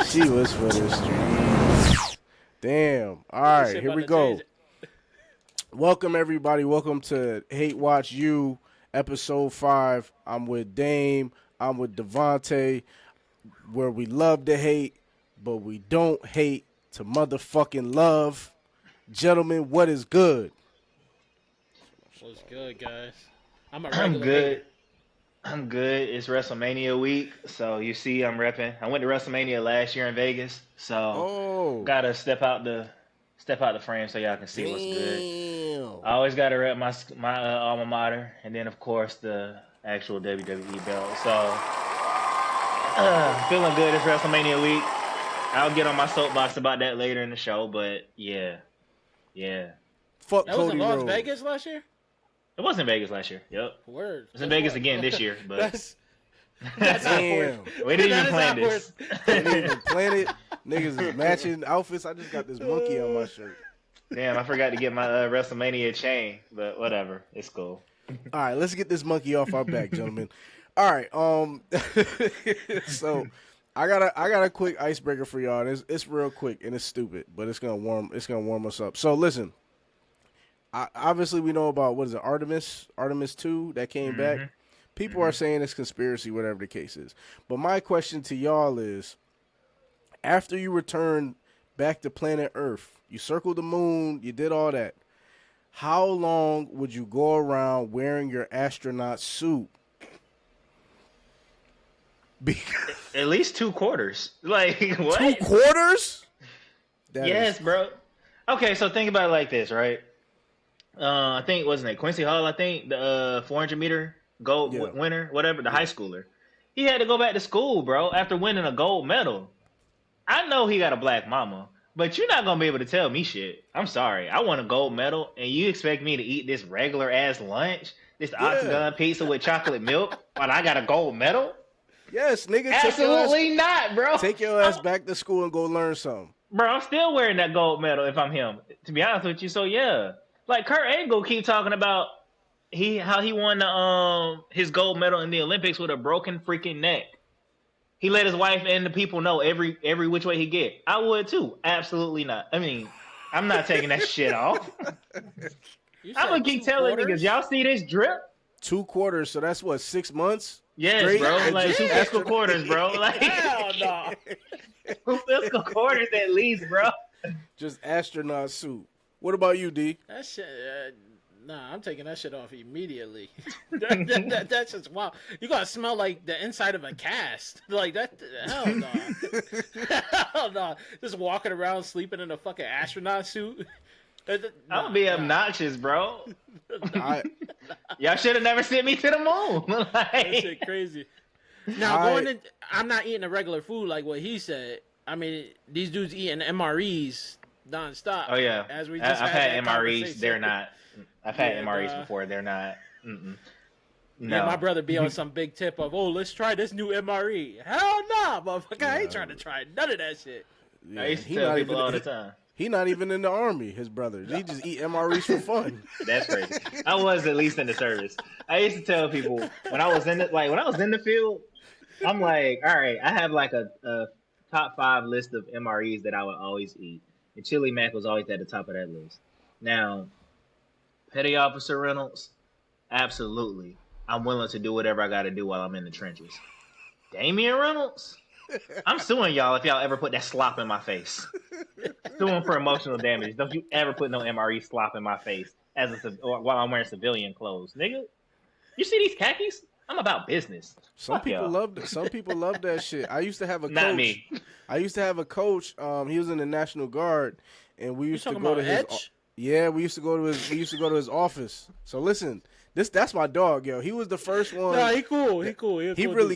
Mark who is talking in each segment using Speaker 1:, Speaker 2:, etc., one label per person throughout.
Speaker 1: She was for the streets. Damn. All right, here we go. Welcome, everybody. Welcome to Hate Watch You, episode 5. I'm with Dame. I'm with Devontae, where we love to hate, but we don't hate to motherfucking love. Gentlemen, what is good?
Speaker 2: What's good, guys? I'm
Speaker 3: good.
Speaker 2: hater.
Speaker 3: I'm good. It's WrestleMania week, so you see I'm repping. I went to WrestleMania last year in Vegas, so gotta step out the frame so y'all can see what's good. I always gotta rep my alma mater, and then of course the actual WWE belt. So feeling good. It's WrestleMania week. I'll get on my soapbox about that later in the show, but yeah.
Speaker 1: Fuck
Speaker 2: that
Speaker 1: Cody
Speaker 2: was in Las
Speaker 1: Rhodes.
Speaker 2: Vegas last year?
Speaker 3: It was in Vegas last year. Yep.
Speaker 2: Word.
Speaker 3: It's in Vegas again this year, but
Speaker 2: that's
Speaker 1: damn.
Speaker 3: We didn't even plan this.
Speaker 1: We didn't even plan it. Niggas is matching outfits. I just got this monkey on my shirt.
Speaker 3: Damn, I forgot to get my WrestleMania chain, but whatever. It's cool.
Speaker 1: All right, let's get this monkey off our back, gentlemen. All right, so I got a quick icebreaker for y'all. It's real quick and it's stupid, but it's gonna warm us up. So listen, obviously we know about what is it, Artemis 2 that came back. People are saying it's conspiracy, whatever the case is. But my question to y'all is, after you return back to planet Earth, you circled the moon, you did all that. How long would you go around wearing your astronaut suit?
Speaker 3: At least 2 quarters. Like, what?
Speaker 1: 2 quarters?
Speaker 3: Yes, bro. Okay, so think about it like this, right? I think, wasn't it Quincy Hall, I think, the 400-meter gold winner, whatever, the high schooler. He had to go back to school, bro, after winning a gold medal. I know he got a black mama, but you're not going to be able to tell me shit. I'm sorry. I won a gold medal, and you expect me to eat this regular-ass lunch, this octagon pizza with chocolate milk, while I got a gold medal?
Speaker 1: Yes, nigga.
Speaker 3: Absolutely not, bro.
Speaker 1: Take your ass back to school and go learn something.
Speaker 3: Bro, I'm still wearing that gold medal if I'm him, to be honest with you. So, yeah. Like, Kurt Angle keep talking about how he won his gold medal in the Olympics with a broken freaking neck. He let his wife and the people know every which way he get. I would too. Absolutely not. I mean, I'm not taking that shit off. I'm gonna keep telling niggas, y'all see this drip?
Speaker 1: 2 quarters, so that's what, 6 months?
Speaker 3: Yes,
Speaker 1: straight?
Speaker 3: Bro. Like 2 fiscal quarters, bro. Like,
Speaker 2: hell no.
Speaker 3: 2 fiscal quarters at least, bro.
Speaker 1: Just astronaut suit. What about you, D?
Speaker 2: That shit, nah, I'm taking that shit off immediately. That's just wild. You gotta smell like the inside of a cast. Like that, hell no. Hell no. Just walking around sleeping in a fucking astronaut suit.
Speaker 3: I'm gonna be obnoxious, bro. Y'all should have never sent me to the moon.
Speaker 2: Like, that shit crazy. Now, I'm not eating a regular food like what he said. I mean, these dudes eating MREs nonstop.
Speaker 3: Oh yeah,
Speaker 2: as we just
Speaker 3: I've had MREs.
Speaker 2: They're
Speaker 3: not. I've had MREs before. They're not. No.
Speaker 2: Yeah, my brother be on some big tip of, let's try this new MRE. Hell nah, motherfucker. I ain't trying to try none of that shit.
Speaker 3: Yeah, I used to tell people all the time.
Speaker 1: He not even in the army, his brother. He just eat MREs for fun.
Speaker 3: That's crazy. I was at least in the service. I used to tell people when I was in the field, I'm like, all right, I have like a top 5 list of MREs that I would always eat. And chili mac was always at the top of that list. Now, Petty Officer Reynolds, absolutely. I'm willing to do whatever I got to do while I'm in the trenches. Damian Reynolds, I'm suing y'all if y'all ever put that slop in my face. Suing for emotional damage. Don't you ever put no MRE slop in my face while I'm wearing civilian clothes, nigga. You see these khakis? I'm about business.
Speaker 1: Some people love that shit. I used to have a coach.
Speaker 3: Not me.
Speaker 1: I used to have a coach. He was in the National Guard, and we used to go to his.
Speaker 2: Edge?
Speaker 1: Yeah, we used to go to his office. So listen, that's my dog, yo. He was the first one.
Speaker 2: Nah, he cool.
Speaker 1: He really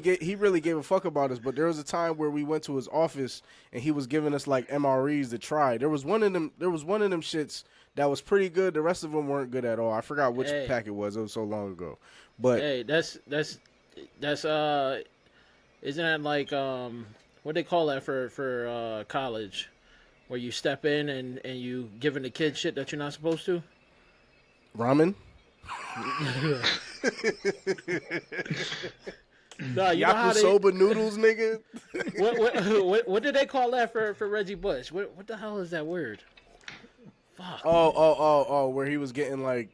Speaker 1: gave a fuck about us. But there was a time where we went to his office and he was giving us like MREs to try. There was one of them shits that was pretty good. The rest of them weren't good at all. I forgot which pack it was. It was so long ago. But
Speaker 2: hey, that's isn't that like what they call that for college? Where you step in and you giving the kid shit that you're not supposed to?
Speaker 1: Ramen?
Speaker 2: No, you know how they,
Speaker 1: Yakisoba noodles, nigga.
Speaker 2: what did they call that for Reggie Bush? What the hell is that word? Fuck.
Speaker 1: Oh, where he was getting like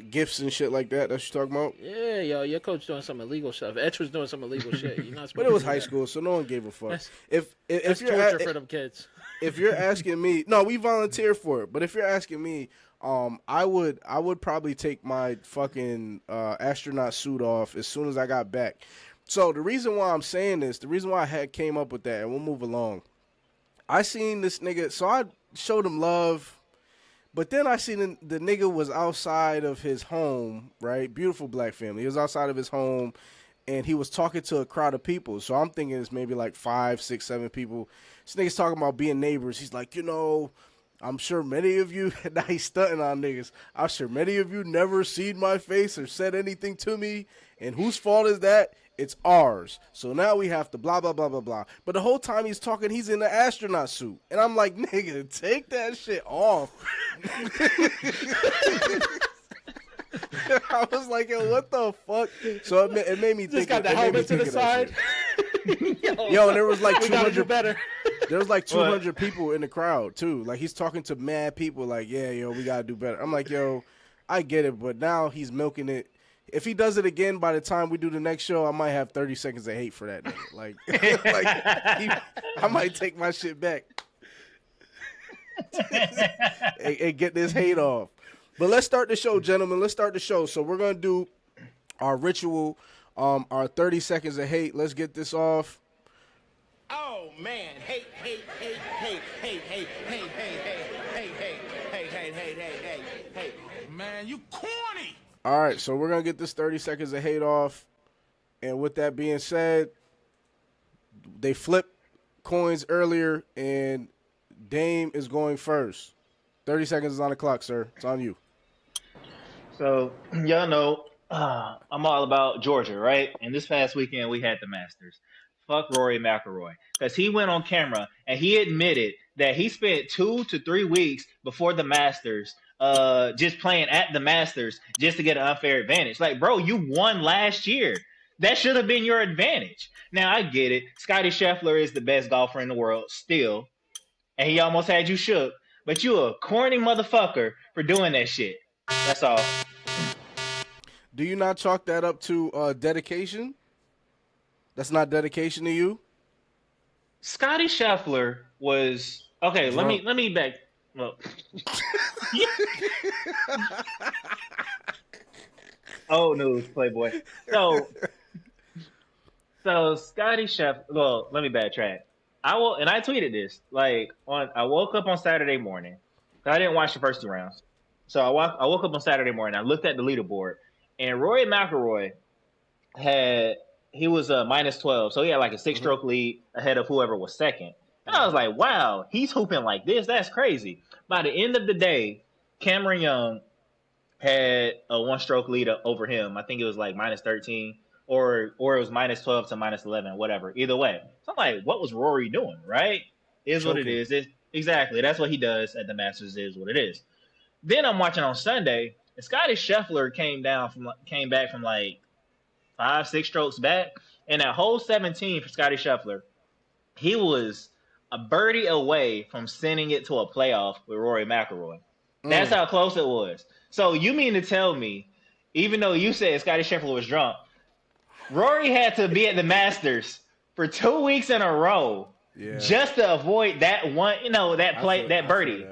Speaker 1: gifts and shit like that. That's what you're talking about?
Speaker 2: Yeah, yo, your coach doing some illegal stuff. Etch was doing some illegal shit. You're not supposed
Speaker 1: But it was
Speaker 2: to do
Speaker 1: high
Speaker 2: that.
Speaker 1: school, so no one gave a fuck.
Speaker 2: That's
Speaker 1: If you're
Speaker 2: torture for them kids.
Speaker 1: if you're asking me, no, we volunteer for it. But if you're asking me, I would probably take my fucking astronaut suit off as soon as I got back. So the reason why I'm saying this, the reason why I came up with that, and we'll move along. I seen this nigga, so I showed him love, but then I seen the nigga was outside of his home, right? Beautiful black family. He was outside of his home, and he was talking to a crowd of people. So I'm thinking it's maybe like 5, 6, 7 people. This nigga's talking about being neighbors. He's like, I'm sure many of you, now he's stunting on niggas. I'm sure many of you never seen my face or said anything to me. And whose fault is that? It's ours. So now we have to blah, blah, blah, blah, blah. But the whole time he's talking, he's in the astronaut suit. And I'm like, nigga, take that shit off. I was like, yo, what the fuck? So it made me think.
Speaker 2: Just got the helmet to the side.
Speaker 1: Yo, and there was like
Speaker 2: we gotta do
Speaker 1: 200
Speaker 2: better.
Speaker 1: There was like 200 people in the crowd too. Like he's talking to mad people like, yeah, yo, we gotta do better. I'm like, yo, I get it, but now he's milking it. If he does it again by the time we do the next show, I might have 30 seconds of hate for that nigga. Like, I might take my shit back and get this hate off. But let's start the show, gentlemen. Let's start the show. So we're gonna do our ritual, our 30 seconds of hate. Let's get this off.
Speaker 4: Oh man, hate. Man, you corny.
Speaker 1: All right, so we're gonna get this 30 seconds of hate off. And with that being said, they flipped coins earlier, and Dame is going first. 30 seconds is on the clock, sir. It's on you.
Speaker 3: So, y'all know I'm all about Georgia, right? And this past weekend, we had the Masters. Fuck Rory McIlroy. Because he went on camera and he admitted that he spent 2 to 3 weeks before the Masters just playing at the Masters just to get an unfair advantage. Like, bro, you won last year. That should have been your advantage. Now, I get it. Scottie Scheffler is the best golfer in the world still. And he almost had you shook. But you a corny motherfucker for doing that shit. That's all.
Speaker 1: Do you not chalk that up to dedication? That's not dedication to you?
Speaker 3: Scottie Scheffler was okay.
Speaker 1: Drunk.
Speaker 3: Let me back. Well, oh no, Playboy. So Scottie Scheffler. Well, let me backtrack. I tweeted this I woke up on Saturday morning. I didn't watch the first 2 rounds. So I woke up on Saturday morning. I looked at the leaderboard, and Rory McIlroy he was minus 12, so he had like a 6-stroke lead ahead of whoever was second. And I was like, wow, he's hooping like this. That's crazy. By the end of the day, Cameron Young had a 1-stroke lead over him. I think it was like minus 13, or it was minus 12 to minus 11, whatever. Either way, so I'm like, what was Rory doing? Right? Is what it is. Exactly. That's what he does at the Masters. Is what it is. Then I'm watching on Sunday, and Scottie Scheffler came back from like 5, 6 strokes back, and that whole 17 for Scottie Scheffler, he was a birdie away from sending it to a playoff with Rory McIlroy. That's how close it was. So you mean to tell me, even though you said Scottie Scheffler was drunk, Rory had to be at the Masters for 2 weeks in a row just to avoid that one, that birdie.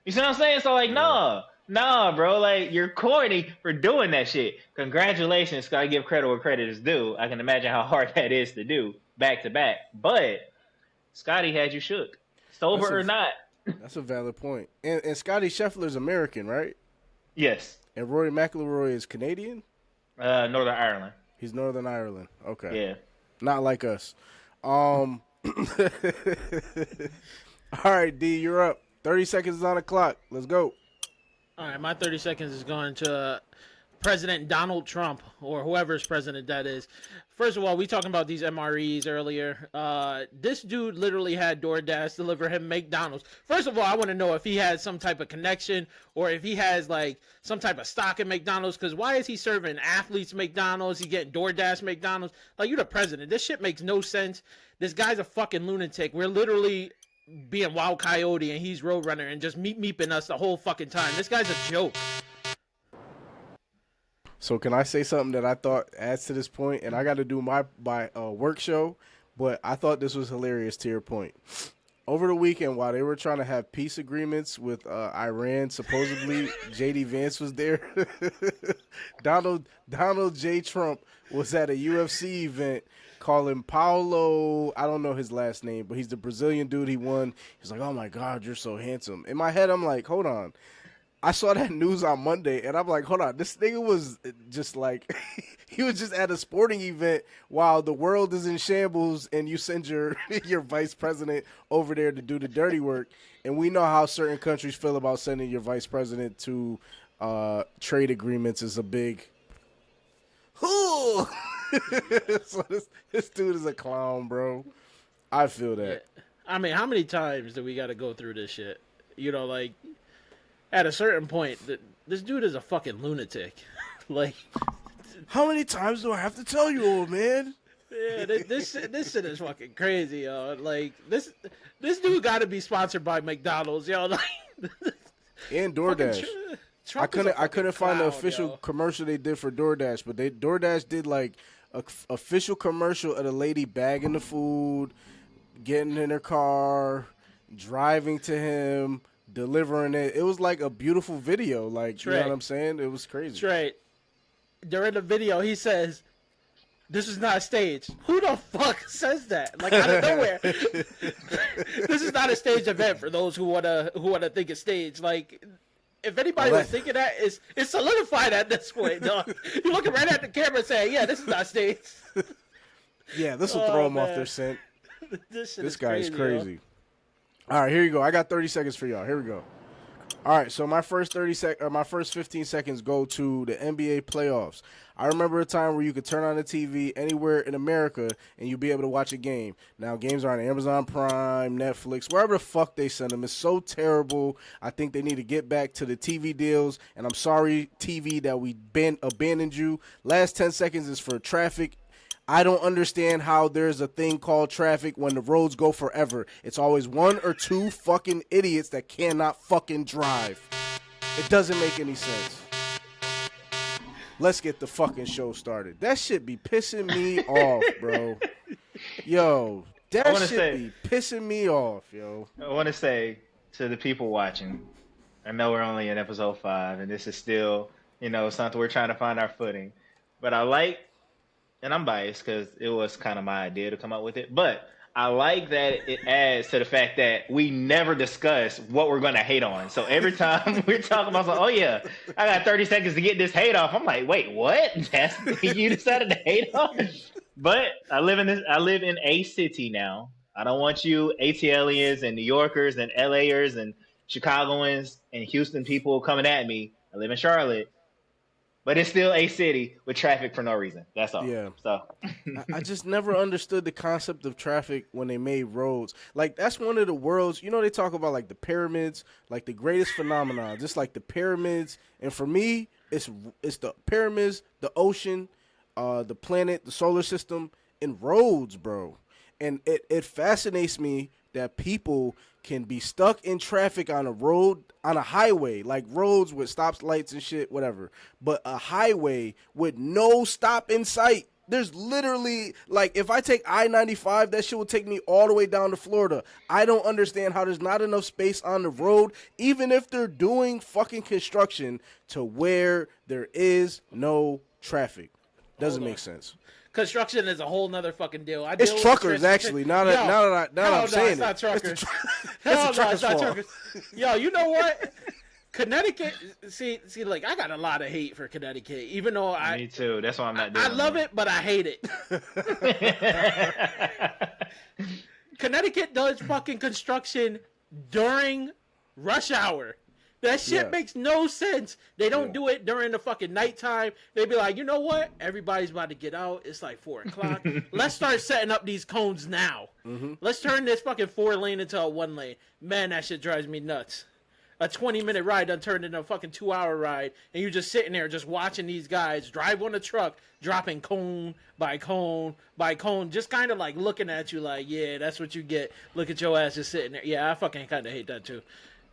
Speaker 3: You see what I'm saying? So nah, bro, like, you're corny for doing that shit. Congratulations, gotta give credit where credit is due. I can imagine how hard that is to do back to back. But Scotty had you shook, sober or not.
Speaker 1: That's a valid point. And Scottie Scheffler's American, right?
Speaker 3: Yes.
Speaker 1: And Rory McIlroy is Canadian?
Speaker 3: Northern Ireland.
Speaker 1: He's Northern Ireland. Okay.
Speaker 3: Yeah.
Speaker 1: Not like us. All right, D, you're up. 30 seconds is on the clock. Let's go.
Speaker 2: All right, my 30 seconds is going to President Donald Trump or whoever's president that is. First of all, we talking about these MREs earlier. This dude literally had DoorDash deliver him McDonald's. First of all, I want to know if he has some type of connection or if he has like some type of stock in McDonald's. Because why is he serving athletes McDonald's? He getting DoorDash McDonald's? Like, you're the president. This shit makes no sense. This guy's a fucking lunatic. We're literally being Wild Coyote and he's Roadrunner and just meeping us the whole fucking time. This guy's a joke.
Speaker 1: So can I say something that I thought adds to this point? And I got to do my work show, but I thought this was hilarious to your point. Over the weekend, while they were trying to have peace agreements with Iran, supposedly J.D. Vance was there. Donald J. Trump was at a UFC event calling Paulo, I don't know his last name, but he's the Brazilian dude. He won. He's like, oh, my God, you're so handsome. In my head, I'm like, hold on. I saw that news on Monday, and I'm like, hold on. This nigga was just like, he was just at a sporting event while the world is in shambles, and you send your vice president over there to do the dirty work. And we know how certain countries feel about sending your vice president to trade agreements is a big, so this dude is a clown, bro. I feel that.
Speaker 2: Yeah. I mean, how many times do we got to go through this shit? You know, like, at a certain point, this dude is a fucking lunatic. Like,
Speaker 1: how many times do I have to tell you, old man?
Speaker 2: Yeah, this shit is fucking crazy, yo. Like, this dude got to be sponsored by McDonald's, yo. Like,
Speaker 1: and DoorDash. I couldn't find the official
Speaker 2: yo.
Speaker 1: commercial they did for DoorDash, but DoorDash did like a official commercial of the lady bagging the food, getting in her car, driving to him, delivering it. It was like a beautiful video. Like, you know what I'm saying? It was crazy.
Speaker 2: That's right. During the video, he says, "This is not a stage." Who the fuck says that? Like, out of nowhere. This is not a stage event for those who wanna think it's stage. Like, if anybody was thinking that, it's solidified at this point. Dog. You're looking right at the camera saying, "Yeah, this is not stage."
Speaker 1: Yeah, this will throw them off their scent.
Speaker 2: This
Speaker 1: guy is crazy.
Speaker 2: Yo.
Speaker 1: All right, here you go. I got 30 seconds for y'all. Here we go. All right, so my first 15 seconds go to the NBA playoffs. I remember a time where you could turn on the TV anywhere in America and you'd be able to watch a game. Now, games are on Amazon Prime, Netflix, wherever the fuck they send them. It's so terrible. I think they need to get back to the TV deals, and I'm sorry, TV, that we abandoned you. Last 10 seconds is for traffic. I don't understand how there's a thing called traffic when the roads go forever. It's always one or two fucking idiots that cannot fucking drive. It doesn't make any sense. Let's get the fucking show started. That shit be pissing me off, bro. Yo, that shit be pissing me off, yo.
Speaker 3: I want to say to the people watching, I know we're only in episode 5, and this is still, something we're trying to find our footing. But I like, and I'm biased because it was kind of my idea to come up with it, but I like that it adds to the fact that we never discuss what we're going to hate on. So every time we're talking about, oh yeah, I got 30 seconds to get this hate off. I'm like, wait, what? That's you decided to hate on? But I live in a city now. I don't want you ATLians and New Yorkers and LAers and Chicagoans and Houston people coming at me. I live in Charlotte. But it's still a city with traffic for no reason. That's all.
Speaker 1: Yeah.
Speaker 3: So
Speaker 1: I just never understood the concept of traffic when they made roads. Like, that's one of the world's, they talk about like the pyramids, like the greatest phenomenon, just like the pyramids. And for me, it's the pyramids, the ocean, the planet, the solar system, and roads, bro. And it fascinates me that people can be stuck in traffic on a road, on a highway, like roads with stop lights and shit, whatever. But a highway with no stop in sight. There's literally, like, if I take I-95, that shit will take me all the way down to Florida. I don't understand how there's not enough space on the road, even if they're doing fucking construction, to where there is no traffic. Doesn't make sense.
Speaker 2: Construction is a whole nother fucking deal.
Speaker 1: It's truckers, actually. Now that I'm saying
Speaker 2: it's not truckers.
Speaker 1: It's
Speaker 2: It's not truckers. Yo, you know what? Connecticut. See, like, I got a lot of hate for Connecticut, even though
Speaker 3: Me too. That's why I'm not doing
Speaker 2: I love it, but I hate it. Connecticut does fucking construction during rush hour. That shit
Speaker 1: Yeah.
Speaker 2: makes no sense. They don't
Speaker 1: Yeah.
Speaker 2: do it during the fucking nighttime. They be like, you know what? Everybody's about to get out. It's like 4 o'clock. Let's start setting up these cones now.
Speaker 1: Mm-hmm.
Speaker 2: Let's turn this fucking 4 lane into a 1 lane. Man, that shit drives me nuts. A 20-minute ride done turned into a fucking 2-hour ride, and you just sitting there just watching these guys drive on a truck, dropping cone by cone by cone, just kind of like looking at you like, yeah, that's what you get. Look at your ass just sitting there. Yeah, I fucking kind of hate that too.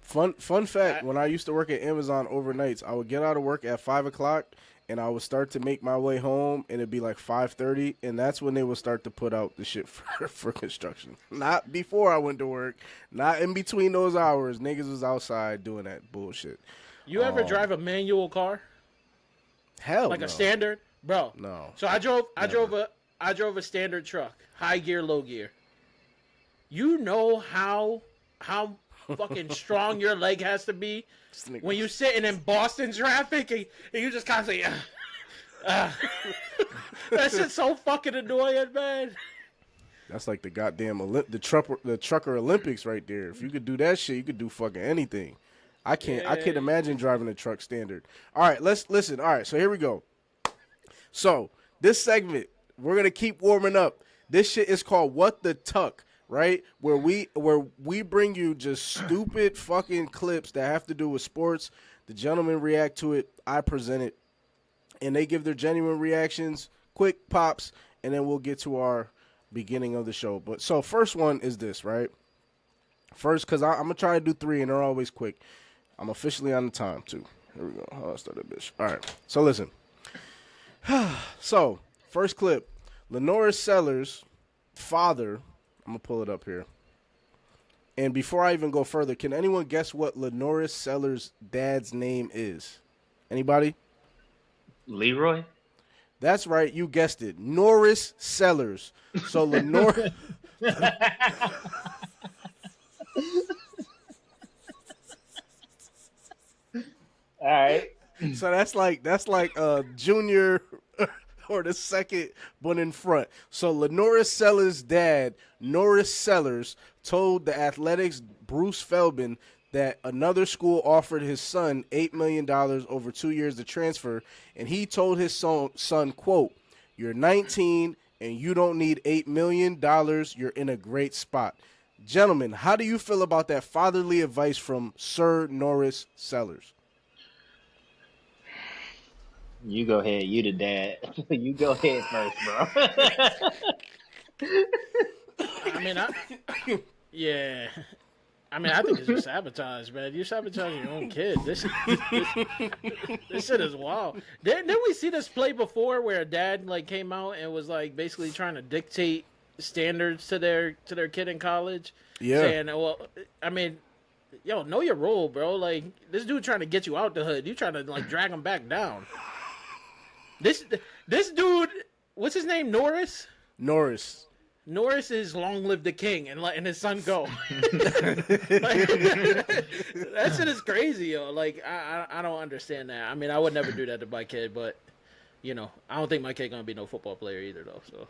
Speaker 1: Fun fact: when I used to work at Amazon overnights, I would get out of work at 5 o'clock, and I would start to make my way home, and it'd be like 5:30, and that's when they would start to put out the shit for construction. Not before I went to work, not in between those hours. Niggas was outside doing that bullshit.
Speaker 2: You ever drive a manual car?
Speaker 1: Hell
Speaker 2: Like
Speaker 1: no.
Speaker 2: a standard? Bro.
Speaker 1: No.
Speaker 2: So I drove a standard truck, high gear, low gear. You know how fucking strong your leg has to be when you sitting in Boston traffic and you just constantly that shit's so fucking annoying, man.
Speaker 1: That's like the goddamn the trucker Olympics right there. If you could do that shit, you could do fucking anything. I can't imagine driving a truck standard. All right, let's listen. All right, so here we go. So this segment, we're gonna keep warming up. This shit is called What the Tuck, right? Where we bring you just stupid fucking clips that have to do with sports. The gentlemen react to it. I present it, and they give their genuine reactions, quick pops, and then we'll get to our beginning of the show. But so first one is this, right? First, because I'm gonna try to do 3, and they're always quick. I'm officially on the time too. Here we go. I'll start that bitch. All right. So listen. So first clip, Lenora Sellers' father. I'm gonna pull it up here. And before I even go further, can anyone guess what Lenora Sellers' dad's name is? Anybody?
Speaker 3: Leroy?
Speaker 1: That's right, you guessed it. Norris Sellers. So Lenora
Speaker 3: All right.
Speaker 1: So that's like junior or the second one in front. So Lenora Sellers' dad, Norris Sellers, told the Athletics' Bruce Feldman that another school offered his son $8 million over 2 years to transfer, and he told his son, quote, "You're 19 and you don't need $8 million. You're in a great spot." Gentlemen, how do you feel about that fatherly advice from Sir Norris Sellers?
Speaker 3: You go ahead. You the dad. You go ahead first, bro.
Speaker 2: I mean, yeah. I mean, I think it's just sabotage, man. You're sabotaging your own kid. This shit is wild. Didn't we see this play before where a dad like came out and was like basically trying to dictate standards to their kid in college?
Speaker 1: Yeah.
Speaker 2: Saying, well, I mean, yo, know your role, bro. Like this dude trying to get you out the hood. You trying to like drag him back down. This dude, what's his name? Norris. Norris is long live the king and letting his son go. That shit is crazy, yo. Like I don't understand that. I mean, I would never do that to my kid, but you know, I don't think my kid gonna be no football player either, though. So,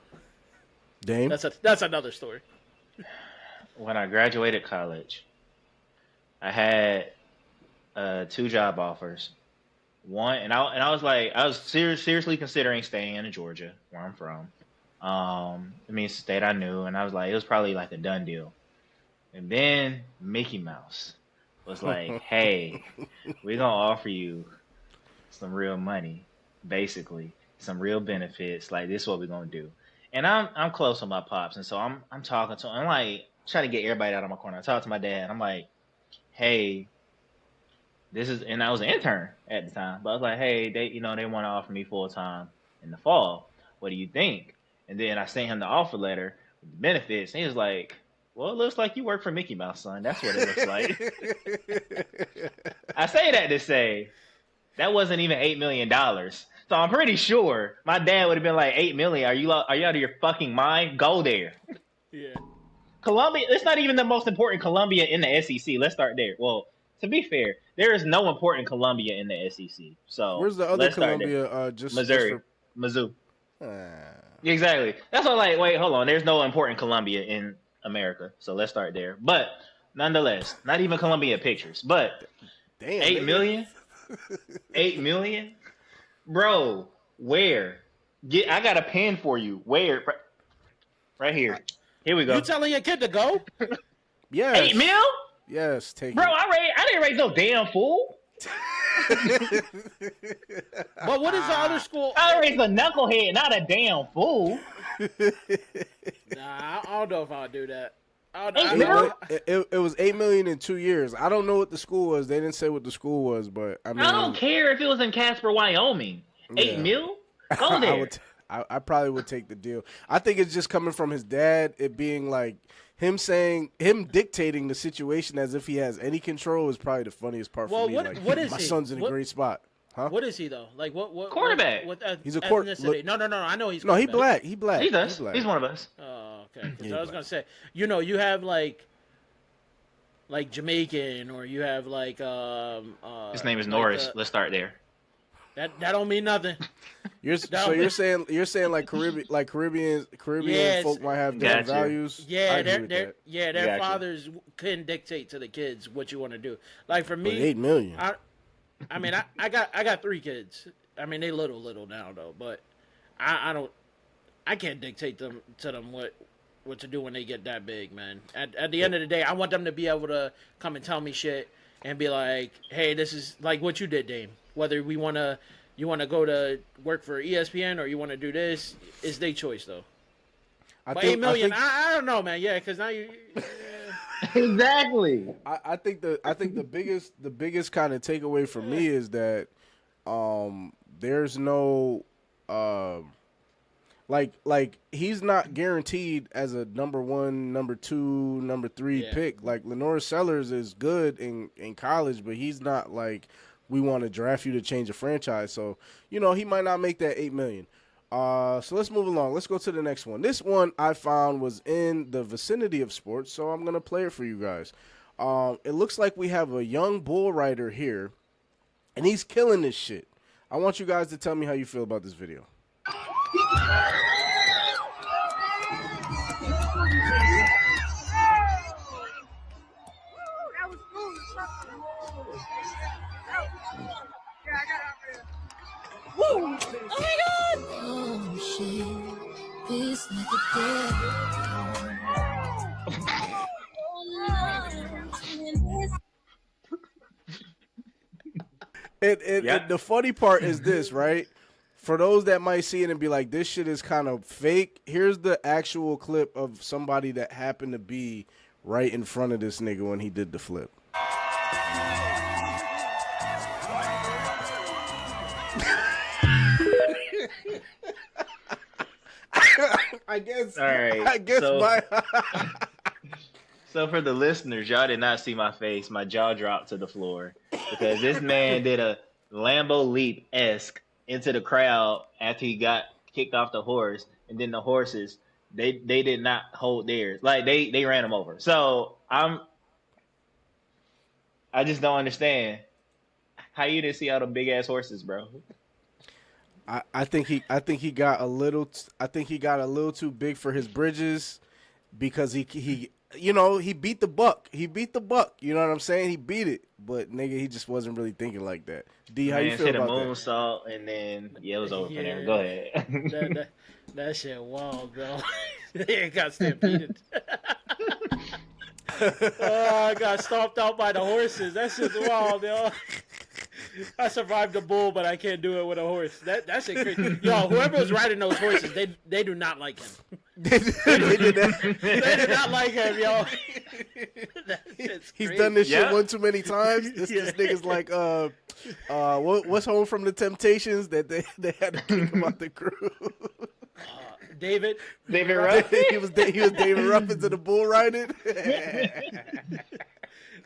Speaker 1: Dame,
Speaker 2: that's another story.
Speaker 3: When I graduated college, I had 2 job offers. One, and I was seriously considering staying in Georgia, where I'm from. I mean, it's a state I knew, and I was like, it was probably like a done deal. And then Mickey Mouse was like, "Hey, we're gonna offer you some real money, basically, some real benefits. Like this is what we're gonna do." And I'm close to my pops, and so I'm talking to him. I'm like trying to get everybody out of my corner. I talked to my dad. I'm like, "Hey, this is," and I was an intern at the time, but I was like, "Hey, they want to offer me full time in the fall. What do you think?" And then I sent him the offer letter with the benefits, and he was like, "Well, it looks like you work for Mickey Mouse, son. That's what it looks like." I say that to say that wasn't even $8 million. So I'm pretty sure my dad would have been like, $8 million? Are you out of your fucking mind? Go there.
Speaker 2: Yeah.
Speaker 3: Columbia, it's not even the most important Columbia in the SEC. Let's start there. Well, to be fair, there is no important Columbia in the SEC. So
Speaker 1: where's the other Columbia?
Speaker 3: Missouri. Mizzou. Exactly. That's what I'm like, wait, hold on. There's no important Columbia in America. So let's start there. But nonetheless, not even Columbia Pictures. But
Speaker 1: Damn.
Speaker 3: 8
Speaker 1: nigga.
Speaker 3: million? 8 million? Bro, where? I got a pen for you. Where? Right here. Here we go.
Speaker 2: You telling your kid to go?
Speaker 1: Yes.
Speaker 3: 8 mil?
Speaker 1: Yes, take
Speaker 3: Bro,
Speaker 1: it.
Speaker 3: I didn't raise no damn fool.
Speaker 2: But what is the other school?
Speaker 3: I raised a knucklehead, not a damn fool.
Speaker 2: Nah, I don't know if I'll do that.
Speaker 3: Eight mil?
Speaker 1: It was 8 million in 2 years. I don't know what the school was. They didn't say what the school was, but I mean,
Speaker 3: I don't care if it was in Casper, Wyoming. 8 mil? Go there.
Speaker 1: I probably would take the deal. I think it's just coming from his dad. It being like him dictating the situation as if he has any control is probably the funniest part for me.
Speaker 2: What is
Speaker 1: my
Speaker 2: he?
Speaker 1: son's in a great spot. Huh?
Speaker 2: What is he though? Like what?
Speaker 3: Quarterback.
Speaker 2: What
Speaker 1: He's a
Speaker 2: ethnicity? No. I know he's.
Speaker 1: No, he
Speaker 2: quarterback.
Speaker 1: black.
Speaker 3: He's us.
Speaker 1: He black.
Speaker 3: He's one of us.
Speaker 2: Oh, okay. 'Cause
Speaker 1: Yeah,
Speaker 2: I was gonna say, you have like Jamaican, or you have like
Speaker 3: His name is
Speaker 2: like
Speaker 3: Norris. Let's start there.
Speaker 2: That don't mean nothing.
Speaker 1: You're saying like Caribbean
Speaker 2: Yes.
Speaker 1: folk might have different
Speaker 3: Gotcha.
Speaker 1: values. I
Speaker 2: Yeah,
Speaker 1: agree with that.
Speaker 2: their
Speaker 3: Gotcha.
Speaker 2: fathers couldn't dictate to the kids what you want to do. Like for
Speaker 1: But
Speaker 2: me,
Speaker 1: 8 million.
Speaker 2: I mean, I got 3 kids. I mean, they little now though, but I can't dictate to them what to do when they get that big, man. At the end of the day, I want them to be able to come and tell me shit and be like, hey, this is like what you did, Dame. Whether you want to go to work for ESPN or you want to do this, it's their choice though. But 8 million, I don't know, man. Yeah, because now you.
Speaker 3: Exactly.
Speaker 1: I think the biggest kind of takeaway for me is that there's no like he's not guaranteed as a number 1, number 2, number 3 pick. Like Lenore Sellers is good in college, but he's not like we want to draft you to change a franchise. So, he might not make that 8 million. So let's move along. Let's go to the next one. This one I found was in the vicinity of sports, so I'm going to play it for you guys. It looks like we have a young bull rider here, and he's killing this shit. I want you guys to tell me how you feel about this video.
Speaker 5: Oh my god! Oh shit, this nigga dead.
Speaker 1: And the funny part is this, right? For those that might see it and be like, this shit is kind of fake, here's the actual clip of somebody that happened to be right in front of this nigga when he did the flip. I guess.
Speaker 3: All right.
Speaker 1: I guess
Speaker 3: So for the listeners, y'all did not see my face. My jaw dropped to the floor because this man did a Lambo leap-esque into the crowd after he got kicked off the horse, and then the horses they did not hold theirs. Like they ran him over. So I just don't understand how you didn't see all them big ass horses, bro.
Speaker 1: I think he got a little too big for his bridges because he beat the buck. He beat the buck. You know what I'm saying? He beat it, but nigga, he just wasn't really thinking like that. D, how you feel
Speaker 3: hit
Speaker 1: about
Speaker 3: a
Speaker 1: that?
Speaker 3: moonsault, and then it was over for them. Go ahead.
Speaker 2: that shit wild, bro. He got stampeded. I got stomped out by the horses. That shit's wild, yo. I survived a bull, but I can't do it with a horse. That shit crazy. Yo, whoever was riding those horses, they do not like him.
Speaker 1: They did that.
Speaker 2: They do not like him, yo.
Speaker 1: He's done this shit one too many times. This nigga's like, what's Home from the Temptations that they had to kick him out the crew.
Speaker 2: David
Speaker 3: Ruffin.
Speaker 1: he was David Ruffin to the bull riding.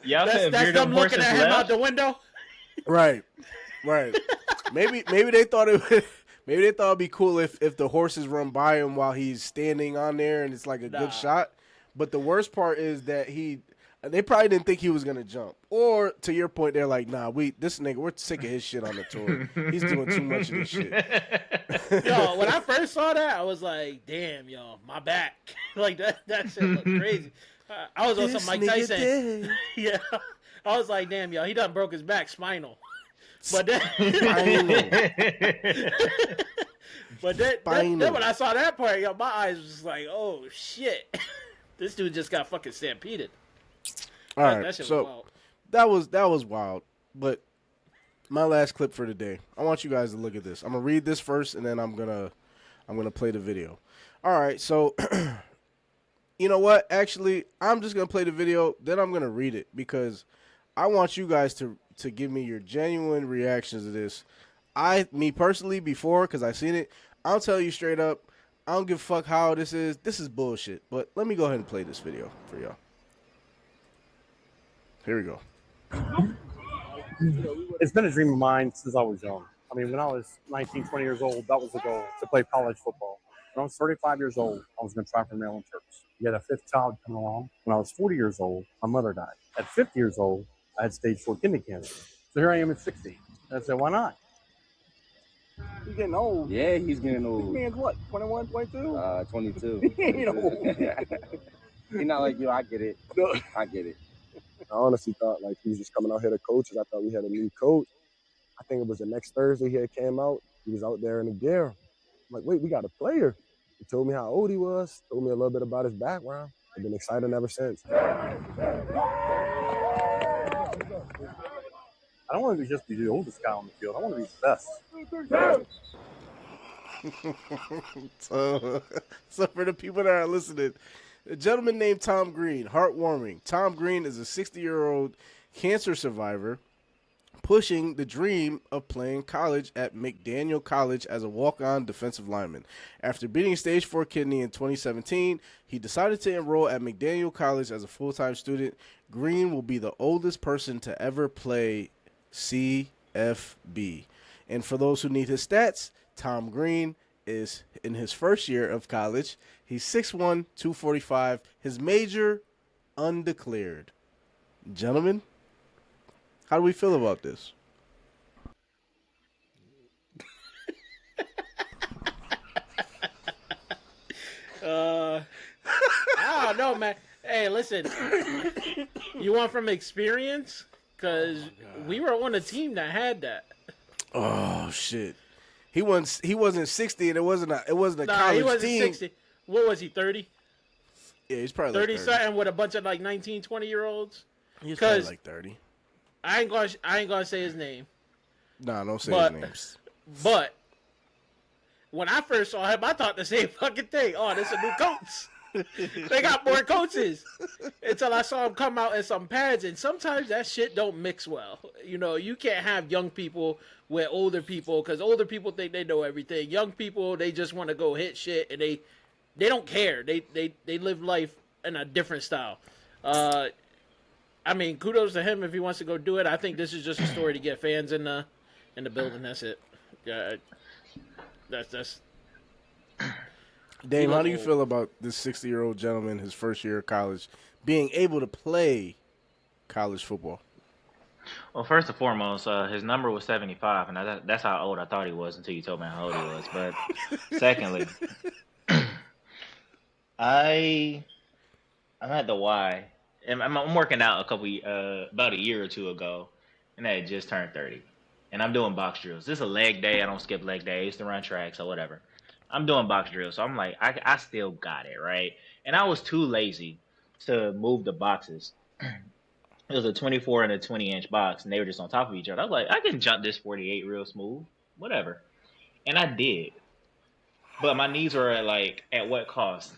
Speaker 3: Y'all
Speaker 2: that's them looking at him out the window.
Speaker 1: Right. Maybe they thought it'd be cool if the horses run by him while he's standing on there and it's like a good shot. But the worst part is that they probably didn't think he was gonna jump. Or to your point, they're like, nah, this nigga, we're sick of his shit on the tour. He's doing too much of this shit.
Speaker 2: Yo, when I first saw that, I was like, damn, yo, my back. Like that shit looked crazy. I was on some Mike Tyson. Yeah. I was like, damn, yo, he done broke his back, spinal. But then, then when I saw that part, yo, my eyes was just like, oh shit, this dude just got fucking stampeded.
Speaker 1: All right,
Speaker 2: that shit
Speaker 1: so
Speaker 2: was wild.
Speaker 1: that was wild. But my last clip for today, I want you guys to look at this. I'm gonna read this first, and then I'm gonna play the video. All right, so you know what? Actually, I'm just gonna play the video, then I'm gonna read it because I want you guys to give me your genuine reactions to this. Me personally, before, because I seen it, I'll tell you straight up, I don't give a fuck how this is. This is bullshit. But let me go ahead and play this video for y'all. Here we go.
Speaker 6: It's been a dream of mine since I was young. I mean, when I was 19, 20 years old, that was the goal, to play college football. When I was 35 years old, I was going to try for Maryland Terps. We had a fifth child come along. When I was 40 years old, my mother died. At 50 years old, I had stage 4 kidney cancer. So here I am at 60. And I said, why not? He's getting old.
Speaker 7: Yeah, he's getting old.
Speaker 6: This man's what, 21, 22?
Speaker 7: 22.
Speaker 6: He ain't old.
Speaker 7: He's not like you. I get it. I get it.
Speaker 8: I honestly thought like he was just coming out here to coach. I thought we had a new coach. I think it was the next Thursday he had came out. He was out there in the gear. I'm like, wait, we got a player. He told me how old he was, told me a little bit about his background. I've been excited ever since.
Speaker 6: I don't want to just be the oldest guy on the field. I want to be the best.
Speaker 1: So for the people that are listening, a gentleman named Tom Green, heartwarming. Tom Green is a 60-year-old cancer survivor pushing the dream of playing college at McDaniel College as a walk-on defensive lineman. After beating stage 4 kidney in 2017, he decided to enroll at McDaniel College as a full-time student. Green will be the oldest person to ever play CFB. And for those who need his stats, Tom Green is in his first year of college. He's 6'1", 245. His major, undeclared. Gentlemen, how do we feel about this?
Speaker 2: I don't know, man. Hey, listen. You want from experience? Because we were on a team that had that.
Speaker 1: Oh shit. He wasn't 60, and it wasn't a college
Speaker 2: he wasn't
Speaker 1: team.
Speaker 2: 60. What was he, 30?
Speaker 1: Yeah, he's probably
Speaker 2: 30
Speaker 1: like 30.
Speaker 2: something with a bunch of like 19, 20-year-olds.
Speaker 1: He's probably like 30.
Speaker 2: I ain't gonna say his name.
Speaker 1: Nah, don't say his names.
Speaker 2: But when I first saw him, I thought the same fucking thing. Oh, this a new coach. They got more coaches. Until I saw him come out in some pads, and sometimes that shit don't mix well. You know, you can't have young people with older people, because older people think they know everything. Young people, they just want to go hit shit, and they don't care. They live life in a different style. I mean, kudos to him if he wants to go do it. I think this is just a story to get fans in the building. That's it. Yeah, that's.
Speaker 1: Dame, how do you feel about this 60-year-old gentleman, his first year of college, being able to play college football?
Speaker 3: Well, first and foremost, his number was 75, and that's how old I thought he was until you told me how old he was. But secondly, I'm at the Y. I'm working out about a year or two ago, and I had just turned 30. And I'm doing box drills. This is a leg day. I don't skip leg day. I used to run tracks or whatever. I'm doing box drills, so I'm like, I still got it, right? And I was too lazy to move the boxes. It was a 24 and a 20-inch box, and they were just on top of each other. I was like, I can jump this 48 real smooth, whatever. And I did. But my knees were at what cost?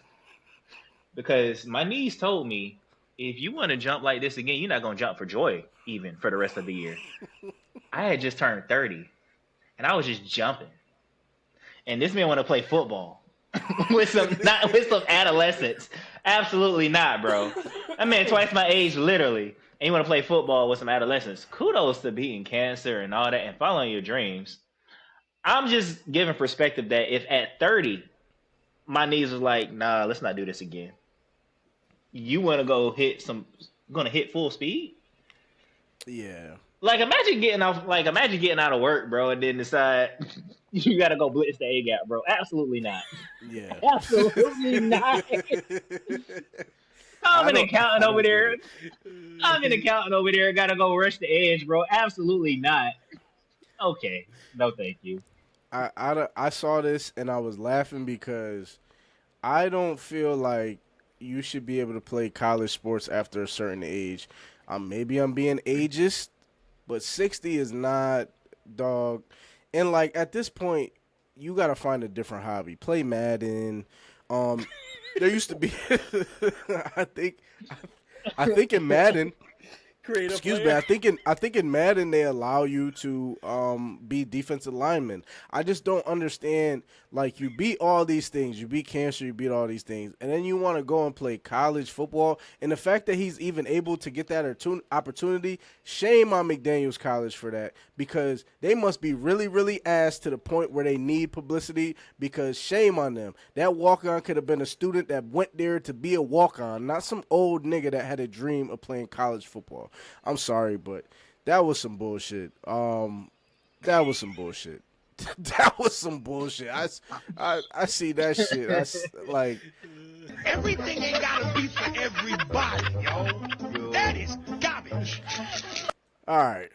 Speaker 3: Because my knees told me, if you want to jump like this again, you're not going to jump for joy even for the rest of the year. I had just turned 30, and I was just jumping. And this man want to play football with some adolescents. Absolutely not, bro. That man twice my age, literally. And you want to play football with some adolescents. Kudos to beating cancer and all that and following your dreams. I'm just giving perspective that if at 30, my knees was like, nah, let's not do this again. You want to go hit full speed?
Speaker 1: Yeah.
Speaker 3: Imagine getting out of work, bro, and then decide you got to go blitz the A gap, bro. Absolutely not.
Speaker 1: Yeah.
Speaker 3: Absolutely not. I'm an accountant over there. I'm an accountant over there. Gotta go rush the edge, bro. Absolutely not. Okay. No, thank you.
Speaker 1: I saw this and I was laughing because I don't feel like you should be able to play college sports after a certain age. Maybe I'm being ageist, but 60 is not, dog. And like at this point, you gotta find a different hobby. Play Madden. There used to be, I think, I think in Madden.
Speaker 2: Create a
Speaker 1: Excuse me.
Speaker 2: player.
Speaker 1: I think in Madden they allow you to be defensive lineman. I just don't understand. Like you beat all these things, you beat cancer, you beat all these things, and then you want to go and play college football. And the fact that he's even able to get that opportunity, shame on McDaniel's College for that, because they must be really, really ass to the point where they need publicity. Because shame on them. That walk-on could have been a student that went there to be a walk-on, not some old nigga that had a dream of playing college football. I'm sorry, but that was some bullshit. That was some bullshit. That was some bullshit. I see that shit. Like
Speaker 4: Everything ain't gotta be for everybody, yo. That is garbage.
Speaker 1: all right.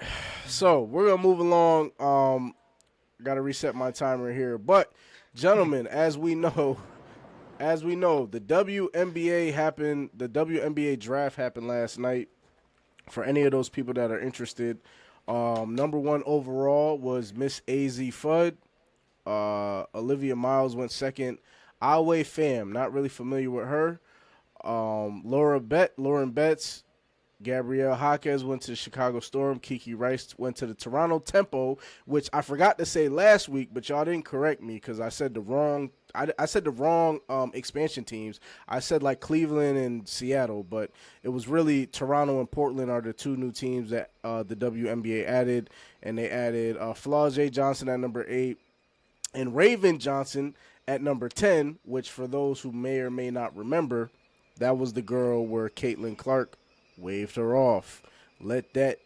Speaker 1: So we're gonna move along. Gotta reset my timer here. But gentlemen, as we know, the WNBA happened, the WNBA draft happened last night. For any of those people that are interested, number 1 overall was Miss AZ Fudd. Olivia Miles went second. Awe Pham, not really familiar with her. Lauren Betts, Gabrielle Jaquez went to the Chicago Storm. Kiki Rice went to the Toronto Tempo, which I forgot to say last week, but y'all didn't correct me because I said the wrong. I said the wrong expansion teams. I said like Cleveland and Seattle, but it was really Toronto and Portland are the 2 new teams that the WNBA added, and they added Flau'jae Johnson at number 8 and Raven Johnson at number 10, which for those who may or may not remember, that was the girl where Caitlin Clark waved her off. Let that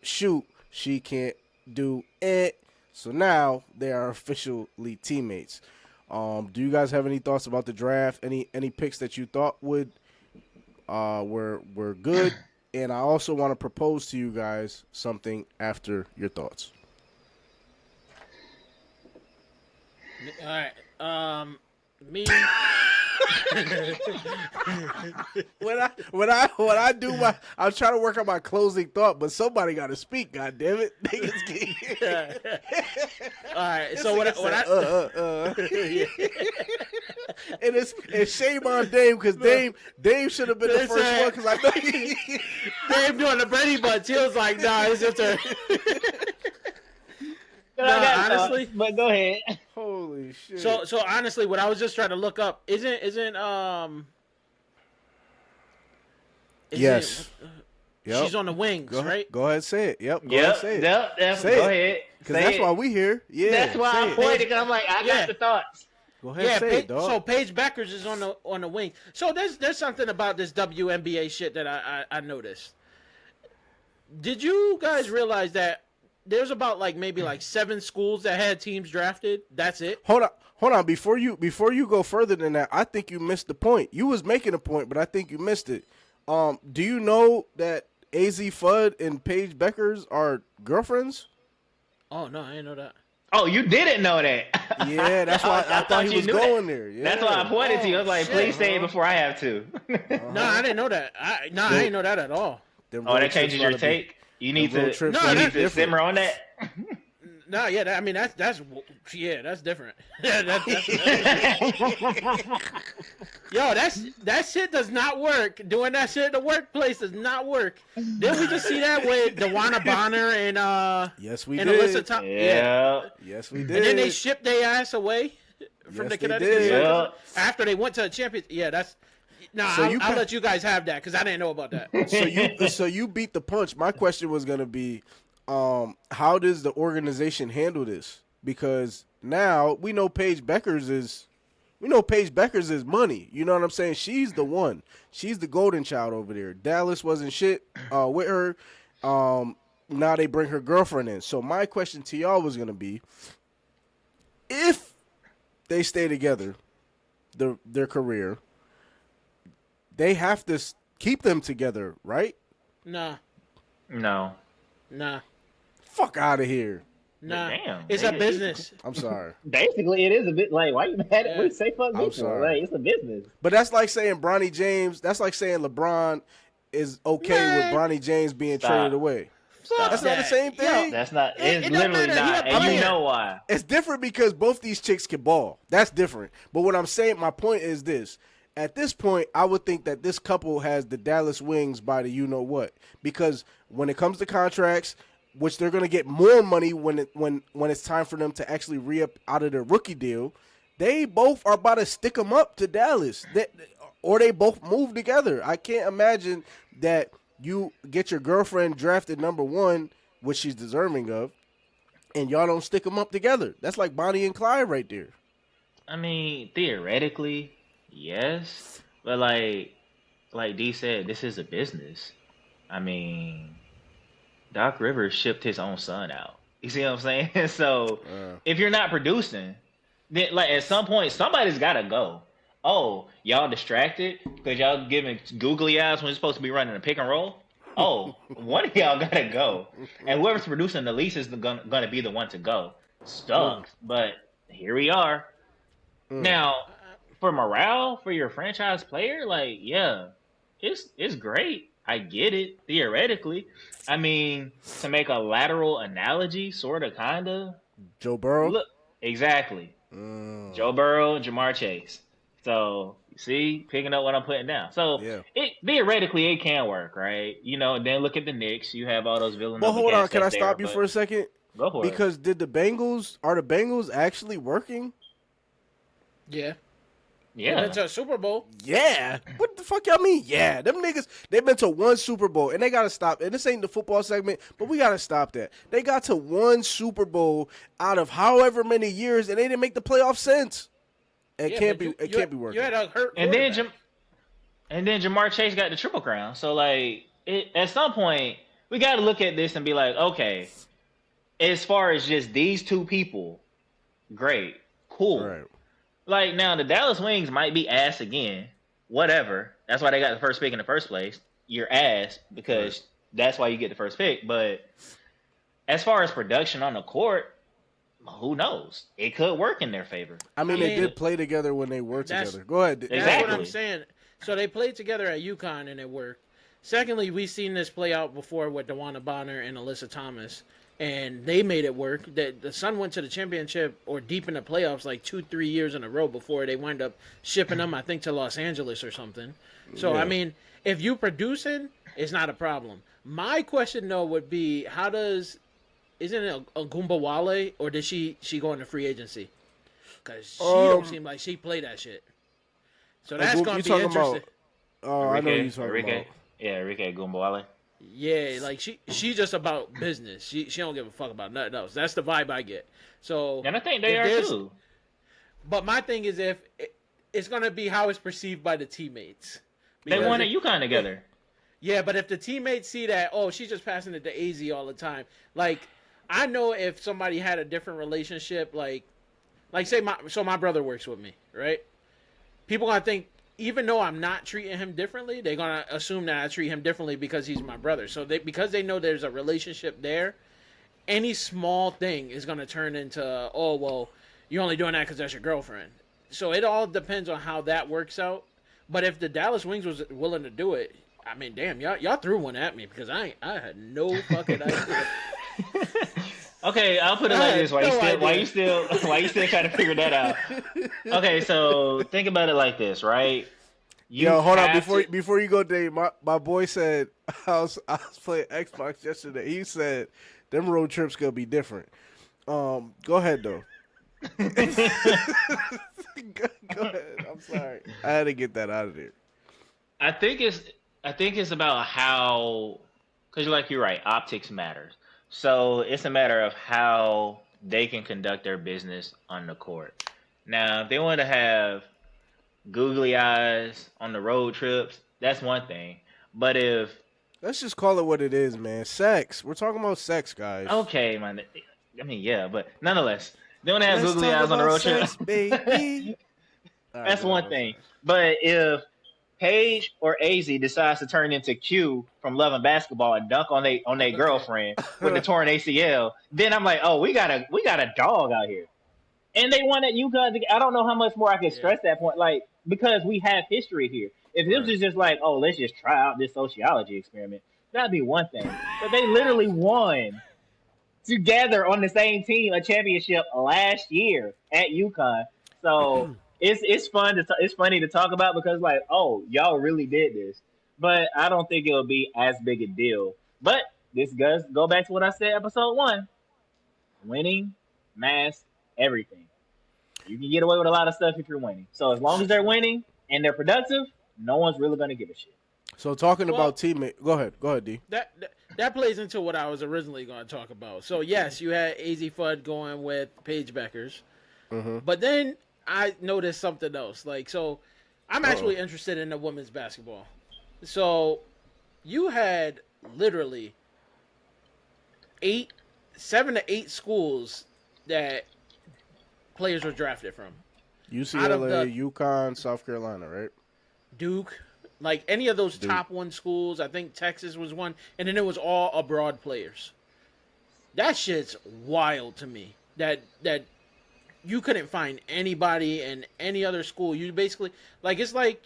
Speaker 1: shoot. She can't do it. So now they are officially teammates. Do you guys have any thoughts about the draft? Any picks that you thought would were good? And I also want to propose to you guys something after your thoughts.
Speaker 2: All right. Me.
Speaker 1: when I do my, I'm trying to work on my closing thought, but somebody got to speak. God damn it!
Speaker 2: All right. So when I
Speaker 1: and it's shame on Dame because Dame should have been the first one because I know
Speaker 2: Dame doing the Brady Bunch. He was like, "Nah, it's your turn." Honestly,
Speaker 3: but go ahead.
Speaker 1: Holy shit.
Speaker 2: So honestly, what I was just trying to look up isn't
Speaker 1: yes. Yep.
Speaker 2: She's on the wings, right?
Speaker 1: Go ahead, say it. Yep. Go ahead, say it.
Speaker 3: Yep.
Speaker 1: Say
Speaker 3: go
Speaker 1: it.
Speaker 3: ahead.
Speaker 1: Because that's why we here. Yeah.
Speaker 3: That's why I pointed. Because I'm like, I got the thoughts.
Speaker 1: Go ahead, say it, dog.
Speaker 2: So Paige Beckers is on the wing. So there's something about this WNBA shit that I noticed. Did you guys realize that there's about maybe 7 schools that had teams drafted? That's it.
Speaker 1: Hold on. Before you go further than that, I think you missed the point. You was making a point, but I think you missed it. Do you know that AZ Fudd and Paige Beckers are girlfriends?
Speaker 2: Oh no, I didn't know that.
Speaker 3: Oh, you didn't know that?
Speaker 1: Yeah, that's why I thought he was going there. Yeah.
Speaker 3: That's why I pointed to you. I was like, please say it before I have to.
Speaker 2: No, I didn't know that. I didn't know that at all.
Speaker 3: That changes your take? You need to simmer on that?
Speaker 2: No, yeah, that's different. That's Yo, that shit does not work. Doing that shit in the workplace does not work. Didn't we just see that with DeWanna Bonner and
Speaker 1: yes, we
Speaker 2: and
Speaker 1: did.
Speaker 2: Alyssa Thompson?
Speaker 3: Yeah.
Speaker 1: Yes, we did.
Speaker 2: And then they shipped their ass away from the Connecticut Sun after they went to a championship. Yeah, that's. I'll let you guys have that because I didn't know about that.
Speaker 1: So you beat the punch. My question was gonna be, how does the organization handle this? Because now we know Paige Beckers is money. You know what I'm saying? She's the one. She's the golden child over there. Dallas wasn't shit with her. Now they bring her girlfriend in. So my question to y'all was gonna be, if they stay together, their career, they have to keep them together, right?
Speaker 2: Nah,
Speaker 3: No.
Speaker 1: Fuck out of here.
Speaker 2: nah.
Speaker 3: Damn.
Speaker 2: It's a business.
Speaker 1: I'm sorry.
Speaker 3: Basically, it is a bit like, why you mad at me? Say fuck
Speaker 1: I'm
Speaker 3: people.
Speaker 1: sorry.
Speaker 3: Like, it's a business.
Speaker 1: But that's like saying Bronny James. That's like saying LeBron is okay
Speaker 2: Man.
Speaker 1: with Bronny James being
Speaker 3: Stop.
Speaker 1: traded away.
Speaker 2: Fuck
Speaker 1: That's not the
Speaker 2: that.
Speaker 1: same thing.
Speaker 3: That's not.
Speaker 2: It
Speaker 3: It's
Speaker 2: don't
Speaker 3: literally
Speaker 2: matter. He
Speaker 3: not,
Speaker 2: a
Speaker 3: and you
Speaker 2: player.
Speaker 3: know why.
Speaker 1: It's different because both these chicks can ball. That's different. But what I'm saying, my point is this. At this point, I would think that this couple has the Dallas Wings by the you-know-what. Because when it comes to contracts, which they're going to get more money when it's time for them to actually re-up out of their rookie deal, they both are about to stick them up to Dallas. Or they both move together. I can't imagine that you get your girlfriend drafted number 1, which she's deserving of, and y'all don't stick them up together. That's like Bonnie and Clyde right there.
Speaker 3: I mean, theoretically, yes, but like D said, this is a business. I mean, Doc Rivers shipped his own son out. You see what I'm saying? So if you're not producing, then like at some point somebody's got to go. Oh, y'all distracted because y'all giving googly eyes when you're supposed to be running a pick and roll. Oh, one of y'all gotta go, and whoever's producing the least is gonna be the one to go. Sucks, but here we are. Now, for morale for your franchise player, like, yeah, it's great. I get it theoretically. I mean, to make a lateral analogy, sort of, kind of.
Speaker 1: Joe Burrow?
Speaker 3: Look, exactly. Joe Burrow, Jamar Chase. So, you see, picking up what I'm putting down. So, it theoretically, it can work, right? You know, and then look at the Knicks. You have all those villains.
Speaker 1: Well, hold on. Can I stop you for a second?
Speaker 3: Go for it.
Speaker 1: Because are the Bengals actually working?
Speaker 2: Yeah.
Speaker 3: Yeah.
Speaker 2: It's a Super Bowl.
Speaker 1: Yeah. What the fuck y'all mean? Yeah. Them niggas, they've been to one Super Bowl, and they got to stop. And this ain't the football segment, but we got to stop that. They got to one Super Bowl out of however many years, and they didn't make the playoffs since. It can't be working.
Speaker 2: You had a hurt
Speaker 3: and then Jamar Chase got the Triple Crown. So, like, at some point, we got to look at this and be like, okay, as far as just these two people, great, cool.
Speaker 1: Right.
Speaker 3: Like, now, the Dallas Wings might be ass again. Whatever. That's why they got the first pick in the first place. You're ass because that's why you get the first pick. But as far as production on the court, who knows? It could work in their favor.
Speaker 1: I mean, they did play together when they were together. Go ahead.
Speaker 2: That's
Speaker 3: Exactly.
Speaker 2: what I'm saying. So they played together at UConn and it worked. Secondly, we've seen this play out before with DeWanna Bonner and Alyssa Thomas, and they made it work. The Sun went to the championship or deep in the playoffs like 2-3 years in a row before they wind up shipping them, I think, to Los Angeles or something. So, I mean, if you producing, it's not a problem. My question, though, would be, isn't it a Goomba Wale, or did she go into free agency? Because she don't seem like she played that shit. So that's going to be interesting.
Speaker 1: I know you're talking about.
Speaker 3: Yeah, Enrique Gumbawale.
Speaker 2: Yeah, like she's just about business. She don't give a fuck about nothing else. That's the vibe I get. So,
Speaker 3: and I think they are too.
Speaker 2: But my thing is, if it's gonna be how it's perceived by the teammates.
Speaker 3: They won at UConn together.
Speaker 2: Yeah, but if the teammates see that, oh, she's just passing it to AZ all the time. Like, I know if somebody had a different relationship, like say my brother works with me, right? People gonna think, even though I'm not treating him differently, they're going to assume that I treat him differently because he's my brother. So because they know there's a relationship there, any small thing is going to turn into, oh, well, you're only doing that because that's your girlfriend. So it all depends on how that works out. But if the Dallas Wings was willing to do it, I mean, damn, y'all threw one at me because I had no fucking idea.
Speaker 3: Okay, I'll put it like this: why you still trying to figure that out? Okay, so think about it like this, right?
Speaker 1: Hold on before you go, Dave. My boy said I was playing Xbox yesterday. He said them road trips gonna be different. Go ahead though. Go ahead. I'm sorry. I had to get that out of there.
Speaker 3: I think it's about how, because you're right. Optics matters. So it's a matter of how they can conduct their business on the court. Now, if they want to have googly eyes on the road trips, that's one thing. But
Speaker 1: let's just call it what it is, man. Sex. We're talking about sex, guys.
Speaker 3: Okay, man. I mean, yeah, but nonetheless, they want to have googly eyes on the road trips.
Speaker 1: Baby.
Speaker 3: That's one thing. But if Paige or AZ decides to turn into Q from Love and Basketball and dunk on they girlfriend with the torn ACL, then I'm like, oh, we got a dog out here. And they won at UConn. I don't know how much more I can stress that point, like because we have history here. If this was just like, oh, let's just try out this sociology experiment, that'd be one thing. But they literally won together on the same team a championship last year at UConn. So it's funny to talk about because like, oh, y'all really did this. But I don't think it'll be as big a deal. But this does go back to what I said episode 1. Winning, mask, everything. You can get away with a lot of stuff if you're winning. So as long as they're winning and they're productive, no one's really gonna give a shit.
Speaker 1: So talking about teammate, go ahead, D.
Speaker 2: That plays into what I was originally going to talk about. So yes, you had AZ Fudd going with Paige Beckers, but then I noticed something else. Like, so I'm actually interested in the women's basketball. So you had literally 7 to 8 schools that players were drafted from.
Speaker 1: UCLA, UConn, South Carolina, right?
Speaker 2: Duke, like any of those top 1 schools. I think Texas was one, and then it was all abroad players. That shit's wild to me. That you couldn't find anybody in any other school. You basically it's like,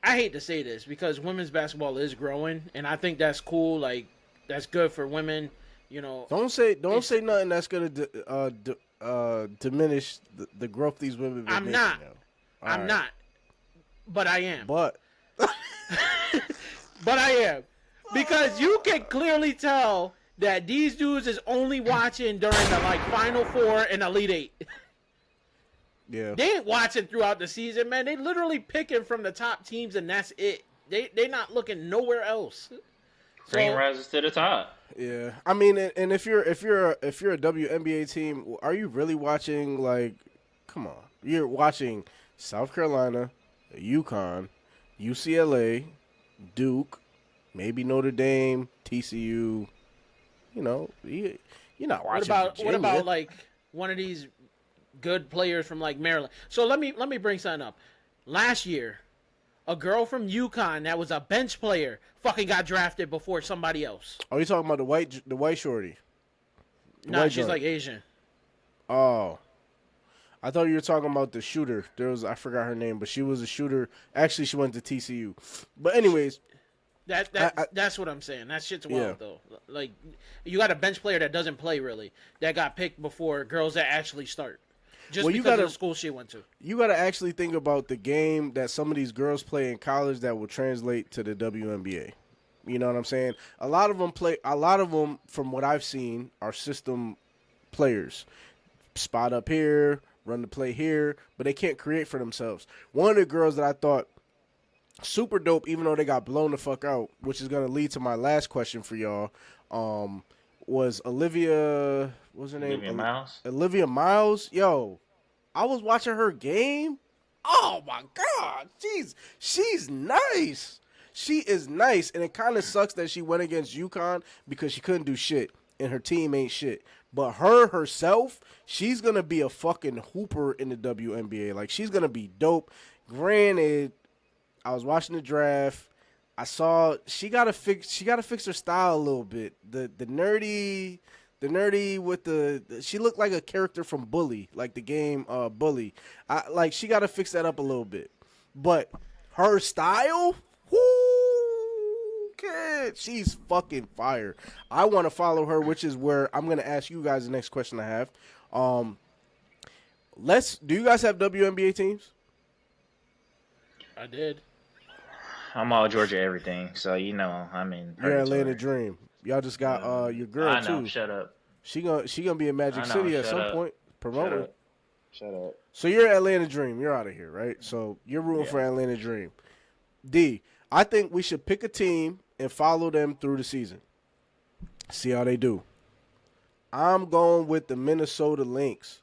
Speaker 2: I hate to say this because women's basketball is growing, and I think that's cool. Like, that's good for women. You know,
Speaker 1: don't say nothing that's gonna diminish the growth these women.
Speaker 2: I'm not. I'm not. But I am.
Speaker 1: But
Speaker 2: I am. Because you can clearly tell that these dudes is only watching during the Final Four and Elite Eight.
Speaker 1: Yeah.
Speaker 2: They ain't watching throughout the season, man. They literally picking from the top teams and that's it. They not looking nowhere else.
Speaker 9: Green rises to the top.
Speaker 1: Yeah, I mean, and if you're a WNBA team, are you really watching? Like, come on, you're watching South Carolina, UConn, UCLA, Duke, maybe Notre Dame, TCU. You know, you're not watching.
Speaker 2: What about like one of these good players from like Maryland? So let me bring something up. Last year, a girl from UConn that was a bench player fucking got drafted before somebody else.
Speaker 1: Oh, you talking about the white shorty?
Speaker 2: No, she's like Asian.
Speaker 1: Oh, I thought you were talking about the shooter. I forgot her name, but she was a shooter. Actually, she went to TCU. But anyways,
Speaker 2: that's what I'm saying. That shit's wild though. Like, you got a bench player that doesn't play really, that got picked before girls that actually start. Just because of the school she went to. You
Speaker 1: got to actually think about the game that some of these girls play in college that will translate to the WNBA. You know what I'm saying? A lot of them, from what I've seen, are system players. Spot up here, run the play here, but they can't create for themselves. One of the girls that I thought super dope, even though they got blown the fuck out, which is going to lead to my last question for y'all, was Olivia. What's her name?
Speaker 9: Olivia Miles.
Speaker 1: Olivia Miles. Yo, I was watching her game. Oh my god, she's nice. She is nice, and it kind of sucks that she went against UConn because she couldn't do shit, and her team ain't shit. But herself, she's gonna be a fucking hooper in the WNBA. Like, she's gonna be dope. Granted, I was watching the draft. I saw she gotta fix her style a little bit. The nerdy with she looked like a character from Bully, like the game Bully. She gotta fix that up a little bit. But her style, kid, she's fucking fire. I want to follow her, which is where I'm gonna ask you guys the next question I have. Do you guys have WNBA teams?
Speaker 2: I did.
Speaker 3: I'm all Georgia everything, so I'm in.
Speaker 1: You're Atlanta Dream. Y'all just got your girl
Speaker 3: I know,
Speaker 1: too.
Speaker 3: Shut up.
Speaker 1: She gonna be in Magic City at some point. Promote her.
Speaker 3: Shut up.
Speaker 1: So you're Atlanta Dream. You're out of here, right? So you're rooting for Atlanta Dream. D, I think we should pick a team and follow them through the season. See how they do. I'm going with the Minnesota Lynx,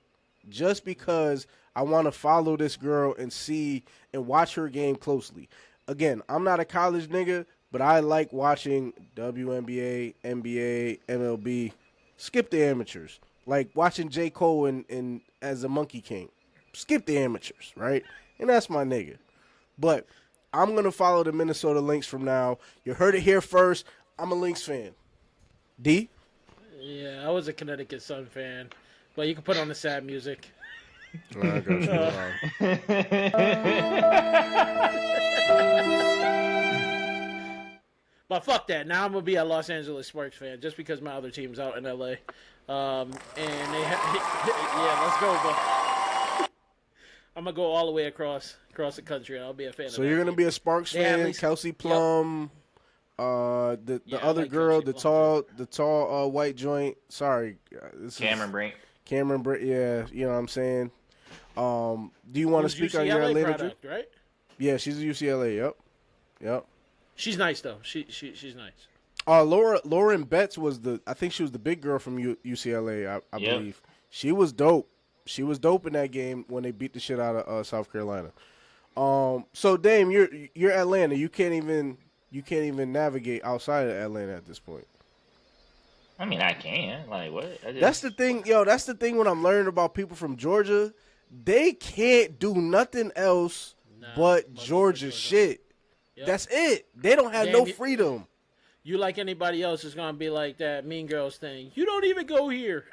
Speaker 1: just because I want to follow this girl and see and watch her game closely. Again, I'm not a college nigga, but I like watching WNBA, NBA, MLB. Skip the amateurs. Like watching J. Cole and as a Monkey King. Skip the amateurs, right? And that's my nigga. But I'm gonna follow the Minnesota Lynx from now. You heard it here first. I'm a Lynx fan. D.
Speaker 2: Yeah, I was a Connecticut Sun fan, but you can put on the sad music.
Speaker 1: I got you.
Speaker 2: But fuck that. Now I'm gonna be a Los Angeles Sparks fan just because my other team's out in LA. And they yeah, let's go. But I'm gonna go all the way across the country, and I'll be a fan.
Speaker 1: So you're gonna be a Sparks fan, Kelsey Plum, the other
Speaker 2: like
Speaker 1: girl,
Speaker 2: Kelsey
Speaker 1: the tall white joint. Sorry,
Speaker 3: Cameron Brink.
Speaker 1: Cameron Brink. Yeah, you know what I'm saying. Do you want to speak on your Atlanta
Speaker 2: product, right?
Speaker 1: Yeah, she's a UCLA. Yep.
Speaker 2: She's nice though. She's nice.
Speaker 1: Lauren Betts I think she was the big girl from UCLA. I believe she was dope. She was dope in that game when they beat the shit out of South Carolina. So Dame, you're Atlanta. You can't even navigate outside of Atlanta at this point.
Speaker 3: I mean, I can. Like, what?
Speaker 1: That's the thing, yo. That's the thing when I'm learning about people from Georgia. They can't do nothing else but Georgia shit. Yep. That's it. They don't have no freedom.
Speaker 2: You like anybody else is gonna be like that Mean Girls thing. You don't even go here.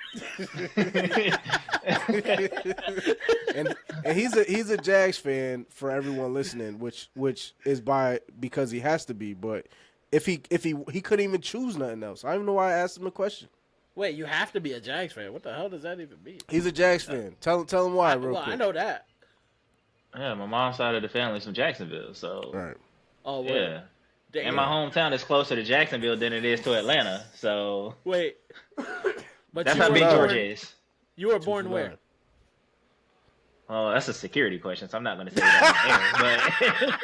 Speaker 1: and he's a Jags fan for everyone listening, which is because he has to be. But if he couldn't even choose nothing else. I don't even know why I asked him a question.
Speaker 2: Wait, you have to be a Jags fan. What the hell does that even mean?
Speaker 1: He's a Jags fan. Tell him why, real quick.
Speaker 2: I know that.
Speaker 3: Yeah, my mom's side of the family's from Jacksonville, so
Speaker 1: right.
Speaker 2: Oh, wait.
Speaker 3: Yeah. Damn. And my hometown is closer to Jacksonville than it is to Atlanta, so
Speaker 2: wait. But
Speaker 3: that's how big Georgia is.
Speaker 2: You were born where?
Speaker 3: Oh, that's a security question, so I'm not going to say that.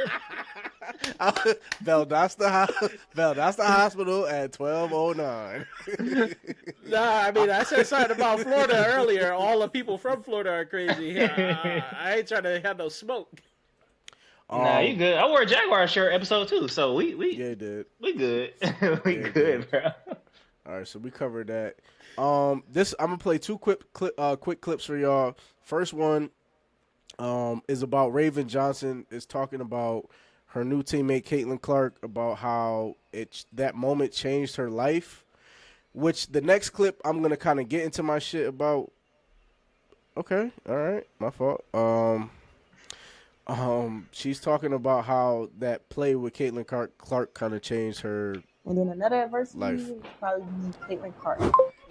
Speaker 1: Valdosta Hospital at 12:09.
Speaker 2: Nah, I mean, I said something about Florida earlier. All the people from Florida are crazy. I ain't trying to have no smoke.
Speaker 3: Nah, you good. I wore a Jaguar shirt episode 2, so we
Speaker 1: did.
Speaker 3: We good. We good, bro.
Speaker 1: All right, so we covered that. I'm gonna play two quick clips for y'all. First one is about Raven Johnson. Is talking about her new teammate Caitlin Clark, about how that moment changed her life. Which the next clip I'm gonna kind of get into my shit about. Okay, all right, my fault. She's talking about how that play with Caitlin Clark kind of changed her.
Speaker 10: And then another adversity
Speaker 1: life.
Speaker 10: would probably be Caitlin Clark.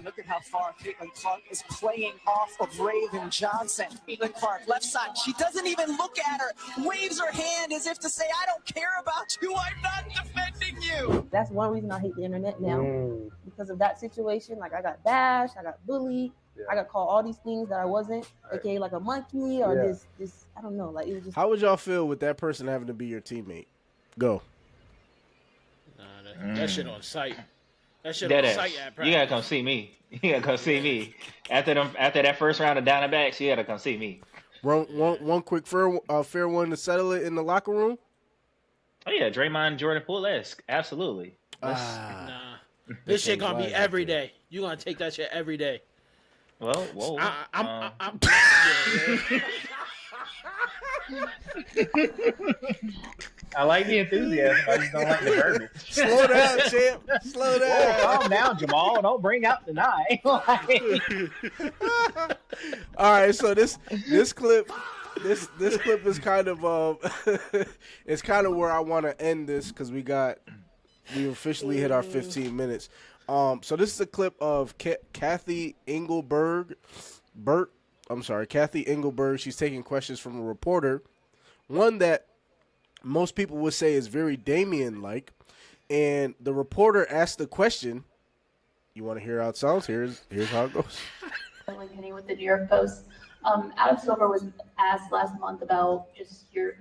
Speaker 11: Look at how far Caitlin Clark is playing off of Raven Johnson. Caitlin Clark, left side. She doesn't even look at her. Waves her hand as if to say, I don't care about you. I'm not defending you.
Speaker 10: That's one reason I hate the internet now. Because of that situation. Like, I got bashed. I got bullied. Yeah. I got called all these things that I wasn't. AKA like a monkey or this, I don't know. Like, it was just.
Speaker 1: How would y'all feel with that person having to be your teammate? Go.
Speaker 2: That shit on site. That shit on site at practice.
Speaker 3: You gotta come see me. You gotta come see me. After that first round of down and backs, you gotta come see me.
Speaker 1: One quick fair one to settle it in the locker room.
Speaker 3: Oh yeah, Draymond Jordan Poole-esque. Absolutely.
Speaker 2: Nah. This shit gonna be every day. You gonna take that shit every day.
Speaker 3: Well, whoa.
Speaker 2: I'm
Speaker 3: I like the enthusiasm. I just don't like the verbiage.
Speaker 1: Slow down, champ. Slow down.
Speaker 3: Whoa, calm down, Jamal. Don't bring out the knife.
Speaker 1: All right, so this clip is kind of it's kind of where I want to end this because we officially hit our 15 minutes. So this is a clip of Kathy Engelberg. Kathy Engelberg. She's taking questions from a reporter. One that most people would say is very Damien-like. And the reporter asked the question. You want to hear how it sounds? Here's how it goes.
Speaker 12: Penny with the New York Post. Adam Silver was asked last month about just your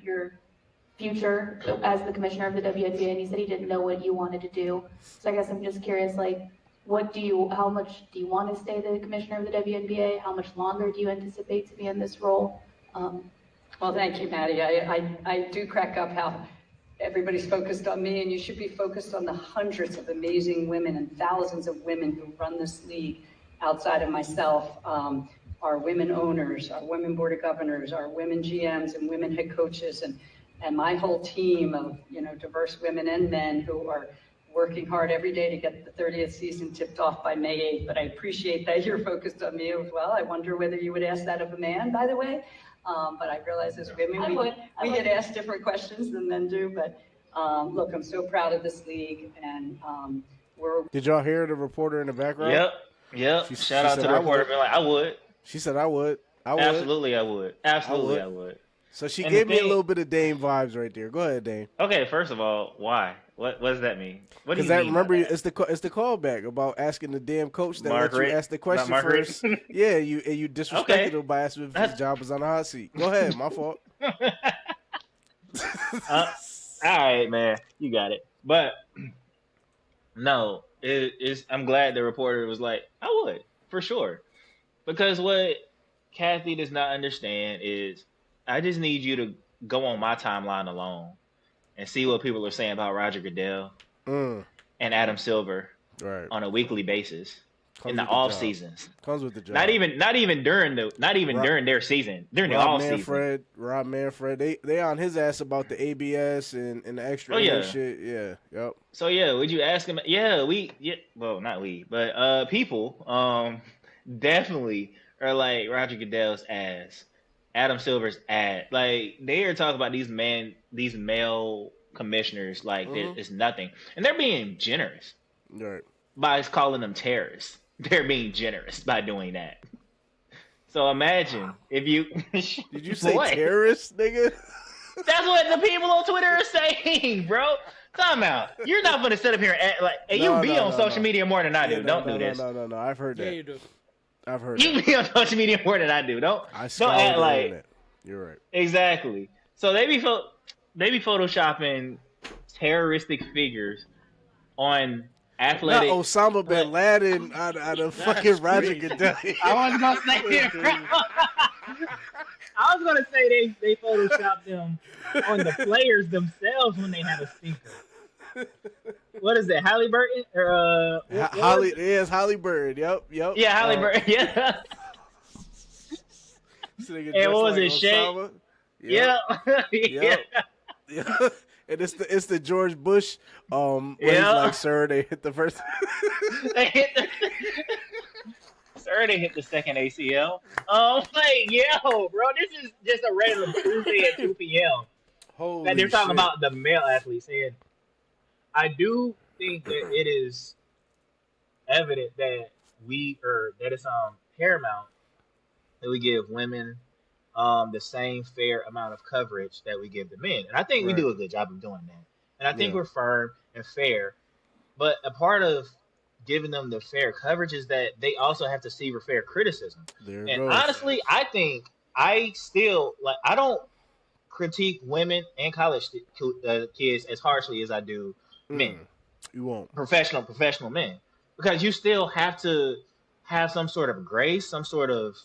Speaker 12: future as the commissioner of the WNBA, and he said he didn't know what you wanted to do. So I guess I'm just curious, like, how much do you want to stay the commissioner of the WNBA? How much longer do you anticipate to be in this role?
Speaker 13: Well, thank you, Maddie. I do crack up how everybody's focused on me, and you should be focused on the hundreds of amazing women and thousands of women who run this league outside of myself. Our women owners, our women board of governors, our women GMs and women head coaches, and and my whole team of, diverse women and men who are working hard every day to get the 30th season tipped off by May 8th. But I appreciate that you're focused on me as well. I wonder whether you would ask that of a man, by the way. But I realize as women, we get asked different questions than men do. But look, I'm so proud of this league, and
Speaker 1: Did y'all hear the reporter in the background?
Speaker 3: Yep. Shout out to the reporter. Being like, I would.
Speaker 1: She said, I would.
Speaker 3: Absolutely, I would. Absolutely, I would.
Speaker 1: So she gave me a little bit of Dame vibes right there. Go ahead, Dame.
Speaker 3: Okay, first of all, why? What does that mean? What do you
Speaker 1: mean?
Speaker 3: Because
Speaker 1: remember, it's the callback about asking the damn coach that let you ask the question first. Yeah, you disrespected him by asking if his job was on the hot seat. Go ahead, my fault.
Speaker 3: All right, man, you got it. But no, I'm glad the reporter was like, I would for sure, because what Kathy does not understand is I just need you to go on my timeline alone and see what people are saying about Roger Goodell and Adam Silver on a weekly basis in the off seasons.
Speaker 1: Comes with the job.
Speaker 3: Not even during their season. During the off season.
Speaker 1: Rob Manfred, they on his ass about the ABS and the extra shit. Yeah. Yep.
Speaker 3: So yeah, would you ask him? Yeah, well, not we, but people definitely are like Roger Goodell's ass. Adam Silver's ad. Like, they are talking about these male commissioners like it's nothing. And they're being generous by calling them terrorists. They're being generous by doing that. So imagine if you...
Speaker 1: Did you say terrorists, nigga?
Speaker 3: That's what the people on Twitter are saying, bro. Time out. You're not going to sit up here and act like... Hey, you be on social media more than I do. Don't do this.
Speaker 1: No. I've heard that.
Speaker 2: Yeah, you do.
Speaker 1: I've heard
Speaker 3: you be on social media more than I do. Don't act like
Speaker 1: you're right.
Speaker 3: Exactly. So they be photoshopping terroristic figures on athletic.
Speaker 1: Not Osama bin Laden out of fucking Roger Goodell.
Speaker 3: I was gonna say they photoshopped them on the players themselves when they had a stinker. What is it, Halliburton or
Speaker 1: it's Halliburton. Yep.
Speaker 3: Yeah, Halliburton. Yeah. And what was it, Shea?
Speaker 1: Yeah. And it's the George Bush. He's like, sir, they hit the first.
Speaker 3: Sir, they hit the second ACL. Yo, bro, this is just a random Tuesday at 2 p.m.
Speaker 1: Holy
Speaker 3: they're talking
Speaker 1: shit.
Speaker 3: about the male athletes, and I do think that it is evident that that it's paramount that we give women the same fair amount of coverage that we give the men. And I think we do a good job of doing that. And I think we're firm and fair. But a part of giving them the fair coverage is that they also have to see fair criticism. Honestly, I think I don't critique women and college kids as harshly as I do men.
Speaker 1: You won't.
Speaker 3: Professional men. Because you still have to have some sort of grace, some sort of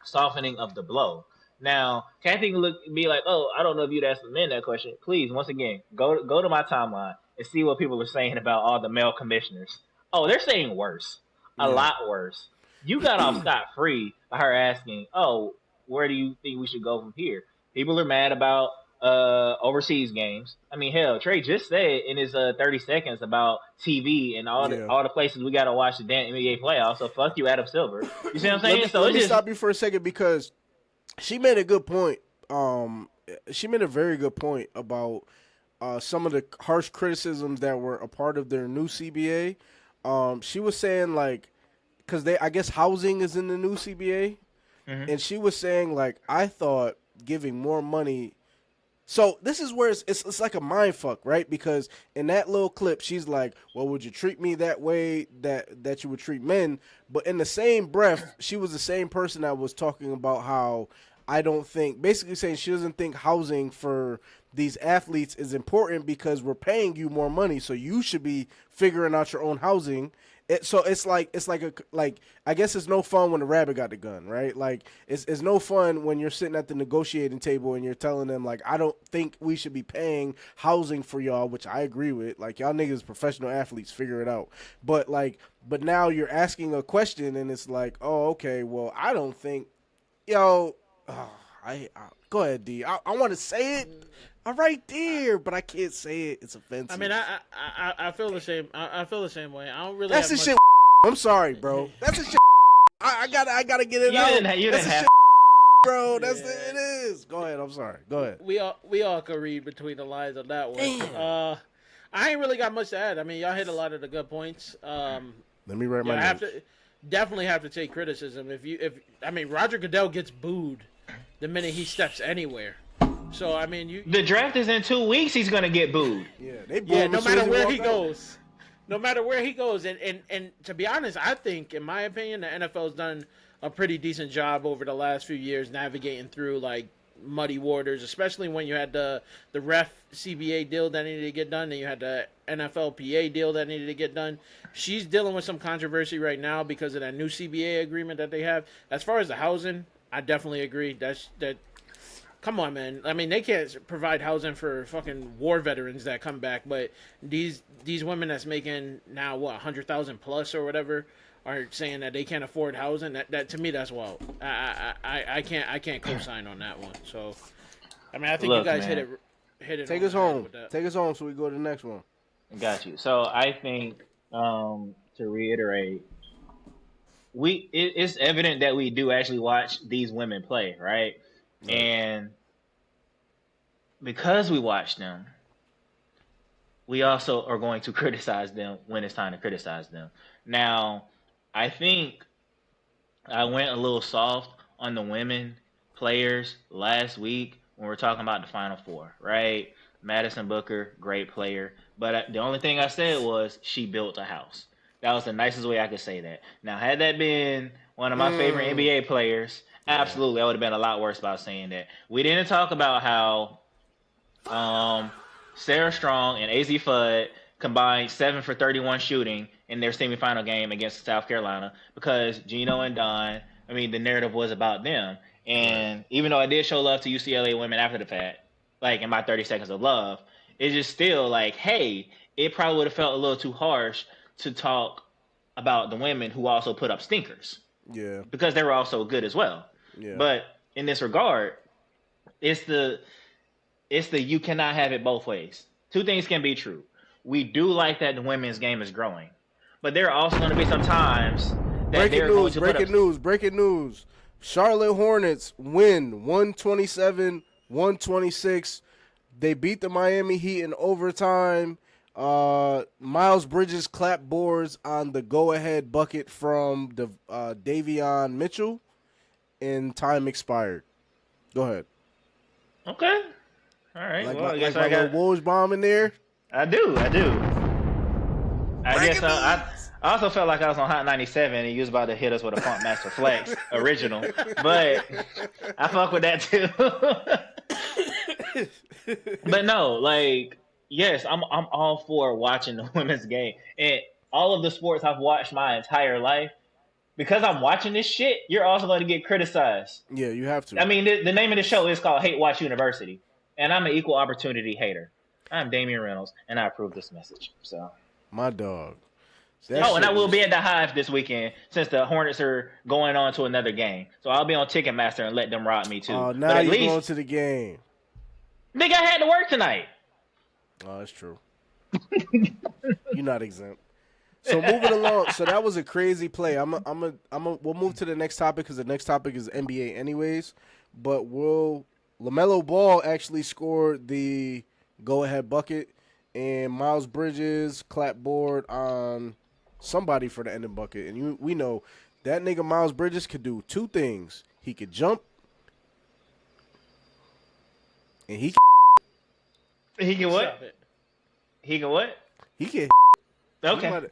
Speaker 3: softening of the blow. Now, Kathy can be like, oh, I don't know if you'd ask the men that question. Please, once again, go to my timeline and see what people are saying about all the male commissioners. Oh, they're saying worse. A lot worse. You got off scot-free by her asking, oh, where do you think we should go from here? People are mad about overseas games. I mean, hell, Trey just said in his 30 seconds about TV and all the places we got to watch the damn NBA playoffs. So fuck you, Adam Silver. You see what I'm saying?
Speaker 1: Let me stop you for a second because she made a good point. She made a very good point about some of the harsh criticisms that were a part of their new CBA. She was saying because I guess housing is in the new CBA, and she was saying I thought giving more money. So this is where it's like a mind fuck, right? Because in that little clip, she's like, well, would you treat me that way that you would treat men? But in the same breath, she was the same person that was talking about how I don't think, basically saying she doesn't think housing for these athletes is important because we're paying you more money. So you should be figuring out your own housing. So it's like I guess it's no fun when the rabbit got the gun, right? Like it's no fun when you're sitting at the negotiating table and you're telling them I don't think we should be paying housing for y'all, which I agree with. Y'all niggas professional athletes, figure it out. But now you're asking a question and it's oh, okay, well, I don't think, I go ahead, D. I want to say it. I'm right there, but I can't say it. It's offensive.
Speaker 2: I mean, I feel the same. I feel the same way. I don't really.
Speaker 1: That's
Speaker 2: have
Speaker 1: the
Speaker 2: much...
Speaker 1: shit. I'm sorry, bro. That's the shit. I gotta get it out.
Speaker 3: You didn't have.
Speaker 1: Bro, it is. Go ahead. I'm sorry. Go ahead.
Speaker 2: We all could read between the lines on that one.
Speaker 1: Damn.
Speaker 2: I ain't really got much to add. I mean, y'all hit a lot of the good points.
Speaker 1: Let me write my notes.
Speaker 2: Definitely have to take criticism. I mean, Roger Goodell gets booed the minute he steps anywhere. So I mean,
Speaker 3: the draft is in 2 weeks. He's gonna get booed.
Speaker 2: No matter where he goes. No matter where he goes, and to be honest, I think, in my opinion, the NFL's done a pretty decent job over the last few years navigating through like muddy waters, especially when you had the ref CBA deal that needed to get done, and you had the NFLPA deal that needed to get done. She's dealing with some controversy right now because of that new CBA agreement that they have. As far as the housing, I definitely agree. Come on, man. I mean, they can't provide housing for fucking war veterans that come back, but these women that's making now what 100,000 plus or whatever are saying that they can't afford housing. That to me, that's wild. I can't co-sign on that one. So, I mean, I think you guys hit it.
Speaker 1: Take us home. Take us home, so we go to the next one.
Speaker 3: Got you. So I think to reiterate, it's evident that we do actually watch these women play, right? And because we watch them, we also are going to criticize them when it's time to criticize them. Now, I think I went a little soft on the women players last week when we were talking about the Final Four, right? Madison Booker, great player. But the only thing I said was she built a house. That was the nicest way I could say that. Now, had that been one of my favorite NBA players, absolutely, I would have been a lot worse about saying that. We didn't talk about how Sarah Strong and AZ Fudd combined 7 for 31 shooting in their semifinal game against South Carolina because Gino and Don, I mean, the narrative was about them. And even though I did show love to UCLA women after the fact, like in my 30 seconds of love, it's just still like, hey, it probably would have felt a little too harsh to talk about the women who also put up stinkers.
Speaker 1: Yeah.
Speaker 3: Because they were also good as well.
Speaker 1: Yeah.
Speaker 3: But in this regard, it's the you cannot have it both ways. Two things can be true. We do like that the women's game is growing, but there are also going to be some times that
Speaker 1: breaking news. Charlotte Hornets win 127-126. They beat the Miami Heat in overtime. Miles Bridges clapboards on the go-ahead bucket from the Davion Mitchell, and time expired. Go ahead.
Speaker 3: Okay. All right.
Speaker 1: Like
Speaker 3: well, I
Speaker 1: my
Speaker 3: guess I got
Speaker 1: Woj bomb in there.
Speaker 3: I do. I guess I also felt like I was on Hot 97 and you was about to hit us with a Funk Master Flex original, but I fuck with that too. But no, like, yes, I'm all for watching the women's game and all of the sports I've watched my entire life. Because I'm watching this shit, you're also going to get criticized.
Speaker 1: Yeah, you have to.
Speaker 3: I mean, the name of the show is called Hate Watch University, and I'm an equal opportunity hater. I'm Damian Reynolds, and I approve this message. So,
Speaker 1: my dog.
Speaker 3: And I will be at the Hive this weekend since the Hornets are going on to another game. So I'll be on Ticketmaster and let them rob me too.
Speaker 1: Oh, now you're going to the game.
Speaker 3: Nigga, I had to work tonight.
Speaker 1: Oh, that's true. You're not exempt. So moving along, so that was a crazy play. We'll move to the next topic because the next topic is NBA anyways. But LaMelo Ball actually scored the go-ahead bucket, and Miles Bridges clapboard on somebody for the ending bucket. And we know that nigga Miles Bridges could do two things. He could jump, and he
Speaker 3: can what? He can what?
Speaker 1: He can.
Speaker 3: Okay.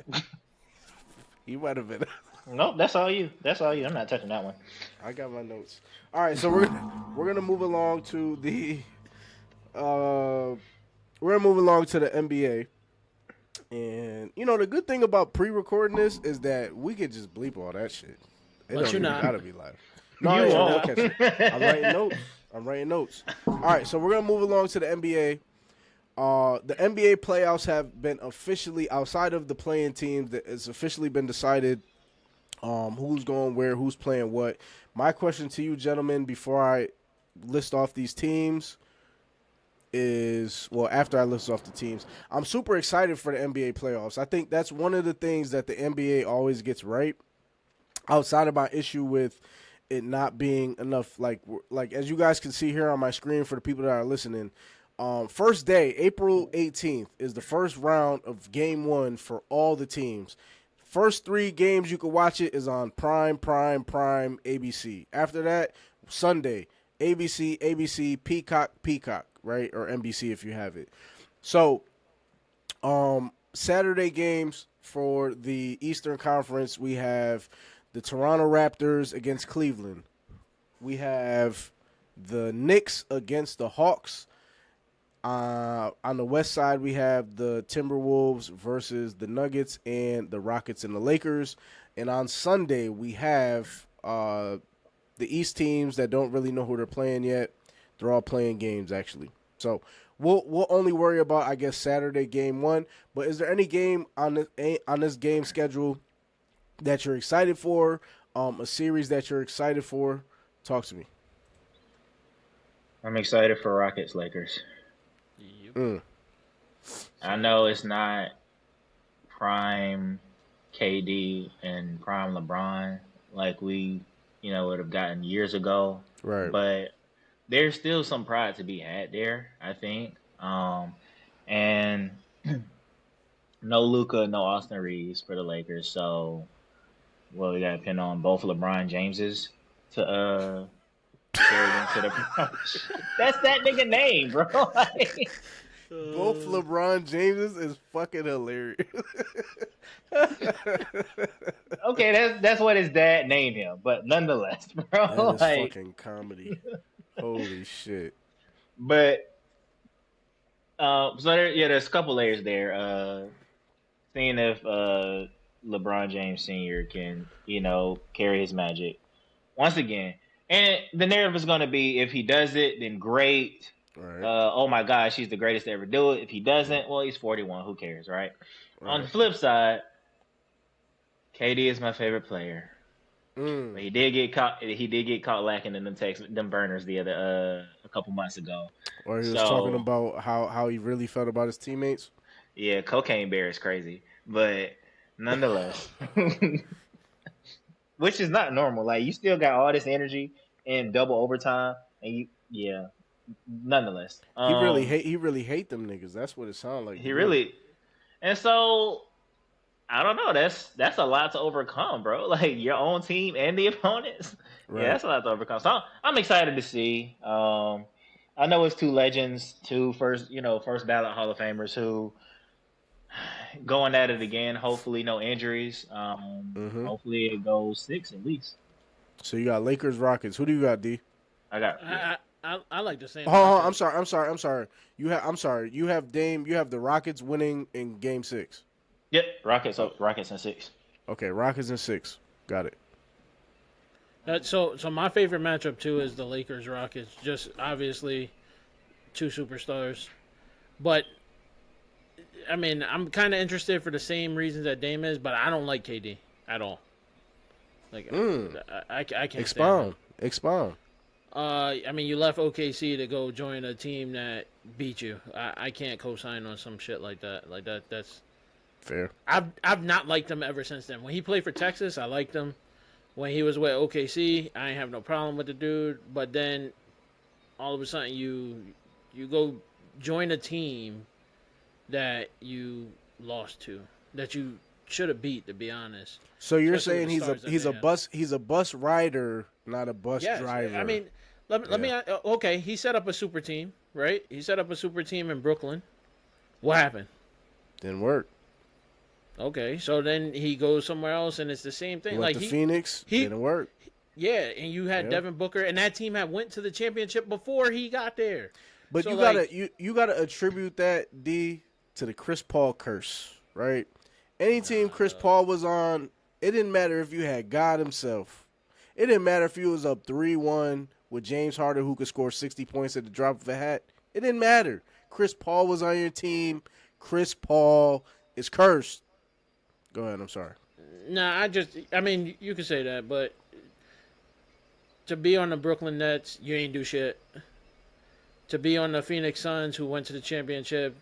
Speaker 1: He might have been.
Speaker 3: Nope, that's all you. I'm not touching that one.
Speaker 1: I got my notes. All right, so we're gonna move along to the NBA. And the good thing about pre-recording this is that we could just bleep all that shit.
Speaker 2: But you're not.
Speaker 1: Gotta be live. No, you won't. I'm writing notes. All right, so we're gonna move along to the NBA. The NBA playoffs have been officially, outside of the playing teams, that it's officially been decided who's going where, who's playing what. My question to you, gentlemen, before I list off these teams, is, well, after I list off the teams, I'm super excited for the NBA playoffs. I think that's one of the things that the NBA always gets right. Outside of my issue with it not being enough, like as you guys can see here on my screen for the people that are listening, first day, April 18th, is the first round of Game 1 for all the teams. First 3 games you can watch it is on Prime, ABC. After that, Sunday, ABC, Peacock, right? Or NBC if you have it. So, Saturday games for the Eastern Conference, we have the Toronto Raptors against Cleveland. We have the Knicks against the Hawks. On the west side, we have the Timberwolves versus the Nuggets and the Rockets and the Lakers. And on Sunday, we have the East teams that don't really know who they're playing yet. They're all playing games, actually. So we'll only worry about, I guess, Saturday game 1. But is there any game on this game schedule that you're excited for? A series that you're excited for? Talk to me.
Speaker 3: I'm excited for Rockets Lakers. I know it's not prime KD and prime LeBron like we, would have gotten years ago.
Speaker 1: Right.
Speaker 3: But there's still some pride to be had there, I think. And no Luka, no Austin Reeves for the Lakers. So, we got to depend on both LeBron Jameses to carry them to the. That's that nigga name, bro.
Speaker 1: Both LeBron Jameses is fucking hilarious.
Speaker 3: Okay, that's what his dad named him, but nonetheless, bro.
Speaker 1: That is fucking comedy. Holy shit.
Speaker 3: But so there's a couple layers there. Seeing if LeBron James Sr. can, carry his magic once again. And the narrative is going to be, if he does it, then great.
Speaker 1: Right.
Speaker 3: Oh my gosh, he's the greatest to ever do it. If he doesn't, well, he's 41. Who cares, right? On the flip side, KD is my favorite player. But he did get caught. He did get caught lacking in them burners the other a couple months ago.
Speaker 1: Or he was talking about how he really felt about his teammates.
Speaker 3: Yeah, cocaine bear is crazy, but nonetheless, which is not normal. Like, you still got all this energy in double overtime, and nonetheless,
Speaker 1: He really hate them niggas. That's what it sounds like.
Speaker 3: He really, and so I don't know. That's a lot to overcome, bro. Like, your own team and the opponents. Right. Yeah, that's a lot to overcome. So I'm excited to see. I know it's two legends, two first ballot Hall of Famers who going at it again. Hopefully, no injuries. Hopefully, it goes 6 at least.
Speaker 1: So you got Lakers, Rockets. Who do you got, D?
Speaker 3: I got.
Speaker 2: I like the same.
Speaker 1: Oh, I'm sorry. You have Dame. You have the Rockets winning in Game 6.
Speaker 3: Yep, Rockets in 6.
Speaker 1: Okay, Rockets in 6. Got it.
Speaker 2: So my favorite matchup too is the Lakers Rockets. Just obviously, two superstars, but I mean, I'm kind of interested for the same reasons that Dame is, but I don't like KD at all. Like, I can't
Speaker 1: expound.
Speaker 2: I mean, you left OKC to go join a team that beat you. I can't co-sign on some shit like that. Like that's
Speaker 1: fair.
Speaker 2: I've not liked him ever since then. When he played for Texas, I liked him. When he was with OKC, I ain't have no problem with the dude. But then, all of a sudden, you go join a team that you lost to, that you should have beat, to be honest.
Speaker 1: So you're saying he's a bus rider, not a bus driver.
Speaker 2: I mean, let me. Okay, he set up a super team, right? He set up a super team in Brooklyn. What happened?
Speaker 1: Didn't work.
Speaker 2: Okay, so then he goes somewhere else, and it's the same thing.
Speaker 1: He went to Phoenix. Didn't work.
Speaker 2: Yeah, and you had Devin Booker, and that team had went to the championship before he got there.
Speaker 1: But so you gotta attribute that, D, to the Chris Paul curse, right? Any team Chris Paul was on, it didn't matter if you had God himself. It didn't matter if you was up 3-1 with James Harden, who could score 60 points at the drop of a hat. It didn't matter. Chris Paul was on your team. Chris Paul is cursed. Go ahead. I'm sorry.
Speaker 2: Nah, I mean, you can say that, but to be on the Brooklyn Nets, you ain't do shit. to be on the Phoenix Suns, who went to the championship,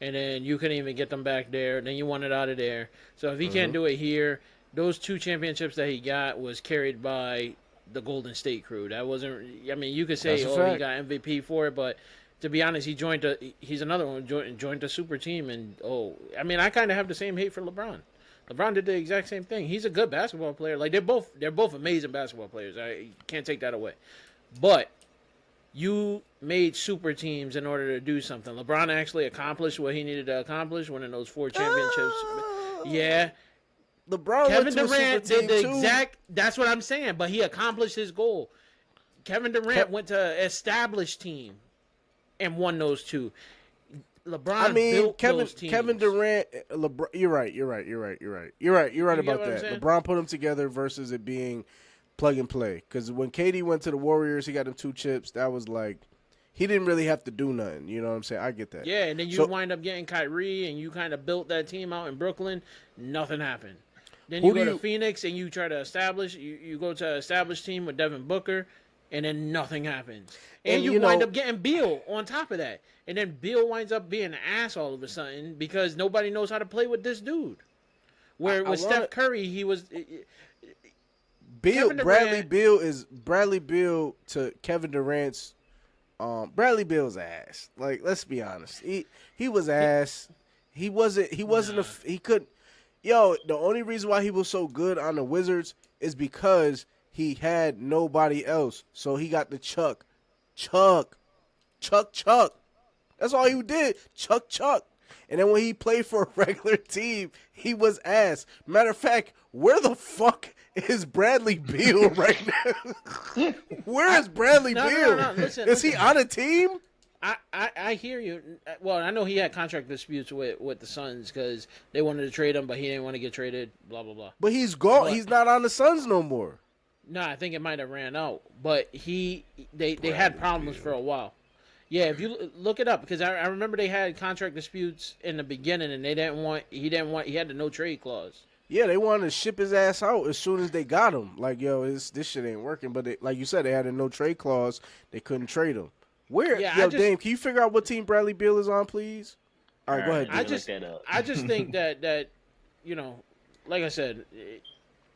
Speaker 2: and then you couldn't even get them back there. Then you wanted out of there. So if he can't do it here, those 2 champiomships that he got was carried by the Golden State crew. That wasn't. I mean, you could say, he got MVP for it, but to be honest, he's another one joined a super team, and I mean, I kind of have the same hate for LeBron. LeBron did the exact same thing. He's a good basketball player. Like they're both amazing basketball players. I can't take that away. But you made super teams in order to do something. LeBron actually accomplished what he needed to accomplish, winning those 4 championships. Yeah.
Speaker 1: LeBron
Speaker 2: Kevin
Speaker 1: went to
Speaker 2: Durant
Speaker 1: a super
Speaker 2: did the
Speaker 1: team
Speaker 2: exact. That's what I'm saying. But he accomplished his goal. Kevin Durant went to an established team and won those 2. LeBron built those teams.
Speaker 1: Kevin Durant, LeBron. You're right about that. LeBron put them together versus it being plug and play. Because when KD went to the Warriors, he got them 2 chips. That was like, he didn't really have to do nothing. You know what I'm saying? I get that.
Speaker 2: Yeah, and then you wind up getting Kyrie, and you kind of built that team out in Brooklyn. Nothing happened. Then you go to Phoenix, and you try to establish. You go to an established team with Devin Booker, and then nothing happens. And you wind up getting Beal on top of that. And then Beal winds up being an ass all of a sudden because nobody knows how to play with this dude. Where with Steph Curry, he was...
Speaker 1: Bradley Beal to Kevin Durant's... Bradley Beal's ass. Like, let's be honest. He was ass. He couldn't... Yo, the only reason why he was so good on the Wizards is because he had nobody else. So he got the Chuck. That's all he did. Chuck. And then when he played for a regular team, he was ass. Matter of fact, where the fuck is Bradley Beal right now? Where is Bradley Beal?
Speaker 2: No. Listen,
Speaker 1: is he on a team?
Speaker 2: I hear you. Well, I know he had contract disputes with the Suns because they wanted to trade him, but he didn't want to get traded, blah, blah, blah.
Speaker 1: But he's gone. He's not on the Suns no more.
Speaker 2: No, I think it might have ran out. But they had problems for a while. Yeah, if you look it up, because I remember they had contract disputes in the beginning, and he had the no trade clause.
Speaker 1: Yeah, they wanted to ship his ass out as soon as they got him. Like, yo, this shit ain't working. But like you said, they had a no trade clause. They couldn't trade him. Dame, can you figure out what team Bradley Beal is on, please? All right, go ahead.
Speaker 2: I just think that like I said,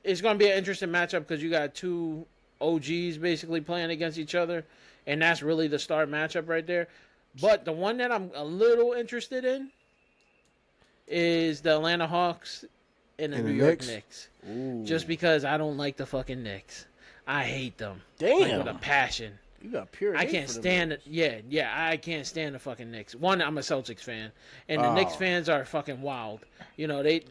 Speaker 2: it's going to be an interesting matchup because you got 2 OGs basically playing against each other. And that's really the star matchup right there. But the one that I'm a little interested in is the Atlanta Hawks and the New York Knicks. Just because I don't like the fucking Knicks. I hate them.
Speaker 1: Damn.
Speaker 2: Like, with a passion.
Speaker 1: You got pure
Speaker 2: I can't stand it. Yeah, I can't stand the fucking Knicks. One, I'm a Celtics fan. And the Knicks fans are fucking wild. You know, they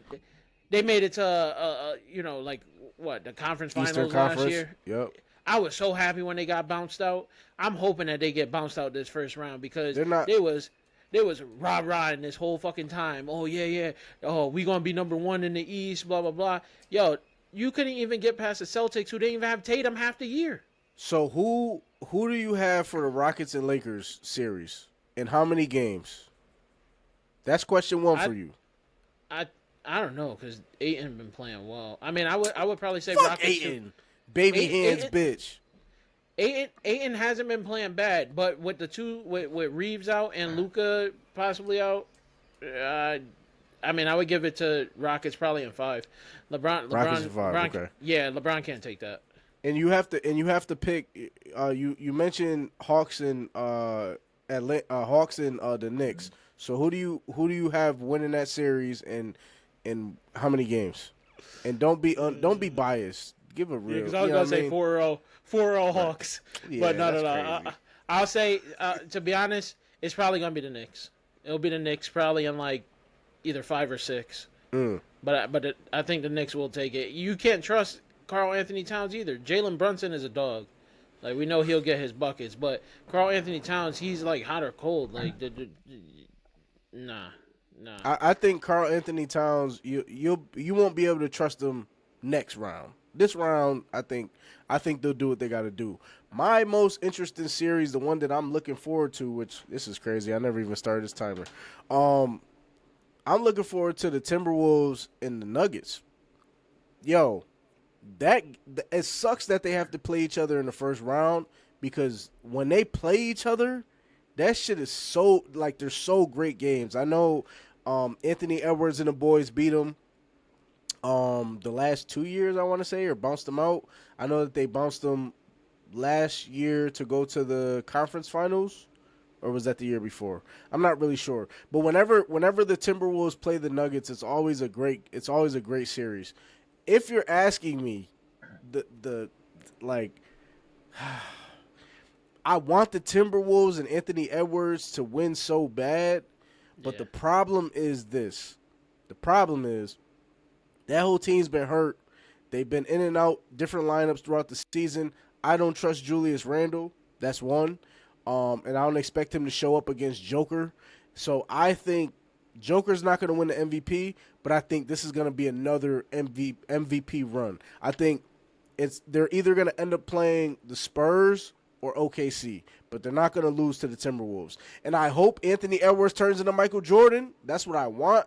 Speaker 2: made it to, the conference finals last year.
Speaker 1: Yep.
Speaker 2: I was so happy when they got bounced out. I'm hoping that they get bounced out this first round because they was rah-rah in this whole fucking time. Oh, yeah. Oh, we going to be number 1 in the East, blah, blah, blah. Yo, you couldn't even get past the Celtics who didn't even have Tatum half the year.
Speaker 1: So who do you have for the Rockets and Lakers series? And how many games? That's question 1 for you.
Speaker 2: I don't know because Ayton been playing well. I mean, I would probably say
Speaker 1: Fuck
Speaker 2: Rockets.
Speaker 1: Ayton. Baby hands, bitch.
Speaker 2: Ayton hasn't been playing bad, but with the 2 with Reeves out and Luka possibly out, I mean, I would give it to Rockets probably in 5.
Speaker 1: Rockets in 5. Okay.
Speaker 2: Yeah, LeBron can't take that.
Speaker 1: And you have to pick. You mentioned Hawks and the Knicks. So who do you have winning that series and how many games? And don't be biased. Give a real.
Speaker 2: Because I was gonna say 4-0 Hawks,
Speaker 1: Yeah,
Speaker 2: but no.
Speaker 1: crazy.
Speaker 2: I'll say to be honest, it's probably gonna be the Knicks. It'll be the Knicks probably in like either 5 or 6. But I think the Knicks will take it. You can't trust Karl Anthony Towns either. Jalen Brunson is a dog. Like we know he'll get his buckets, but Karl Anthony Towns, he's like hot or cold. Like nah.
Speaker 1: I think Karl Anthony Towns, you won't be able to trust him next round. This round, I think they'll do what they got to do. My most interesting series, the one that I'm looking forward to, which this is crazy. I never even started this timer. I'm looking forward to the Timberwolves and the Nuggets. Yo, it sucks that they have to play each other in the first round because when they play each other, That shit is so like they're so great games. I know Anthony Edwards and the boys beat them the last 2 years, I want to say, or bounced them out. I know that they bounced them last year to go to the conference finals, or was that the year before? I'm not really sure. But whenever the Timberwolves play the Nuggets, it's always a great series. If you're asking me, the like, I want the Timberwolves and Anthony Edwards to win so bad, but the problem is this. The problem is that whole team's been hurt. They've been in and out, different lineups throughout the season. I don't trust Julius Randle. That's one. And I don't expect him to show up against Joker. So I think Joker's not going to win the MVP, but I think this is going to be another MVP run. I think they're either going to end up playing the Spurs or OKC, but they're not going to lose to the Timberwolves. And I hope Anthony Edwards turns into Michael Jordan. That's what I want,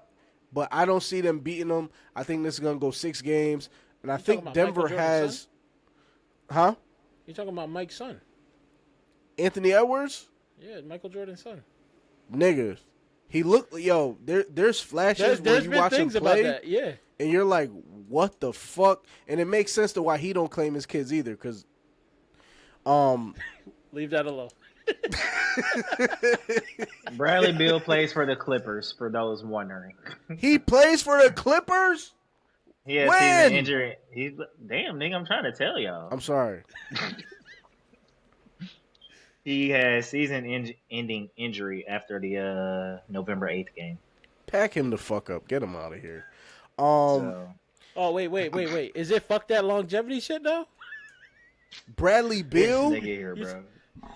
Speaker 1: but I don't see them beating them. I think this is going to go 6 games, and I think Denver has... Huh?
Speaker 2: You talking about Mike's son?
Speaker 1: Anthony Edwards?
Speaker 2: Yeah, Michael Jordan's son.
Speaker 1: Nigga, he looked... Yo, there's flashes where you watch him play,
Speaker 2: about that. Yeah.
Speaker 1: And you're like, what the fuck? And it makes sense to why he don't claim his kids either, because...
Speaker 2: Leave that alone.
Speaker 3: Bradley Beal plays for the Clippers, for those wondering.
Speaker 1: He plays for the Clippers?
Speaker 3: He has season injury. Damn, nigga, I'm trying to tell y'all.
Speaker 1: I'm sorry.
Speaker 3: He has season-ending injury after the November 8th game.
Speaker 1: Pack him the fuck up. Get him out of here.
Speaker 2: Oh, wait. Is it fuck that longevity shit, though?
Speaker 1: Bradley Beal?
Speaker 3: Nigga here, bro.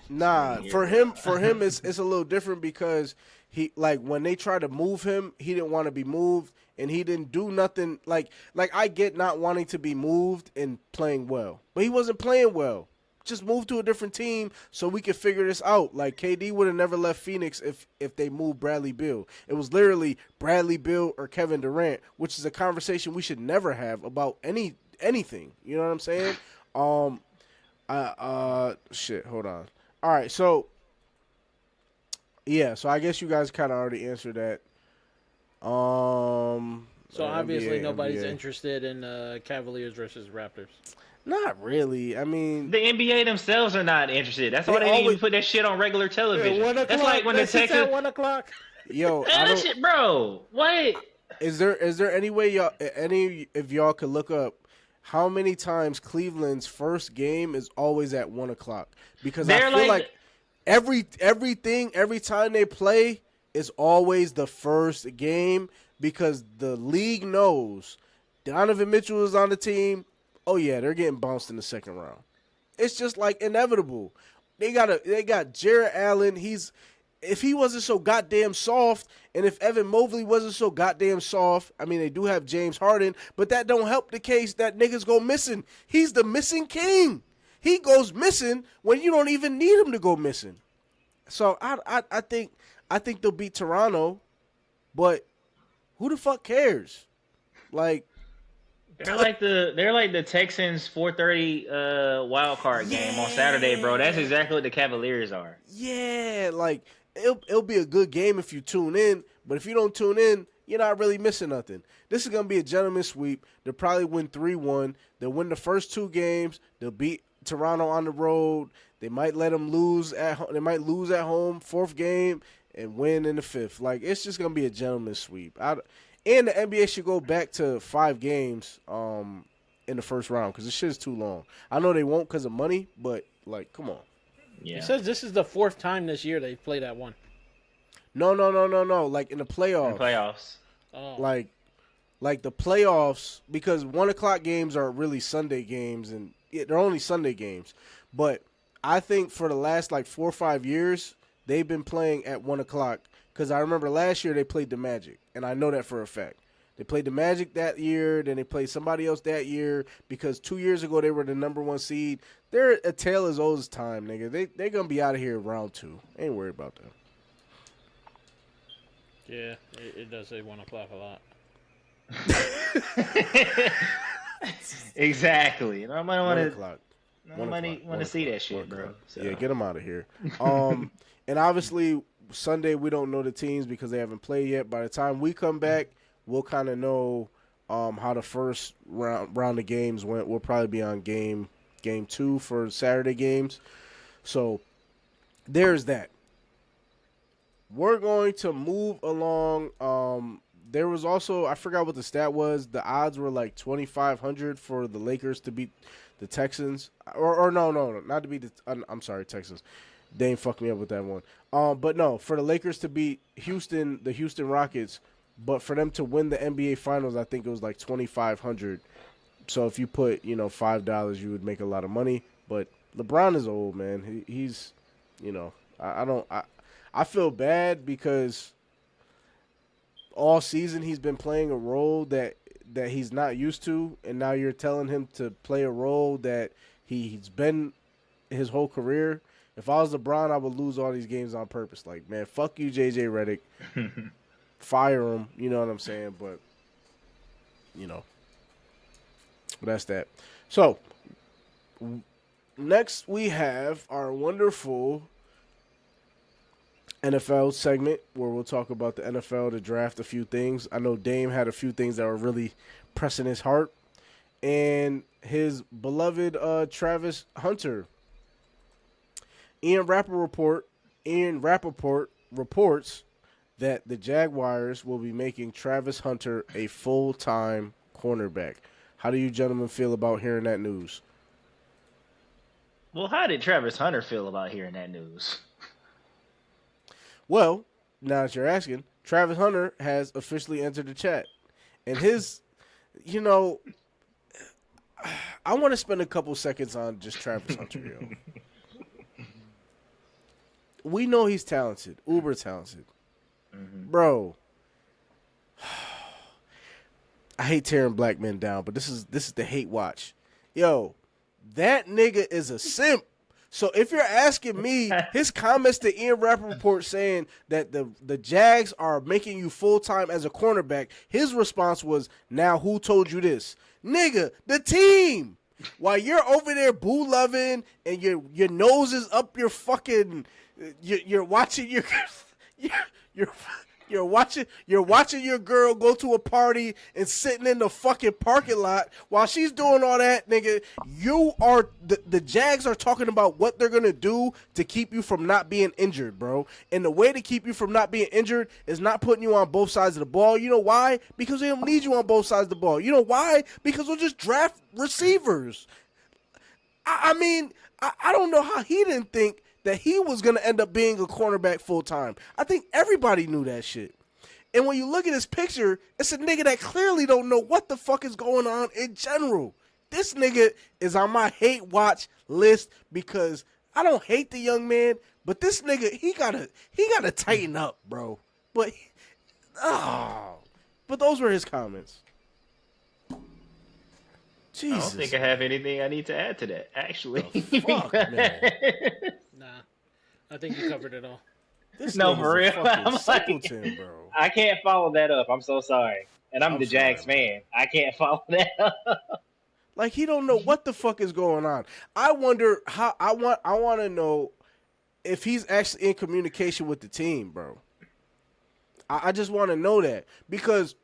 Speaker 1: Nah, for him it's a little different because he, like, when they tried to move him, he didn't want to be moved, and he didn't do nothing. Like I get not wanting to be moved and playing well, but he wasn't playing well. Just move to a different team so we can figure this out. Like, KD would have never left Phoenix if they moved Bradley Beal. It was literally Bradley Beal or Kevin Durant, which is a conversation we should never have about anything. You know what I'm saying? Shit, hold on. All right, so yeah, so I guess you guys kind of already answered that.
Speaker 2: So obviously
Speaker 1: NBA,
Speaker 2: nobody's
Speaker 1: NBA.
Speaker 2: interested in Cavaliers versus Raptors.
Speaker 1: Not really. I mean,
Speaker 3: the NBA themselves are not interested. That's why they didn't even put that shit on regular television.
Speaker 2: Yeah, 1 o'clock.
Speaker 3: That's like when the Texans
Speaker 2: at 1 o'clock.
Speaker 1: Yo,
Speaker 3: that shit, bro. Wait.
Speaker 1: Is there any way any of y'all could look up how many times Cleveland's first game is always at 1 o'clock? Because I feel like every time they play is always the first game because the league knows Donovan Mitchell is on the team. Oh yeah, they're getting bounced in the second round. It's just like inevitable. They got Jared Allen. If he wasn't so goddamn soft, and if Evan Mobley wasn't so goddamn soft, I mean, they do have James Harden, but that don't help the case that niggas go missing. He's the missing king. He goes missing when you don't even need him to go missing. So I think they'll beat Toronto, but who the fuck cares? Like,
Speaker 3: they're like the Texans 4:30 wild card game on Saturday, bro. That's exactly what the Cavaliers are.
Speaker 1: Yeah, like it'll be a good game if you tune in, but if you don't tune in, you're not really missing nothing. This is gonna be a gentleman's sweep. They'll probably win 3-1. They'll win the first 2 games. They'll beat Toronto on the road. They might let them lose at home. They might lose at home 4th game and win in the 5th. Like, it's just gonna be a gentleman's sweep. And the NBA should go back to 5 games in the first round because this shit is too long. I know they won't because of money, but, like, come on.
Speaker 2: Yeah. It says this is the 4th time this year they've played at 1.
Speaker 1: No. Like, in the playoffs.
Speaker 2: Oh.
Speaker 1: Like the playoffs, because 1 o'clock games are really Sunday games, and they're only Sunday games. But I think for the last, like, 4 or 5 years, they've been playing at 1 o'clock. Because I remember last year they played the Magic, and I know that for a fact. They played the Magic that year, then they played somebody else that year because 2 years ago they were the number 1 seed. They're a tale as old as time, nigga. They're going to be out of here round 2. Ain't worried about that.
Speaker 2: Yeah, it does say 1 o'clock a lot.
Speaker 3: Exactly. I might want Nobody want to see that shit, bro. So.
Speaker 1: Yeah, get him out of here. And obviously Sunday we don't know the teams because they haven't played yet. By the time we come back, we'll kind of know how the first round of games went. We'll probably be on game 2 for Saturday games. So there's that. We're going to move along. There was also, I forgot what the stat was. The odds were like 2,500 for the Lakers to beat the Texans. Or no, not to beat the. I'm sorry, Texans. They ain't fucked me up with that one. But no, for the Lakers to beat the Houston Rockets, but for them to win the NBA Finals, I think it was like 2,500. So if you put $5, you would make a lot of money. But LeBron is old, man. He's, I feel bad because all season he's been playing a role that he's not used to, and now you're telling him to play a role that he's been his whole career. If I was LeBron, I would lose all these games on purpose. Like, man, fuck you, JJ Redick. Fire him, you know what I'm saying? But, that's that. So, next we have our wonderful NFL segment where we'll talk about the NFL, the draft, a few things. I know Dame had a few things that were really pressing his heart. And his beloved Travis Hunter. Ian Rappaport reports that the Jaguars will be making Travis Hunter a full-time cornerback. How do you gentlemen feel about hearing that news?
Speaker 3: Well, how did Travis Hunter feel about hearing that news?
Speaker 1: Well, now that you're asking, Travis Hunter has officially entered the chat. And his, I want to spend a couple seconds on just Travis Hunter, yo. We know he's talented, uber talented. Mm-hmm. Bro, I hate tearing black men down, but this is the hate watch. Yo, that nigga is a simp. So if you're asking me, his comments to Ian Rappaport saying that the Jags are making you full-time as a cornerback, his response was, now who told you this? Nigga, the team. While you're over there boo-loving and your nose is up your fucking... You're watching you're watching your girl go to a party and sitting in the fucking parking lot while she's doing all that, nigga. You are the Jags are talking about what they're gonna do to keep you from not being injured, bro. And the way to keep you from not being injured is not putting you on both sides of the ball. You know why? Because they don't need you on both sides of the ball. You know why? Because we'll just draft receivers. I mean, I don't know how he didn't think that he was going to end up being a cornerback full-time. I think everybody knew that shit. And when you look at his picture, it's a nigga that clearly don't know what the fuck is going on in general. This nigga is on my hate watch list because I don't hate the young man, but this nigga, he gotta tighten up, bro. But those were his comments. Jesus.
Speaker 3: I don't think I have anything I need to add to that, actually.
Speaker 1: Fuck, man.
Speaker 2: Nah, I think you covered it all.
Speaker 1: This
Speaker 3: no, for real. I'm
Speaker 1: simpleton,
Speaker 3: like,
Speaker 1: bro.
Speaker 3: I can't follow that up. I'm so sorry. And I'm the Jags fan. I can't follow that up.
Speaker 1: Like, he don't know what the fuck is going on. I wonder how I want to know if he's actually in communication with the team, bro. I just want to know that because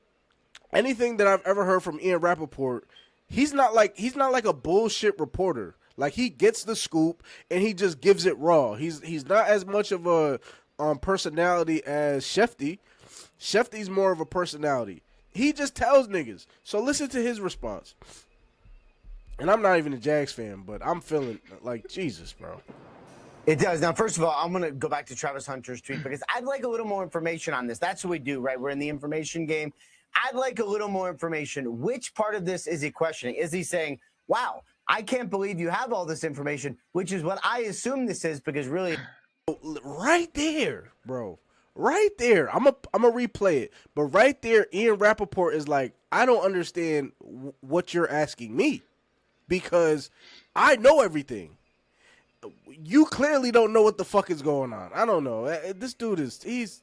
Speaker 1: anything that I've ever heard from Ian Rappaport, he's not like a bullshit reporter. Like, he gets the scoop and he just gives it raw. He's not as much of a personality as Shefty. Shefty's more of a personality. He just tells niggas. So listen to his response. And I'm not even a Jags fan, but I'm feeling like Jesus, bro.
Speaker 14: It does. Now, first of all, I'm going to go back to Travis Hunter's tweet because I'd like a little more information on this. That's what we do, right? We're in the information game. I'd like a little more information. Which part of this is he questioning? Is he saying, wow, I can't believe you have all this information, which is what I assume this is because really...
Speaker 1: Right there, bro. Right there. I'm a replay it. But right there, Ian Rappaport is like, I don't understand what you're asking me because I know everything. You clearly don't know what the fuck is going on. I don't know. This dude he's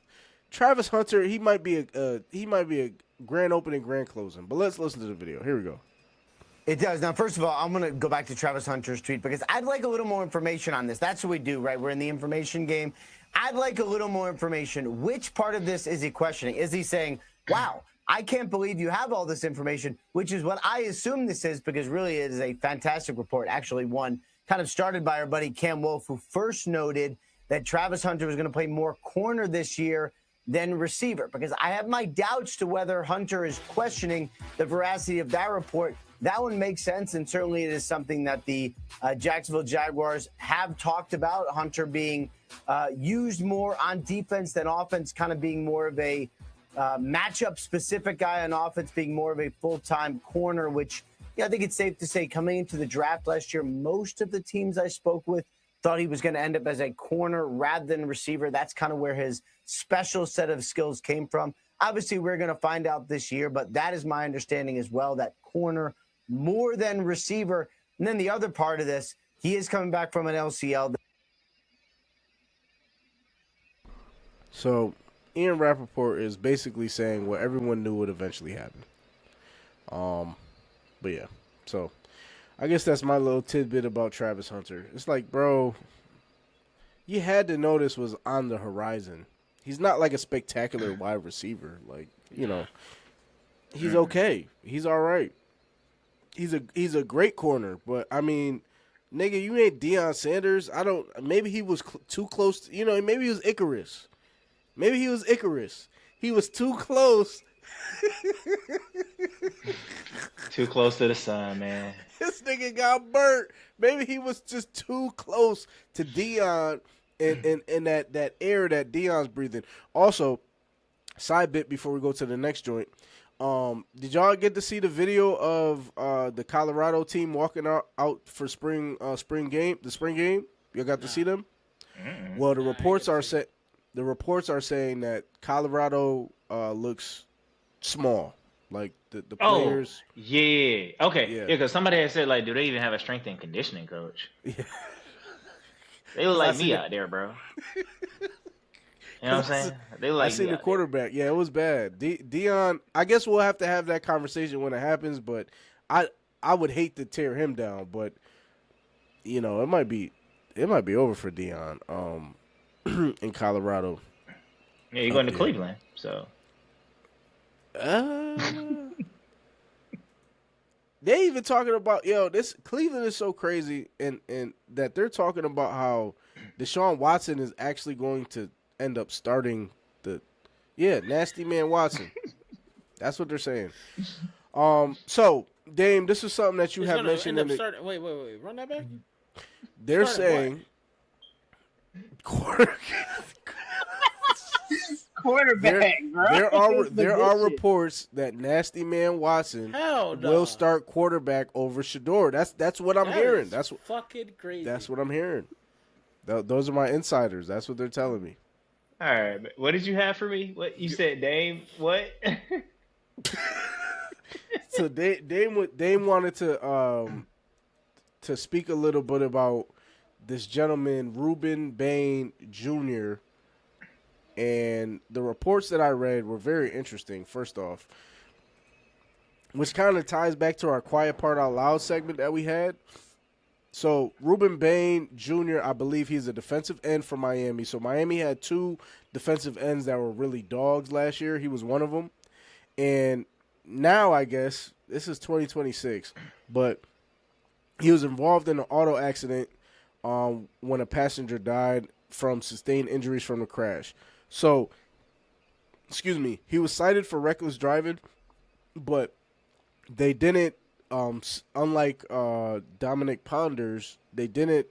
Speaker 1: Travis Hunter. He might be a grand opening, grand closing. But let's listen to the video. Here we go.
Speaker 14: It does. Now, first of all, I'm going to go back to Travis Hunter's tweet because I'd like a little more information on this. That's what we do, right? We're in the information game. I'd like a little more information. Which part of this is he questioning? Is he saying, wow, I can't believe you have all this information, which is what I assume this is, because really it is a fantastic report. Actually, one kind of started by our buddy Cam Wolf, who first noted that Travis Hunter was going to play more corner this year than receiver, because I have my doubts to whether Hunter is questioning the veracity of that report. That one makes sense, and certainly it is something that the Jacksonville Jaguars have talked about, Hunter being used more on defense than offense, kind of being more of a matchup-specific guy on offense, being more of a full-time corner, which I think it's safe to say coming into the draft last year, most of the teams I spoke with thought he was going to end up as a corner rather than receiver. That's kind of where his special set of skills came from. Obviously, we're going to find out this year, but that is my understanding as well, that corner more than receiver. And then the other part of this, he is coming back from an LCL.
Speaker 1: So Ian Rappaport is basically saying what everyone knew would eventually happen. But yeah, so I guess that's my little tidbit about Travis Hunter. It's like, bro, you had to know this was on the horizon. He's not like a spectacular wide receiver. Like, he's okay. He's all right. He's a great corner, but I mean, nigga, you ain't Deion Sanders. Maybe he was too close to, maybe he was Icarus. Maybe he was Icarus. He was too close.
Speaker 3: Too close to the sun, man.
Speaker 1: This nigga got burnt. Maybe he was just too close to Deion and that air that Deion's breathing. Also, side bit before we go to the next joint. Did y'all get to see the video of the Colorado team walking out for spring game? The spring game? You got to see them? Well, the reports are saying that Colorado looks small. Like the players.
Speaker 3: Oh, yeah. Okay.
Speaker 1: Yeah.
Speaker 3: Yeah, because somebody had said, like, do they even have a strength and conditioning coach? Yeah. They look like me out there, bro. You know what I'm saying? They look like
Speaker 1: I seen the quarterback. Yeah, it was bad. Deion, I guess we'll have to have that conversation when it happens, but I would hate to tear him down, but it might be over for Deion in Colorado.
Speaker 3: Yeah, you're going to Cleveland, so
Speaker 1: they even talking about this Cleveland is so crazy and that they're talking about how Deshaun Watson is actually going to end up starting Nasty Man Watson. That's what they're saying. So Dame, this is something that you have mentioned.
Speaker 2: Wait, run that back.
Speaker 1: They're saying
Speaker 3: quarterback, bro.
Speaker 1: There are reports that Nasty Man Watson will start quarterback over Shador. That's what I'm hearing. That's
Speaker 2: fucking crazy.
Speaker 1: That's what I'm hearing. Those are my insiders. That's what they're telling me.
Speaker 3: All right, what did you have for me? What you said, Dame? What?
Speaker 1: So Dame wanted to speak a little bit about this gentleman, Ruben Bain Jr., and the reports that I read were very interesting, first off, which kind of ties back to our Quiet Part Out Loud segment that we had. So Ruben Bain Jr., I believe he's a defensive end for Miami. So Miami had two defensive ends that were really dogs last year. He was one of them. And now I guess, this is 2026, but he was involved in an auto accident when a passenger died from sustained injuries from the crash. So, he was cited for reckless driving, but they didn't, unlike Dominic Ponders, they didn't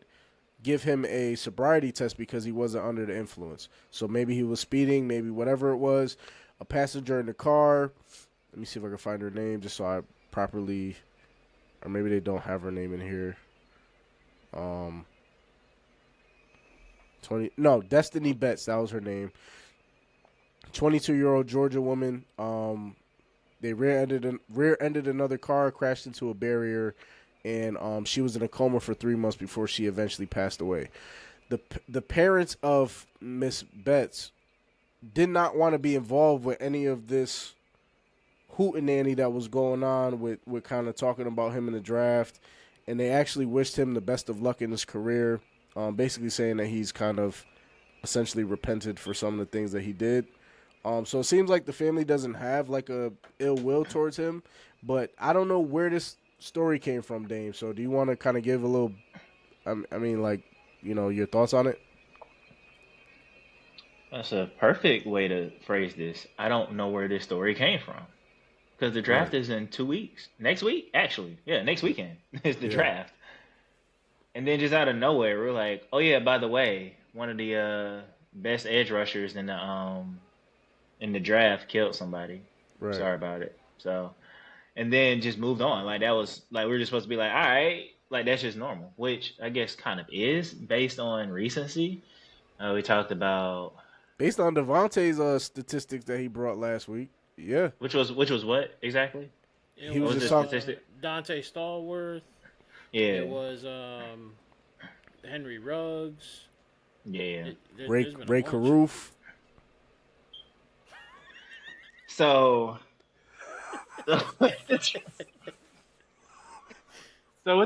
Speaker 1: give him a sobriety test because he wasn't under the influence. So maybe he was speeding, maybe whatever it was. A passenger in the car, let me see if I can find her name just so I properly, or maybe they don't have her name in here. Destiny Betts, that was her name. 22-year-old Georgia woman. They rear-ended another car, crashed into a barrier, and she was in a coma for 3 months before she eventually passed away. The parents of Miss Betts did not want to be involved with any of this hootenanny that was going on with kind of talking about him in the draft, and they actually wished him the best of luck in his career, basically saying that he's kind of essentially repented for some of the things that he did. So it seems like the family doesn't have like a ill will towards him, but I don't know where this story came from, Dame. So do you want to kind of give a little, I mean, like, you know, your thoughts on it?
Speaker 9: That's a perfect way to phrase this. I don't know where this story came from. Because the draft is in 2 weeks. Next week, actually. Yeah, next weekend is the draft. And then just out of nowhere, we're like, oh yeah, by the way, one of the best edge rushers in the draft killed somebody.
Speaker 1: Right.
Speaker 9: Sorry about it. So, and then just moved on. Like that was like we were just supposed to be like, all right, like that's just normal, which I guess kind of is based on recency. We talked about
Speaker 1: based on Devontae's statistics that he brought last week. Yeah.
Speaker 9: Which was what exactly?
Speaker 2: He was just talking Dante Stallworth.
Speaker 9: Yeah.
Speaker 2: It was Henry Ruggs.
Speaker 9: Yeah.
Speaker 1: Ray Caruth.
Speaker 9: So with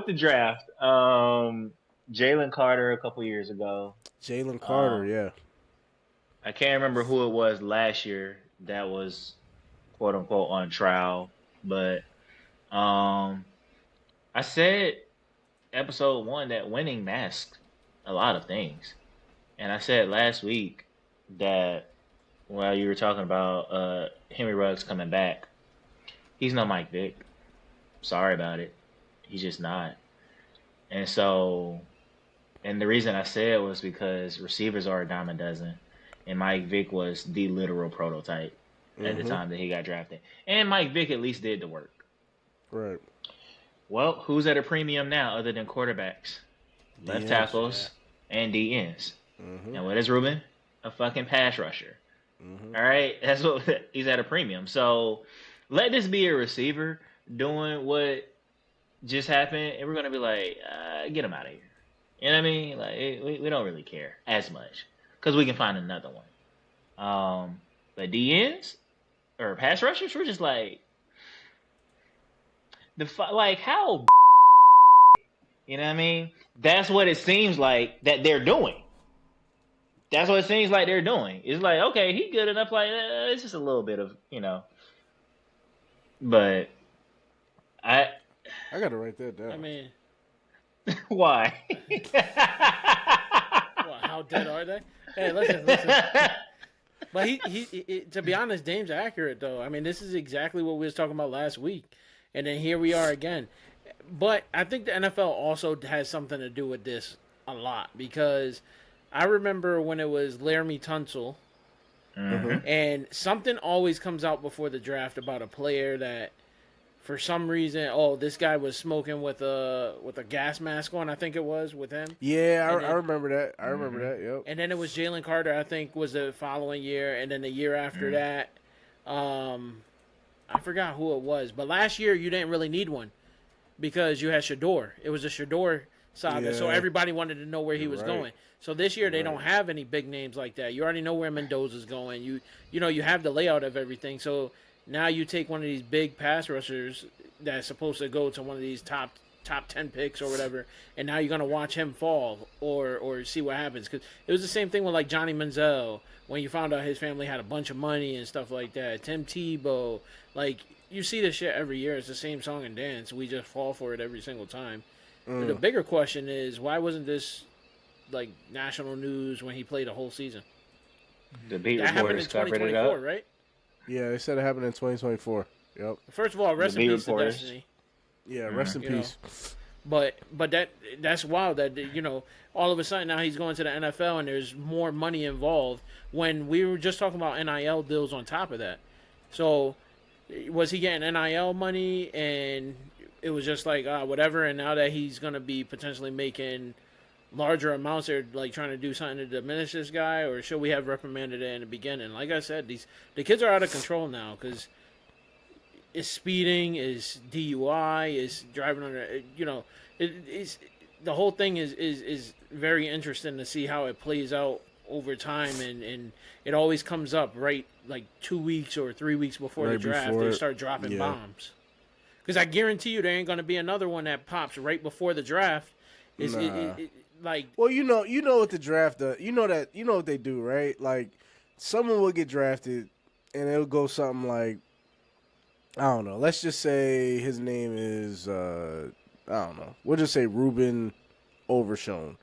Speaker 9: the draft, Jalen Carter a couple years ago.
Speaker 1: Jalen Carter, yeah.
Speaker 9: I can't remember who it was last year that was quote unquote on trial, but I said episode 1 that winning masks a lot of things, and I said last week that while you were talking about Henry Ruggs coming back, he's no Mike Vick. Sorry about it, he's just not. And so, and the reason I said was because receivers are a dime a dozen, and Mike Vick was the literal prototype at the time that he got drafted. And Mike Vick at least did the work.
Speaker 1: Right.
Speaker 9: Well, who's at a premium now other than quarterbacks? Left tackles and DNs. And what is Ruben? A fucking pass rusher. All right? That's what he's at a premium. So let this be a receiver doing what just happened, and we're going to be like, get him out of here. You know what I mean? Like, we don't really care as much because we can find another one. But DNs or pass rushers, we're just like, like how, you know what I mean? That's what it seems like that they're doing. That's what it seems like they're doing. It's like, okay, he good enough. Like, it's just a little bit of, you know. But I
Speaker 1: gotta write that down.
Speaker 2: I mean,
Speaker 9: why?
Speaker 2: Well, how dead are they? Hey, listen. But he to be honest, Dame's accurate though. I mean, this is exactly what we was talking about last week, and then here we are again. But I think the NFL also has something to do with this a lot because I remember when it was Laramie Tunsil, and something always comes out before the draft about a player that, for some reason, this guy was smoking with a gas mask on. I think it was with him.
Speaker 1: Yeah, I remember that. I remember that. Yep.
Speaker 2: And then it was Jalen Carter. I think was the following year, and then the year after that, I forgot who it was. But last year you didn't really need one because you had Shador. It was a Shador saga, so everybody wanted to know where he was going. So this year they don't have any big names like that. You already know where Mendoza's going. You know you have the layout of everything. So now you take one of these big pass rushers that's supposed to go to one of these top 10 picks or whatever, and now you're gonna watch him fall or see what happens. Because it was the same thing with like Johnny Manziel when you found out his family had a bunch of money and stuff like that. Tim Tebow, like you see this shit every year. It's the same song and dance. We just fall for it every single time. But the bigger question is why wasn't this like national news when he played a whole season?
Speaker 9: The beat reporters covered it up,
Speaker 2: right?
Speaker 1: Yeah, they said it happened in 2024. Yep.
Speaker 2: First of all, rest in peace to Destiny.
Speaker 1: Yeah, rest in peace.
Speaker 2: But that's wild that all of a sudden now he's going to the NFL and there's more money involved when we were just talking about NIL deals on top of that. So was he getting NIL money and it was just like whatever, and now that he's going to be potentially making larger amounts, they're like trying to do something to diminish this guy, or should we have reprimanded it in the beginning? Like I said, the kids are out of control now because it's speeding, is DUI, is driving under. It's the whole thing is very interesting to see how it plays out over time, and it always comes up right like 2 weeks or 3 weeks before the draft. They start dropping bombs. Because I guarantee you, there ain't gonna be another one that pops right before the draft. Like,
Speaker 1: well, you know what the draft does. You know what they do, right? Like, someone will get drafted, and it'll go something like, I don't know. Let's just say his name is I don't know. We'll just say Ruben Overshown.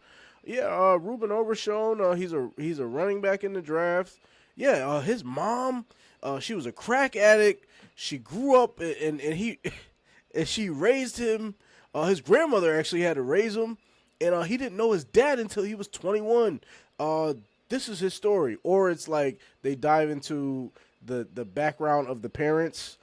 Speaker 1: Yeah, Ruben Overshown. He's a running back in the draft. Yeah, his mom, she was a crack addict. She grew up and she raised him. His grandmother actually had to raise him, and he didn't know his dad until he was 21. This is his story. Or it's like they dive into the background of the parents.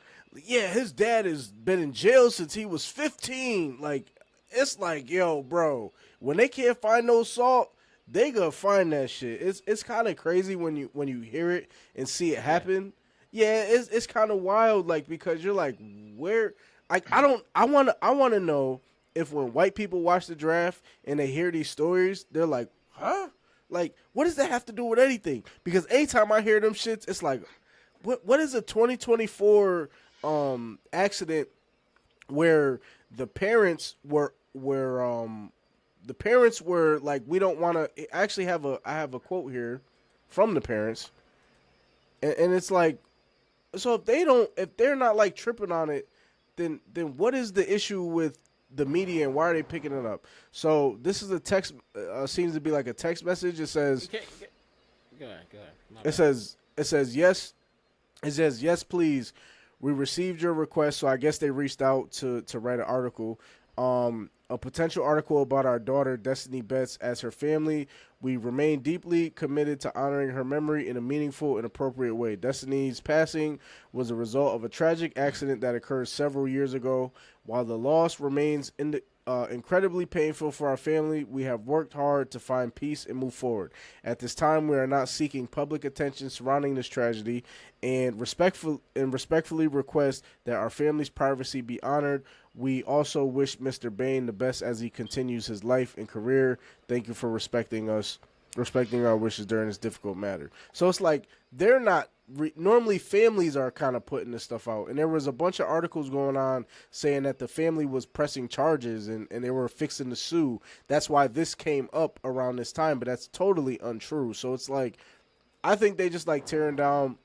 Speaker 1: Yeah, his dad has been in jail since he was 15. Like, it's like, yo, bro, when they can't find no salt, they gonna find that shit. It's kind of crazy when you hear it and see it happen. Yeah, it's kind of wild, like, because you're like, where? I want to know if when white people watch the draft and they hear these stories, they're like, huh? Like, what does that have to do with anything? Because anytime I hear them shits, it's like, what is a 2024 accident where the parents were like, we don't want to. I actually have a quote here from the parents, and it's like, so if they're not like tripping on it, then what is the issue with the media and why are they picking it up? So this is a text, seems to be like a text message. It says,
Speaker 2: go ahead.
Speaker 1: It says yes. It says, yes, please. We received your request, so I guess they reached out to write an article. A potential article about our daughter, Destiny Betts, as her family. We remain deeply committed to honoring her memory in a meaningful and appropriate way. Destiny's passing was a result of a tragic accident that occurred several years ago. While the loss remains incredibly painful for our family, we have worked hard to find peace and move forward. At this time, we are not seeking public attention surrounding this tragedy and respectfully request that our family's privacy be honored. We also wish Mr. Bain the best as he continues his life and career. Thank you for respecting our wishes during this difficult matter. So it's like they're not normally families are kind of putting this stuff out, and there was a bunch of articles going on saying that the family was pressing charges and they were fixing to sue. That's why this came up around this time, but that's totally untrue. So it's like, I think they just like tearing down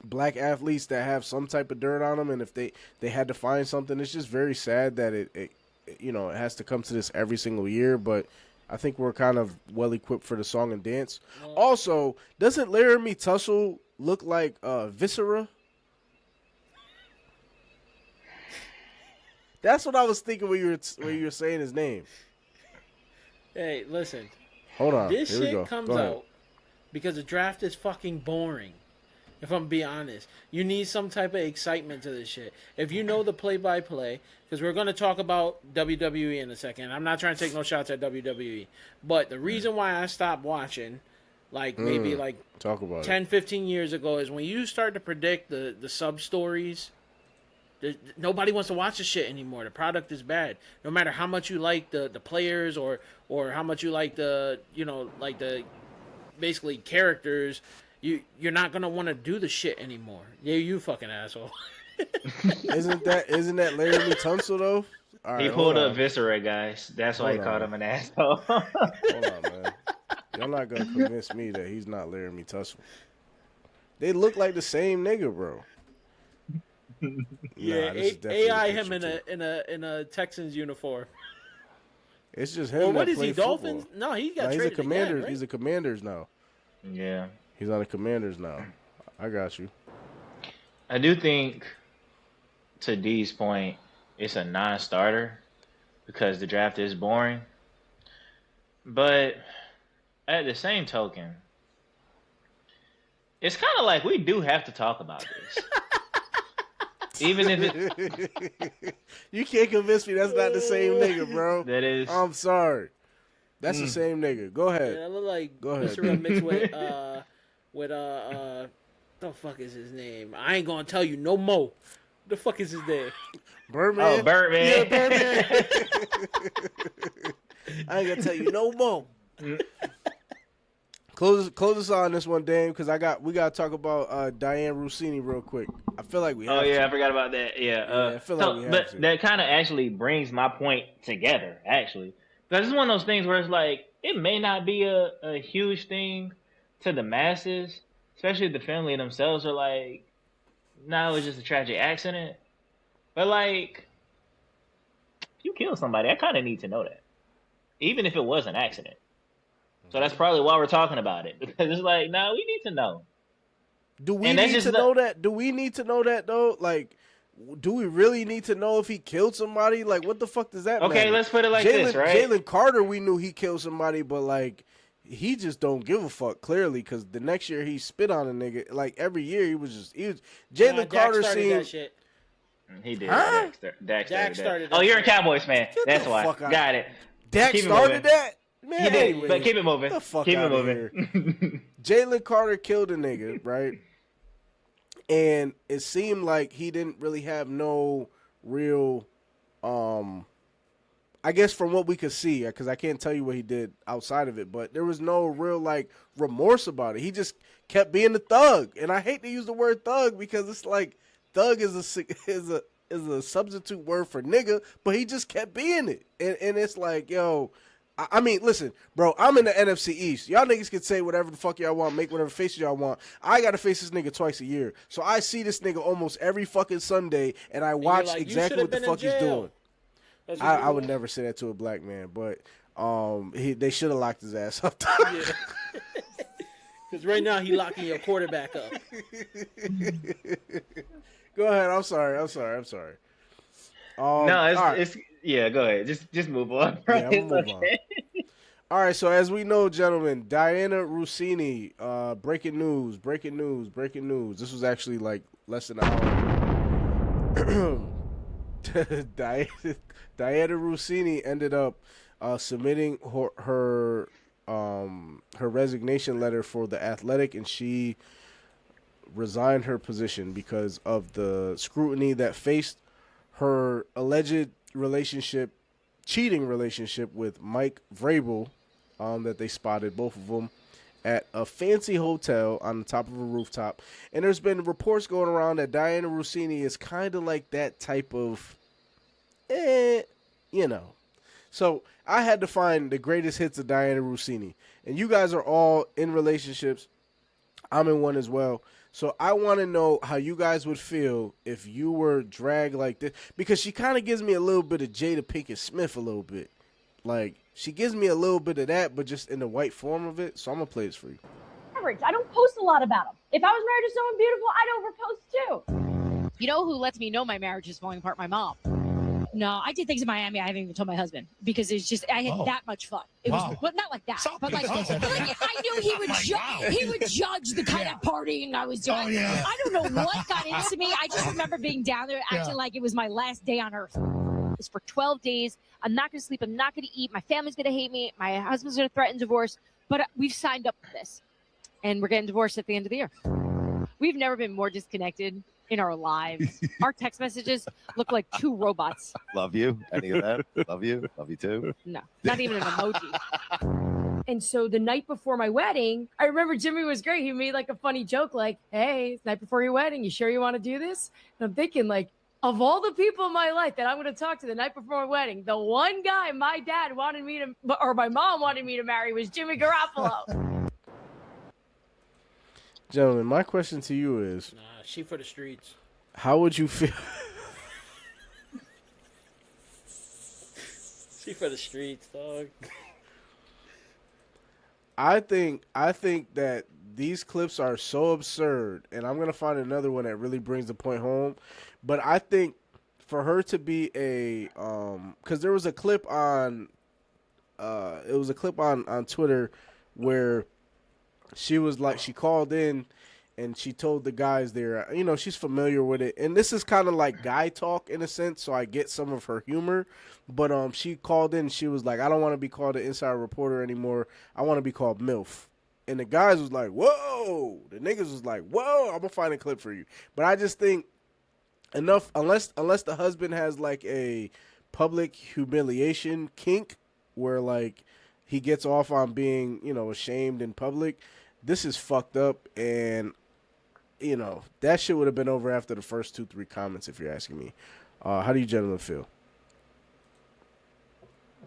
Speaker 1: black athletes that have some type of dirt on them, and if they had to find something, it's just very sad that it has to come to this every single year. But I think we're kind of well equipped for the song and dance. Also, doesn't Laramie Tussle look like Viscera? That's what I was thinking when you were saying his name.
Speaker 2: Hey, listen.
Speaker 1: Hold on.
Speaker 2: This
Speaker 1: Here we
Speaker 2: shit
Speaker 1: go.
Speaker 2: comes
Speaker 1: Go ahead.
Speaker 2: out because the draft is fucking boring. If I'm being honest, you need some type of excitement to this shit. If you know the play-by-play, because we're going to talk about WWE in a second. I'm not trying to take no shots at WWE. But the reason why I stopped watching, like maybe like
Speaker 1: talk about
Speaker 2: 10, 15 years ago, is when you start to predict the sub-stories, nobody wants to watch the shit anymore. The product is bad. No matter how much you like the players or how much you like the basically characters, you're not gonna want to do the shit anymore. Yeah, you fucking asshole.
Speaker 1: Isn't that Laramie Tunsil though? All right,
Speaker 9: he pulled up Viscera, guys. That's why he called him an asshole.
Speaker 1: Hold on, man. Y'all not gonna convince me that he's not Laramie Tussle. They look like the same nigga, bro.
Speaker 2: Yeah, AI him in a Texans uniform.
Speaker 1: It's just him.
Speaker 2: Well, what
Speaker 1: that
Speaker 2: is he?
Speaker 1: football.
Speaker 2: Dolphins? No, he got
Speaker 1: he's
Speaker 2: traded
Speaker 1: a commander.
Speaker 2: again, right?
Speaker 1: He's a Commanders now.
Speaker 9: Yeah.
Speaker 1: He's on the Commanders now. I got you.
Speaker 9: I do think, to D's point, it's a non-starter because the draft is boring. But at the same token, it's kind of like we do have to talk about this. Even if it...
Speaker 1: You can't convince me that's not the same nigga, bro.
Speaker 9: That is.
Speaker 1: I'm sorry. That's the same nigga. Go ahead.
Speaker 2: Yeah, that look like
Speaker 1: Go ahead.
Speaker 2: Mr. mixed with the fuck is his name? I ain't gonna tell you no more. The fuck is his name?
Speaker 1: Birdman.
Speaker 9: Oh, Birdman.
Speaker 1: Yeah, Birdman. I ain't gonna tell you no more. Close us on this one, Dame, because we gotta talk about Diane Rossini real quick. I feel like we have
Speaker 9: Oh yeah,
Speaker 1: to.
Speaker 9: I forgot about that. Yeah.
Speaker 1: I feel like we have to.
Speaker 9: That kind of actually brings my point together, actually, because it's one of those things where it's like it may not be a huge thing to the masses, especially the family themselves are like, no, it was just a tragic accident. But like, if you kill somebody, I kind of need to know that, even if it was an accident. So that's probably why we're talking about it, because it's like, no, we need to know.
Speaker 1: Do we need to know that? Do we need to know that though? Like, do we really need to know if he killed somebody? Like, what the fuck does that matter?
Speaker 9: Okay, let's put it like this, right?
Speaker 1: Jalen Carter, we knew he killed somebody, but like, he just don't give a fuck clearly, because the next year he spit on a nigga. Like every year he was Jalen Carter
Speaker 2: that shit.
Speaker 9: He did.
Speaker 1: Huh?
Speaker 9: Dak
Speaker 2: started
Speaker 9: that. Oh, you're a
Speaker 2: shit.
Speaker 9: Cowboys fan. That's why. Got it.
Speaker 1: Dak
Speaker 9: Keep it
Speaker 1: started
Speaker 9: moving.
Speaker 1: that? Man,
Speaker 9: He did,
Speaker 1: anyway,
Speaker 9: but keep it moving.
Speaker 1: the fuck
Speaker 9: Keep it
Speaker 1: outta
Speaker 9: moving.
Speaker 1: Jalen Carter killed a nigga, right? And it seemed like he didn't really have no real, I guess from what we could see, because I can't tell you what he did outside of it, but there was no real like remorse about it. He just kept being a thug, and I hate to use the word thug because it's like thug is a substitute word for nigga, but he just kept being it, and it's like, yo. I mean, listen, bro, I'm in the NFC East. Y'all niggas can say whatever the fuck y'all want, make whatever faces y'all want. I got to face this nigga twice a year. So I see this nigga almost every fucking Sunday, and I watch
Speaker 2: like,
Speaker 1: exactly what the fuck he's doing. I would
Speaker 2: never.
Speaker 1: never say that to a black man, but they should have locked his ass up.
Speaker 2: Because right now he locking your quarterback up.
Speaker 1: Go ahead. I'm sorry.
Speaker 9: No, it's yeah. Go ahead. Just move on.
Speaker 1: Yeah, I'm gonna move on. All right. So as we know, gentlemen, Diana Rossini. Breaking news. This was actually like less than an hour. Diana Rossini ended up submitting her resignation letter for The Athletic, and she resigned her position because of the scrutiny that faced her alleged cheating relationship with Mike Vrabel, that they spotted both of them at a fancy hotel on the top of a rooftop. And there's been reports going around that Diana Rossini is kind of like that type of, So I had to find the greatest hits of Diana Rossini. And you guys are all in relationships. I'm in one as well. So I want to know how you guys would feel if you were dragged like this. Because she kind of gives me a little bit of Jada Pinkett Smith a little bit. Like, she gives me a little bit of that, but just in the white form of it. So I'm going to play this for you.
Speaker 15: Average. I don't post a lot about them. If I was married to someone beautiful, I'd overpost too.
Speaker 16: You know who lets me know my marriage is falling apart? My mom. No, I did things in Miami I haven't even told my husband because it's just I had that much fun. It was well, not like that, but like I knew he would judge the kind of partying I was doing. I don't know what got into me. I just remember being down there acting like it was my last day on earth. It's for 12 days. I'm not going to sleep. I'm not going to eat. My family's going to hate me. My husband's going to threaten divorce. But we've signed up for this, and we're getting divorced at the end of the year. We've never been more disconnected in our lives. Our text messages look like two robots.
Speaker 17: Love you. Any of that? Love you. Love you too.
Speaker 16: No, not even an emoji.
Speaker 15: And so the night before my wedding, I remember Jimmy was great. He made like a funny joke like, hey, it's night before your wedding. You sure you want to do this? And I'm thinking like, of all the people in my life that I'm going to talk to the night before my wedding, the one guy my dad wanted me to, or my mom wanted me to marry was Jimmy Garoppolo.
Speaker 1: Gentlemen, my question to you is...
Speaker 2: Nah, she for the streets.
Speaker 1: How would you feel...
Speaker 2: She for the streets, dog.
Speaker 1: I think that these clips are so absurd, and I'm going to find another one that really brings the point home. But I think for her to be a... Because there was a clip on... it was a clip on Twitter where... She was like, she called in and she told the guys there, you know, she's familiar with it. And this is kind of like guy talk in a sense, so I get some of her humor. But she called in and she was like, I don't want to be called an inside reporter anymore. I want to be called MILF. And the guys was like, whoa. The niggas was like, whoa, I'm going to find a clip for you. But I just think enough, unless the husband has like a public humiliation kink where like, he gets off on being, ashamed in public. This is fucked up, and that shit would have been over after the first 2-3 comments, if you're asking me. How do you gentlemen feel?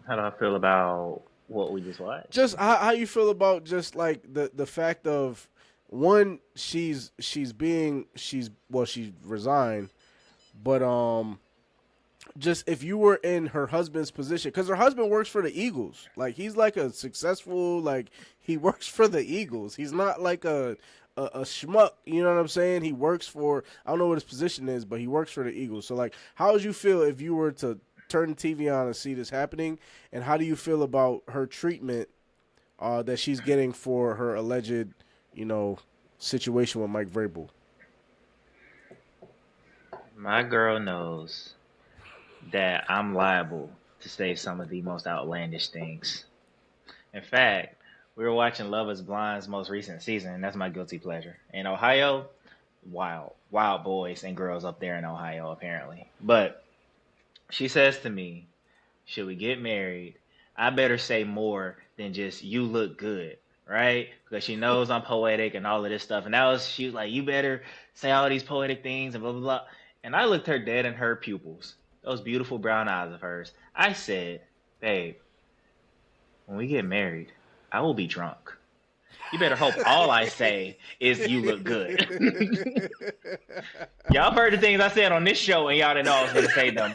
Speaker 9: How do I feel about what we just watched?
Speaker 1: Just how you feel about just like the fact of, one, she resigned, but just if you were in her husband's position, because her husband works for the Eagles, like he's like a successful, like he works for the Eagles. He's not like a schmuck, you know what I'm saying? He works for, I don't know what his position is, but he works for the Eagles. So like, how would you feel if you were to turn the TV on and see this happening? And how do you feel about her treatment that she's getting for her alleged, situation with Mike Vrabel?
Speaker 9: My girl knows that I'm liable to say some of the most outlandish things. In fact, we were watching Love is Blind's most recent season, and that's my guilty pleasure. In Ohio, wild boys and girls up there in Ohio, apparently. But she says to me, should we get married? I better say more than just, you look good, right? Because she knows I'm poetic and all of this stuff. And she was like, you better say all these poetic things and blah, blah, blah. And I looked her dead in her pupils, those beautiful brown eyes of hers. I said, babe, when we get married, I will be drunk. You better hope all I say is you look good. Y'all heard the things I said on this show, and y'all didn't know I was going to say them.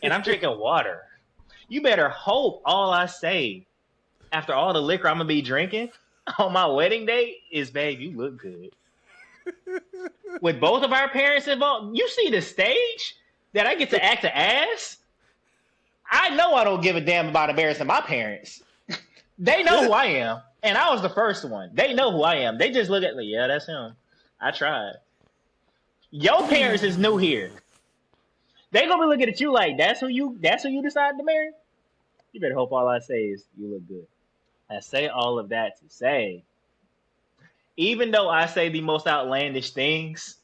Speaker 9: And I'm drinking water. You better hope all I say after all the liquor I'm going to be drinking on my wedding day is, babe, you look good. With both of our parents involved, you see the stage that I get to act an ass? I know I don't give a damn about embarrassing my parents. They know who I am, and I was the first one. They know who I am. They just look at me, yeah, that's him. I tried. Your parents is new here. They gonna be looking at you like, that's who you decided to marry? You better hope all I say is you look good. I say all of that to say, even though I say the most outlandish things,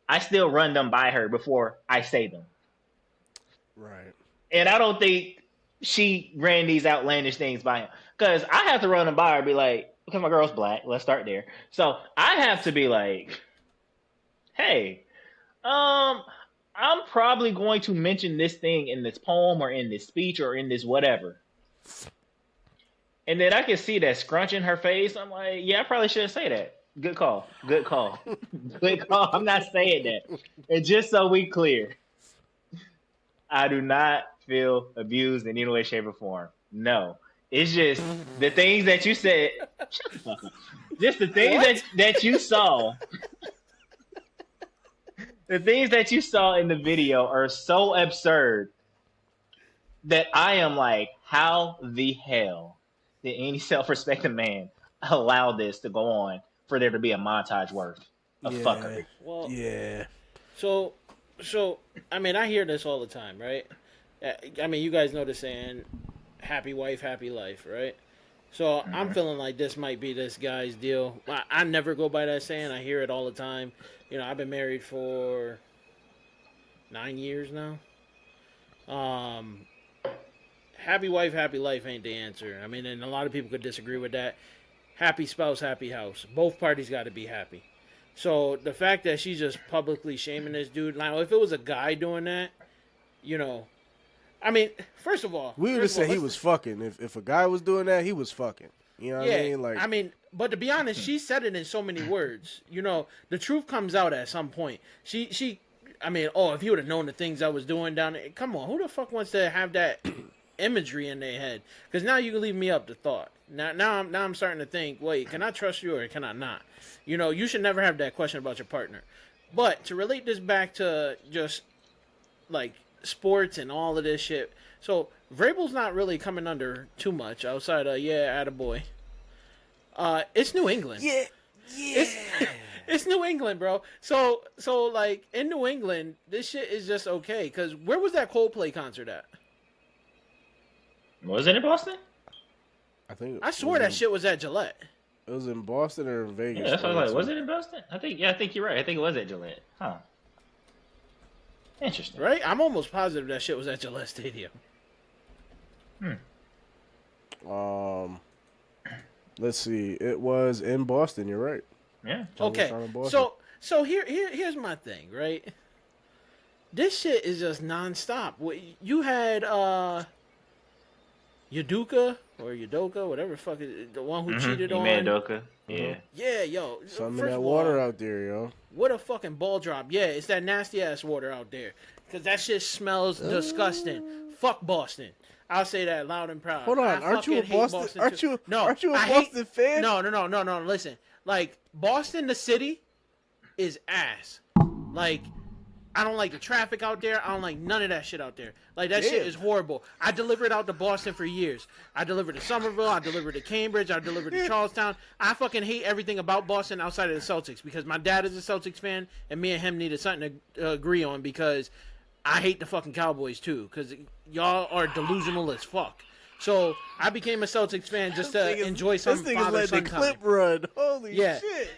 Speaker 9: I still run them by her before I say them.
Speaker 1: Right.
Speaker 9: And I don't think she ran these outlandish things by him. Because I have to run them by her and be like, because my girl's black, let's start there. So I have to be like, hey, I'm probably going to mention this thing in this poem or in this speech or in this whatever. And then I can see that scrunch in her face. I'm like, yeah, I probably shouldn't say that. Good call. Good call. Good call. I'm not saying that. And just so we clear, I do not feel abused in any way, shape, or form. No. It's just the things that you said. Shut the fuck up. Just the things that you saw. The things that you saw in the video are so absurd that I am like, how the hell did any self-respecting man allow this to go on for there to be a montage worth of fuckery?
Speaker 2: Well,
Speaker 1: yeah.
Speaker 2: So, I mean, I hear this all the time, right? I mean, you guys know the saying, happy wife, happy life, right? So I'm feeling like this might be this guy's deal. I never go by that saying. I hear it all the time. I've been married for 9 years now. Happy wife, happy life ain't the answer. I mean, and a lot of people could disagree with that. Happy spouse, happy house. Both parties got to be happy. So the fact that she's just publicly shaming this dude, now if it was a guy doing that, I mean, first of all,
Speaker 1: we would have said he was fucking. If a guy was doing that, he was fucking. You know what I mean? Like,
Speaker 2: but to be honest, she said it in so many words. The truth comes out at some point. I mean, if he would have known the things I was doing down there, come on, who the fuck wants to have that imagery in their head? Because now you can leave me up to thought. Now I'm starting to think, wait, can I trust you or can I not? You should never have that question about your partner. But to relate this back to just like sports and all of this shit. So Vrabel's not really coming under too much outside of attaboy. It's New England.
Speaker 1: Yeah.
Speaker 2: It's New England, bro. So like in New England, this shit is just okay. Because where was that Coldplay concert at?
Speaker 9: Was it in Boston?
Speaker 2: I swore that shit was at Gillette.
Speaker 1: It was in Boston or Vegas.
Speaker 9: Yeah, that's what I was like. Was it in Boston? I think you're right. I think it was at Gillette. Huh. Interesting.
Speaker 2: Right? I'm almost positive that shit was at Gillette Stadium.
Speaker 1: Let's see. It was in Boston. You're right.
Speaker 9: Yeah.
Speaker 2: Okay. So here's my thing, right? This shit is just nonstop. You had Udoka, whatever the fuck is the one who cheated on.
Speaker 9: Udoka. Yeah.
Speaker 2: Yeah, yo.
Speaker 1: Some of
Speaker 2: first
Speaker 1: that
Speaker 2: of
Speaker 1: water
Speaker 2: all,
Speaker 1: out there, yo.
Speaker 2: What a fucking ball drop. Yeah, it's that nasty ass water out there. Because that shit smells disgusting. Fuck Boston. I'll say that loud and proud.
Speaker 1: Hold on, aren't you a Boston? Aren't you a Boston fan?
Speaker 2: No. Listen, like Boston, the city, is ass. Like, I don't like the traffic out there. I don't like none of that shit out there. Like, that shit is horrible. I delivered out to Boston for years. I delivered to Somerville. I delivered to Cambridge. I delivered to Charlestown. I fucking hate everything about Boston outside of the Celtics because my dad is a Celtics fan, and me and him needed something to agree on because I hate the fucking Cowboys too because y'all are delusional as fuck. So I became a Celtics fan just to enjoy some father-son time.
Speaker 1: Clip run. Holy shit.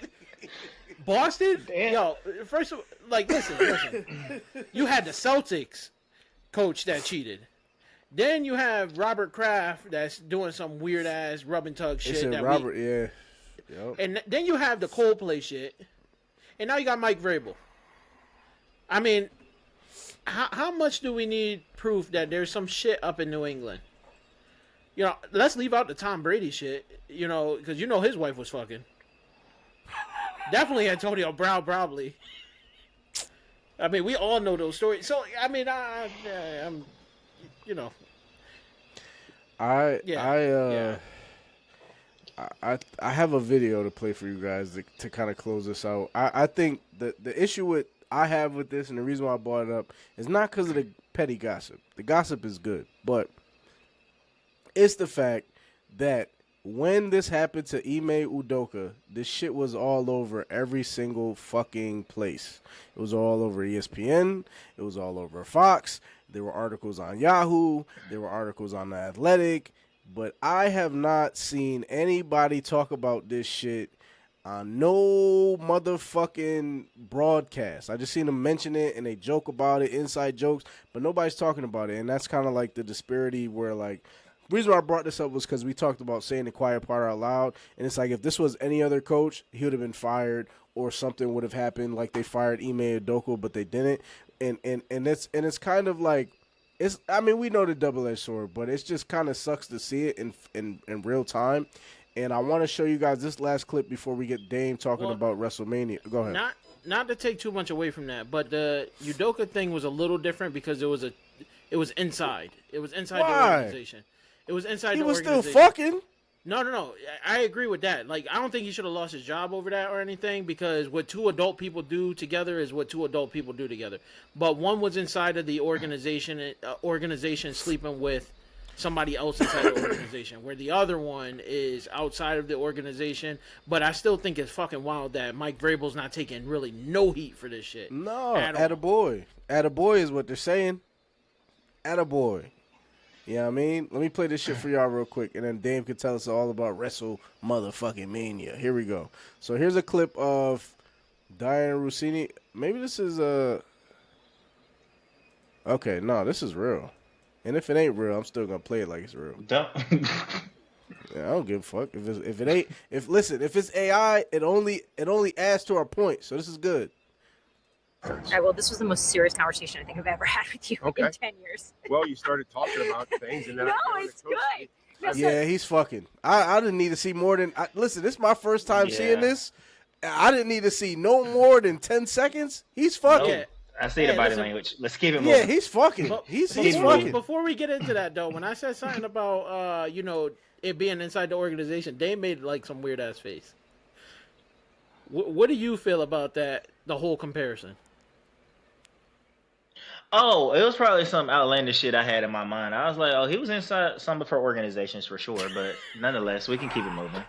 Speaker 2: Boston? Yo, first of all, like, listen. You had the Celtics coach that cheated. Then you have Robert Kraft that's doing some weird-ass rub-and-tug shit.
Speaker 1: Yeah. Yep.
Speaker 2: And then you have the Coldplay shit. And now you got Mike Vrabel. I mean, how much do we need proof that there's some shit up in New England? You know, let's leave out the Tom Brady shit, you know, because you know his wife was fucking. Definitely Antonio Brown, probably. I mean, we all know those stories. So, I mean, I'm, you know.
Speaker 1: I have a video to play for you guys to kind of close this out. I think the issue I have with this and the reason why I brought it up is not because of the petty gossip. The gossip is good, but it's the fact that when this happened to Ime Udoka, this shit was all over every single fucking place. It was all over ESPN. It was all over Fox. There were articles on Yahoo. There were articles on The Athletic. But I have not seen anybody talk about this shit on no motherfucking broadcast. I just seen them mention it and they joke about it, inside jokes, but nobody's talking about it. And that's kind of like the disparity where, like, the reason why I brought this up was because we talked about saying the quiet part out loud, and it's like if this was any other coach, he would have been fired or something would have happened, like they fired Ime Udoka, but they didn't. And it's kind of like I mean, we know the double-edged sword, but it just kind of sucks to see it in real time. And I want to show you guys this last clip before we get Dame talking about WrestleMania. Go ahead.
Speaker 2: Not to take too much away from that, but the Udoka thing was a little different because it was inside. It was inside the organization. It was inside the organization.
Speaker 1: He was still fucking.
Speaker 2: No. I agree with that. Like, I don't think he should have lost his job over that or anything because what two adult people do together is what two adult people do together. But one was inside of the organization sleeping with somebody else inside the organization, where the other one is outside of the organization. But I still think it's fucking wild that Mike Vrabel's not taking really no heat for this shit.
Speaker 1: No, attaboy. Attaboy is what they're saying. Attaboy. You know what I mean? Let me play this shit for y'all real quick, and then Dame can tell us all about WrestleMania. Here we go. So here's a clip of Diana Rossini. Maybe this is okay, no, this is real. And if it ain't real, I'm still gonna play it like it's real. Yeah, I don't give a fuck. If it's AI, it only adds to our point. So this is good.
Speaker 18: All right, well, this was the most serious conversation I think I've ever had with you in 10 years.
Speaker 19: Well, you started talking about things, and then
Speaker 18: no, it's good. No,
Speaker 1: yeah, he's fucking. I didn't need to see more than. Listen, this is my first time seeing this. I didn't need to see no more than 10 seconds. He's fucking.
Speaker 9: No, I see the body language. Let's keep it moving.
Speaker 1: Yeah, he's fucking. He's fucking.
Speaker 2: Before we get into that, though, when I said something about it being inside the organization, they made like some weird ass face. What do you feel about that? The whole comparison.
Speaker 9: Oh, it was probably some outlandish shit I had in my mind. I was like, oh, he was inside some of her organizations for sure, but nonetheless, we can keep it moving.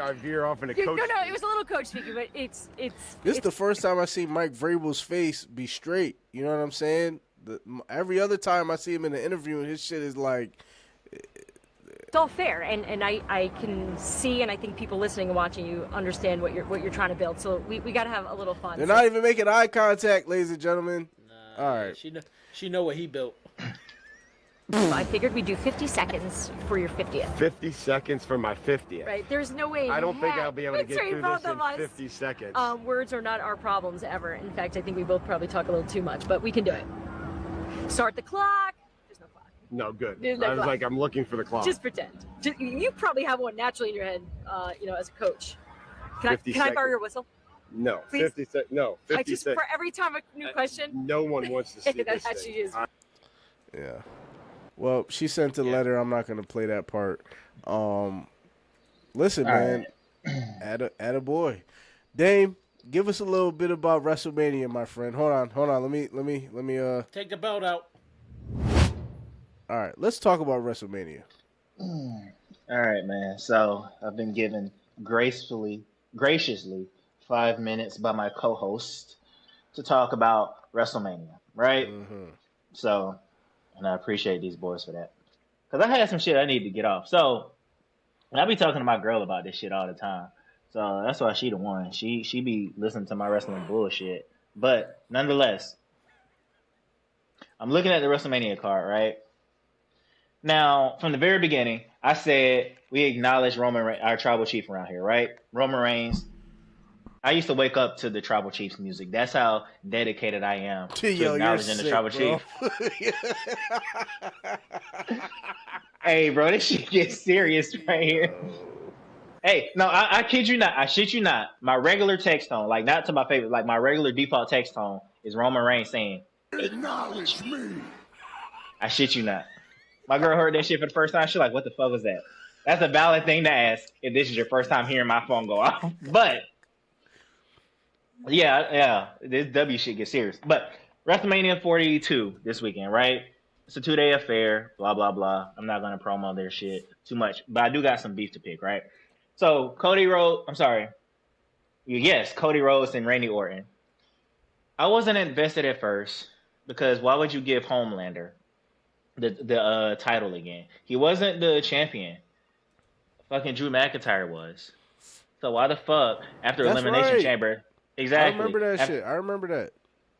Speaker 19: I veer off in a coach.
Speaker 18: No, it was a little coach speaking, but it's.
Speaker 1: This is the first time I see Mike Vrabel's face be straight. You know what I'm saying? Every other time I see him in an interview, his shit is like.
Speaker 18: It's all fair, and I can see, and I think people listening and watching you understand what you're trying to build. So we got to have a little fun.
Speaker 1: They're not even making eye contact, ladies and gentlemen. All right.
Speaker 2: She know what he built.
Speaker 18: I figured we'd do 50 seconds for your 50th.
Speaker 19: 50 seconds for my 50th.
Speaker 18: Right, there's no way.
Speaker 19: I don't think I'll be able to get
Speaker 18: between
Speaker 19: through
Speaker 18: both
Speaker 19: this
Speaker 18: of
Speaker 19: in
Speaker 18: us.
Speaker 19: 50 seconds.
Speaker 18: Words are not our problems ever. In fact, I think we both probably talk a little too much, but we can do it. Start the clock. There's no clock.
Speaker 19: No, good.
Speaker 18: There's no
Speaker 19: I was
Speaker 18: clock.
Speaker 19: like, I'm looking for the clock.
Speaker 18: Just pretend. You probably have one naturally in your head, as a coach. Can
Speaker 19: 50
Speaker 18: I borrow
Speaker 19: seconds.
Speaker 18: your whistle?
Speaker 19: No,
Speaker 18: Please?
Speaker 19: 50 seconds. No, 50
Speaker 18: I just
Speaker 19: seconds.
Speaker 18: for every time a new question.
Speaker 19: No one wants to see
Speaker 18: that
Speaker 19: this
Speaker 18: actually
Speaker 19: thing.
Speaker 18: is.
Speaker 1: Yeah. Well, she sent a letter. I'm not going to play that part. Listen,
Speaker 9: All
Speaker 1: man. Add a boy. Dame, give us a little bit about WrestleMania, my friend. Hold on. Let me
Speaker 2: Take the belt out.
Speaker 1: All right, let's talk about WrestleMania.
Speaker 9: All right, man. So I've been given graciously 5 minutes by my co-host to talk about WrestleMania, right?
Speaker 1: Mm-hmm.
Speaker 9: So, and I appreciate these boys for that. Because I had some shit I need to get off. So, and I be talking to my girl about this shit all the time. So that's why she the one. She be listening to my wrestling bullshit. But nonetheless, I'm looking at the WrestleMania card, right? Now, from the very beginning, I said we acknowledge Roman Reigns, our tribal chief around here, right? Roman Reigns. I used to wake up to the tribal chief's music. That's how dedicated I am to acknowledging the tribal chief. Hey, bro, this shit gets serious right here. Hey, no, I kid you not. I shit you not. My regular text tone, like not to my favorite, like my regular default text tone is Roman Reigns saying, "Acknowledge me." I shit you not. My girl heard that shit for the first time. She's like, "What the fuck was that?" That's a valid thing to ask if this is your first time hearing my phone go off. But yeah, this W shit gets serious. But WrestleMania 42 this weekend, right? It's a 2-day affair, blah, blah, blah. I'm not going to promo their shit too much, but I do got some beef to pick, right? So Cody Rhodes and Randy Orton. I wasn't invested at first because why would you give Homelander the title again? He wasn't the champion. Fucking Drew McIntyre was. So why the fuck after
Speaker 1: That's
Speaker 9: Elimination
Speaker 1: right.
Speaker 9: Chamber? Exactly.
Speaker 1: I remember that shit. I remember that.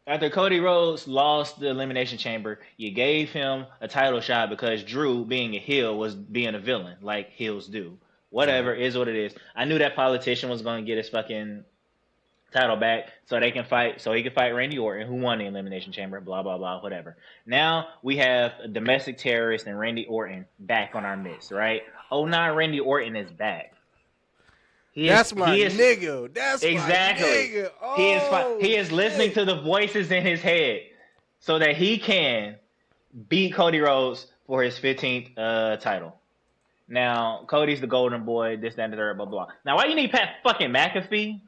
Speaker 9: After Cody Rhodes lost the Elimination Chamber, you gave him a title shot because Drew, being a heel, was being a villain, like heels do. Whatever, is what it is. I knew that politician was going to get his fucking title back so he can fight Randy Orton, who won the Elimination Chamber, blah, blah, blah, whatever. Now we have a domestic terrorist and Randy Orton back on our midst, right? Oh, now Randy Orton is back.
Speaker 1: That's my nigga. That's
Speaker 9: exactly.
Speaker 1: my nigga. Oh,
Speaker 9: he is listening to the voices in his head so that he can beat Cody Rhodes for his 15th title. Now, Cody's the golden boy, this, that, and the third, blah, blah. Now, why you need Pat fucking McAfee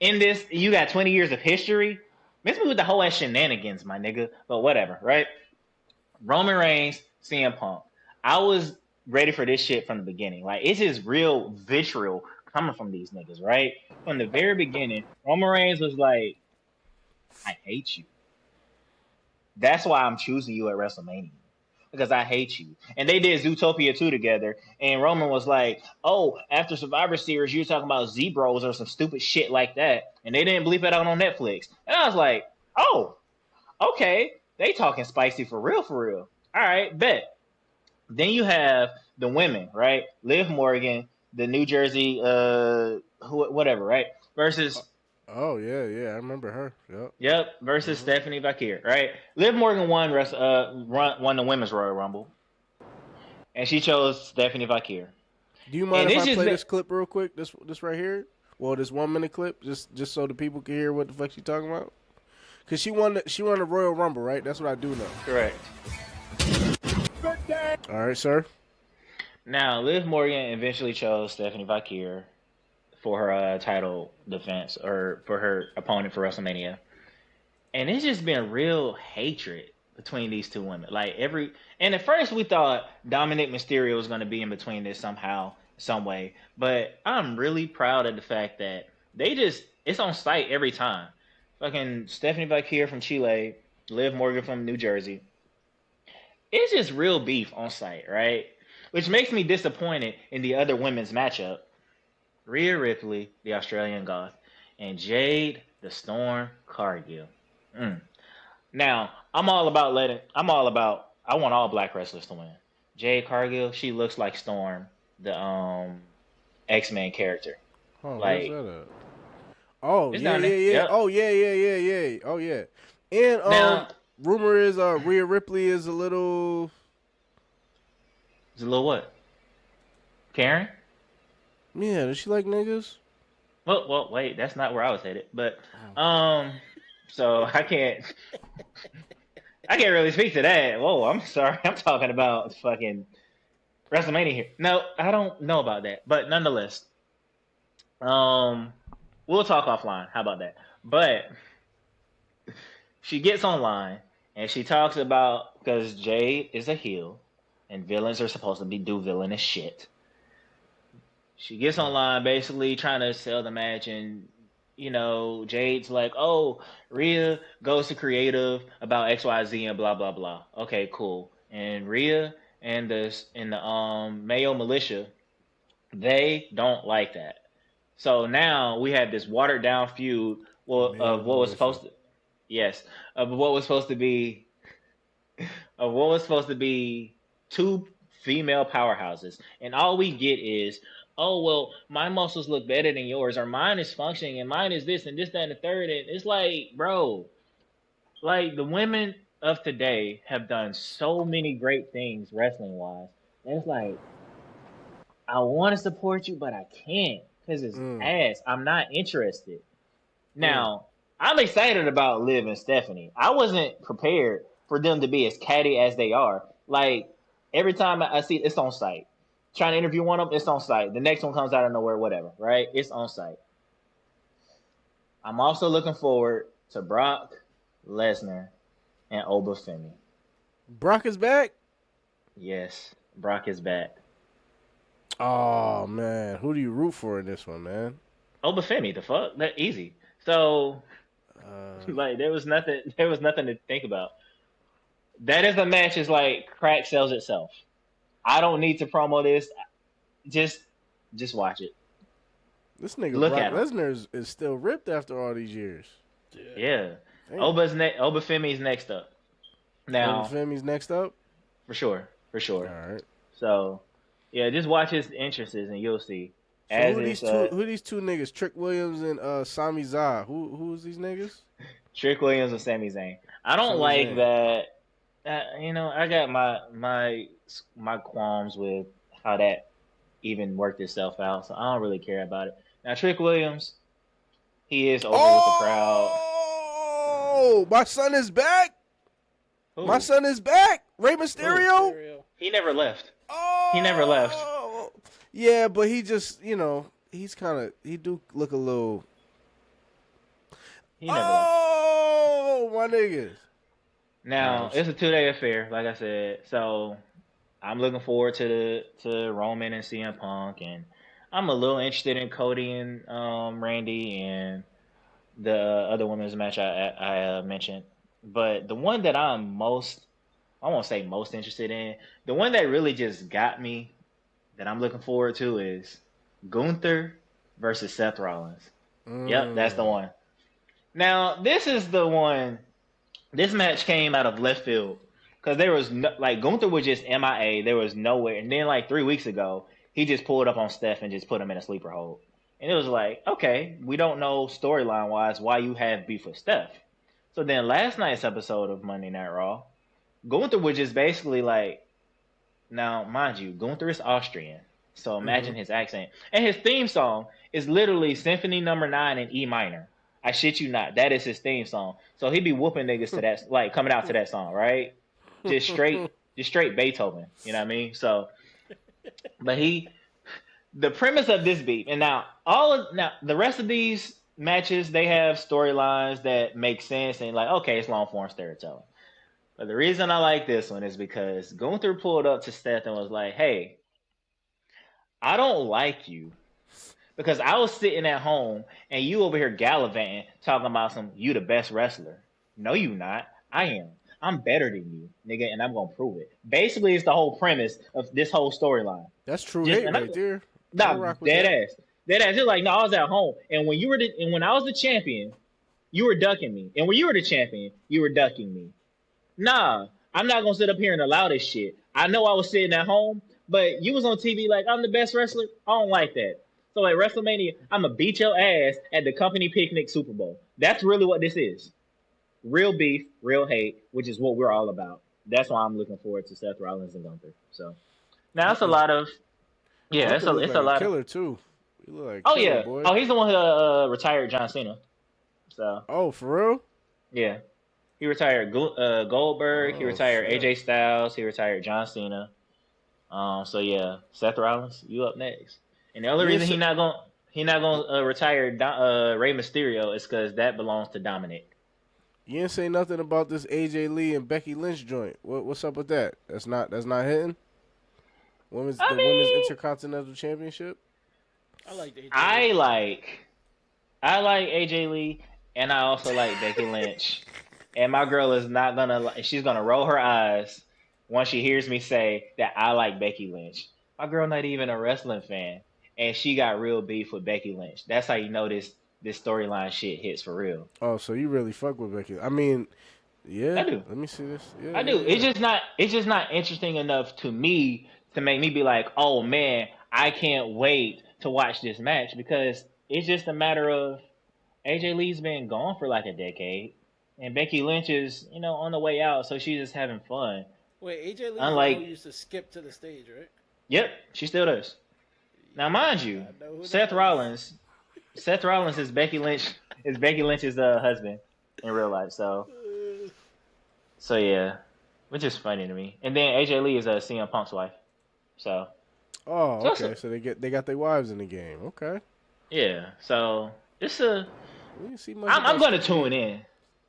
Speaker 9: in this? You got 20 years of history? Miss me with the whole ass shenanigans, my nigga. But whatever, right? Roman Reigns, CM Punk. I was ready for this shit from the beginning. Like, it's just real vitriol coming from these niggas, right? From the very beginning, Roman Reigns was like, I hate you. That's why I'm choosing you at WrestleMania. Because I hate you. And they did Zootopia 2 together. And Roman was like, oh, after Survivor Series, you're talking about Zebros or some stupid shit like that. And they didn't bleep it out on Netflix. And I was like, oh, okay. They talking spicy for real, for real. All right, bet. Then you have the women, right? Liv Morgan, the New Jersey, whatever, right? Versus.
Speaker 1: Oh yeah, I remember her.
Speaker 9: Yep. Versus Stephanie Bakir, right? Liv Morgan won the women's Royal Rumble, and she chose Stephanie Bakir.
Speaker 1: Do you mind if I play this clip real quick? This right here. Well, this 1 minute clip, just so the people can hear what the fuck she talking about. Cause she won the Royal Rumble, right? That's what I do know.
Speaker 9: Correct.
Speaker 1: All right, sir.
Speaker 9: Now, Liv Morgan eventually chose Stephanie Bakir for her title defense or for her opponent for WrestleMania. And it's just been real hatred between these two women. And at first we thought Dominic Mysterio was going to be in between this somehow, some way. But I'm really proud of the fact that it's on site every time. Fucking Stephanie Bakir from Chile, Liv Morgan from New Jersey. It's just real beef on site, right? Which makes me disappointed in the other women's matchup. Rhea Ripley, the Australian Goth, and Jade, the Storm Cargill. Now, I'm all about I want all black wrestlers to win. Jade Cargill, she looks like Storm, the X-Men character.
Speaker 1: Oh,
Speaker 9: Like,
Speaker 1: where's that at? Oh,
Speaker 9: it's
Speaker 1: yeah,
Speaker 9: down
Speaker 1: yeah,
Speaker 9: there.
Speaker 1: yeah.
Speaker 9: Yep.
Speaker 1: Oh, yeah. Oh, yeah. And
Speaker 9: Now,
Speaker 1: rumor is Rhea Ripley is a little.
Speaker 9: Is a little what? Karen?
Speaker 1: Yeah, does she like niggas?
Speaker 9: Well, wait, that's not where I was headed. But so I can't really speak to that. Whoa, I'm sorry. I'm talking about fucking WrestleMania here. No, I don't know about that. But nonetheless, we'll talk offline. How about that? But she gets online and she talks about, because Jade is a heel and villains are supposed to do villainous shit. She gets online basically trying to sell the match, and Jade's like, "Oh, Rhea goes to creative about XYZ and blah blah blah." Okay, cool. And Rhea and the Mayo militia, they don't like that. So now we have this watered down feud of what was supposed to be two female powerhouses, and all we get is, oh, well, my muscles look better than yours, or mine is functioning, and mine is this, and this, that, and the third. And it's like, bro, like, the women of today have done so many great things wrestling-wise. And it's like, I want to support you, but I can't, because it's ass. I'm not interested. Now, I'm excited about Liv and Stephanie. I wasn't prepared for them to be as catty as they are. Like, every time I see it's on site. Trying to interview one of them, it's on site. The next one comes out of nowhere, whatever, right? It's on site. I'm also looking forward to Brock Lesnar and Obafemi.
Speaker 1: Brock is back?
Speaker 9: Yes, Brock is back.
Speaker 1: Oh, man. Who do you root for in this one, man?
Speaker 9: Obafemi, the fuck? That easy. So, like, there was nothing to think about. That is a match is like crack sells itself. I don't need to promo this. Just watch it.
Speaker 1: This nigga
Speaker 9: Look
Speaker 1: Brock
Speaker 9: at him.
Speaker 1: Lesnar is still ripped after all these years.
Speaker 9: Yeah.
Speaker 1: Damn.
Speaker 9: Obafemi's next up. Now,
Speaker 1: Obafemi's next up?
Speaker 9: For sure.
Speaker 1: All right.
Speaker 9: So, yeah, just watch his entrances and you'll see.
Speaker 1: So who these two niggas? Trick Williams and Sami Zayn. Who's these niggas?
Speaker 9: Trick Williams and Sami Zayn. I don't
Speaker 1: Sami
Speaker 9: like
Speaker 1: Zayn.
Speaker 9: that. I got my qualms with how that even worked itself out, so I don't really care about it. Now, Trick Williams, he is over with the crowd.
Speaker 1: Oh, my son is back.
Speaker 9: Who?
Speaker 1: My son is back. Rey Mysterio.
Speaker 9: He never left.
Speaker 1: Oh.
Speaker 9: He never left.
Speaker 1: Yeah, but he just, he do look a little.
Speaker 9: He never left.
Speaker 1: Oh, my niggas.
Speaker 9: Now, it's a 2-day affair, like I said. So I'm looking forward to Roman and CM Punk, and I'm a little interested in Cody and Randy and the other women's match I mentioned. But the one that I won't say most interested in, the one that really just got me, that I'm looking forward to, is Gunther versus Seth Rollins. Yep, that's the one. Now, this is the one. This match came out of left field because there was Gunther was just MIA. There was nowhere. And then 3 weeks ago, he just pulled up on Steph and just put him in a sleeper hold. And it was like, okay, we don't know storyline wise why you have beef with Steph. So then last night's episode of Monday Night Raw, Gunther was just basically now mind you, Gunther is Austrian. So imagine his accent. And his theme song is literally Symphony No. 9 in E minor. I shit you not. That is his theme song. So he be whooping niggas to that, coming out to that song, right? Just straight Beethoven. You know what I mean? So, but the premise of this beat, and now the rest of these matches, they have storylines that make sense and okay, it's long form storytelling. But the reason I like this one is because Gunther pulled up to Seth and was like, "Hey, I don't like you. Because I was sitting at home and you over here gallivanting, talking about you the best wrestler. No, you not. I am. I'm better than you, nigga, and I'm gonna prove it." Basically, it's the whole premise of this whole storyline.
Speaker 1: That's true hate right there.
Speaker 9: Nah, dead ass. It's like, no, I was at home, and when I was the champion, you were ducking me, and when you were the champion, you were ducking me. Nah, I'm not gonna sit up here and allow this shit. I know I was sitting at home, but you was on TV like I'm the best wrestler. I don't like that. So at WrestleMania, I'm gonna beat your ass at the company picnic Super Bowl. That's really what this is. Real beef, real hate, which is what we're all about. That's why I'm looking forward to Seth Rollins and Gunther. So now it's a lot of
Speaker 1: Gunther look
Speaker 9: it's
Speaker 1: like
Speaker 9: a lot of
Speaker 1: killer too. He look like a
Speaker 9: oh
Speaker 1: killer,
Speaker 9: yeah.
Speaker 1: boy.
Speaker 9: Oh, he's the one who retired John Cena. So
Speaker 1: Oh, for real?
Speaker 9: yeah. He retired Goldberg. He
Speaker 1: Oh,
Speaker 9: retired
Speaker 1: shit.
Speaker 9: AJ Styles. He retired John Cena. So yeah, Seth Rollins, you up next. And the only
Speaker 1: You
Speaker 9: reason
Speaker 1: ain't
Speaker 9: he not gonna retire Rey Mysterio is because that belongs to Dominic.
Speaker 1: You didn't say nothing about this AJ Lee and Becky Lynch joint. What's up with that? That's not hitting. Women's Intercontinental Championship.
Speaker 2: I like AJ.
Speaker 9: I like AJ Lee, and I also like Becky Lynch. And my girl is not gonna. She's gonna roll her eyes once she hears me say that I like Becky Lynch. My girl not even a wrestling fan, and she got real beef with Becky Lynch. That's how you know this storyline shit hits for real.
Speaker 1: Oh, so you really fuck with Becky? I mean, yeah.
Speaker 9: I do.
Speaker 1: Let me see this. Yeah,
Speaker 9: I do.
Speaker 1: Yeah.
Speaker 9: It's just not interesting enough to me to make me be like, oh man, I can't wait to watch this match, because it's just a matter of AJ Lee's been gone for like a decade, and Becky Lynch is on the way out, so she's just having fun.
Speaker 2: Wait, AJ Lee
Speaker 9: Unlike-
Speaker 2: used to skip to the stage, right?
Speaker 9: Yep, she still does. Now, mind you, Seth Rollins is Becky Lynch's husband in real life. So yeah, which is funny to me. And then AJ Lee is CM Punk's wife. So.
Speaker 1: Oh, okay. So they got their wives in the game. Okay.
Speaker 9: Yeah. So it's a.
Speaker 1: We didn't see much
Speaker 9: I'm going to tune in.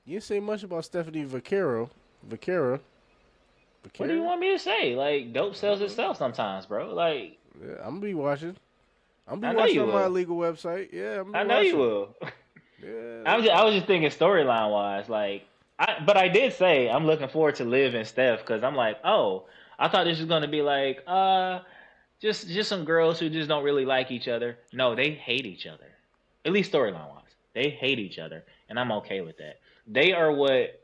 Speaker 1: You didn't say much about Stephanie Vaquero.
Speaker 9: What do you want me to say? Like, dope sells itself sometimes, bro. Like,
Speaker 1: yeah, I'm gonna be watching. I'm
Speaker 9: I
Speaker 1: gonna be
Speaker 9: know
Speaker 1: watching
Speaker 9: you
Speaker 1: on
Speaker 9: will.
Speaker 1: my illegal website. Yeah,
Speaker 9: I know you will.
Speaker 1: Yeah.
Speaker 9: I was just thinking storyline wise, like, but I did say I'm looking forward to Liv and Steph, because I'm like, oh, I thought this was gonna be like, just some girls who just don't really like each other. No, they hate each other. At least storyline wise, they hate each other, and I'm okay with that. They are what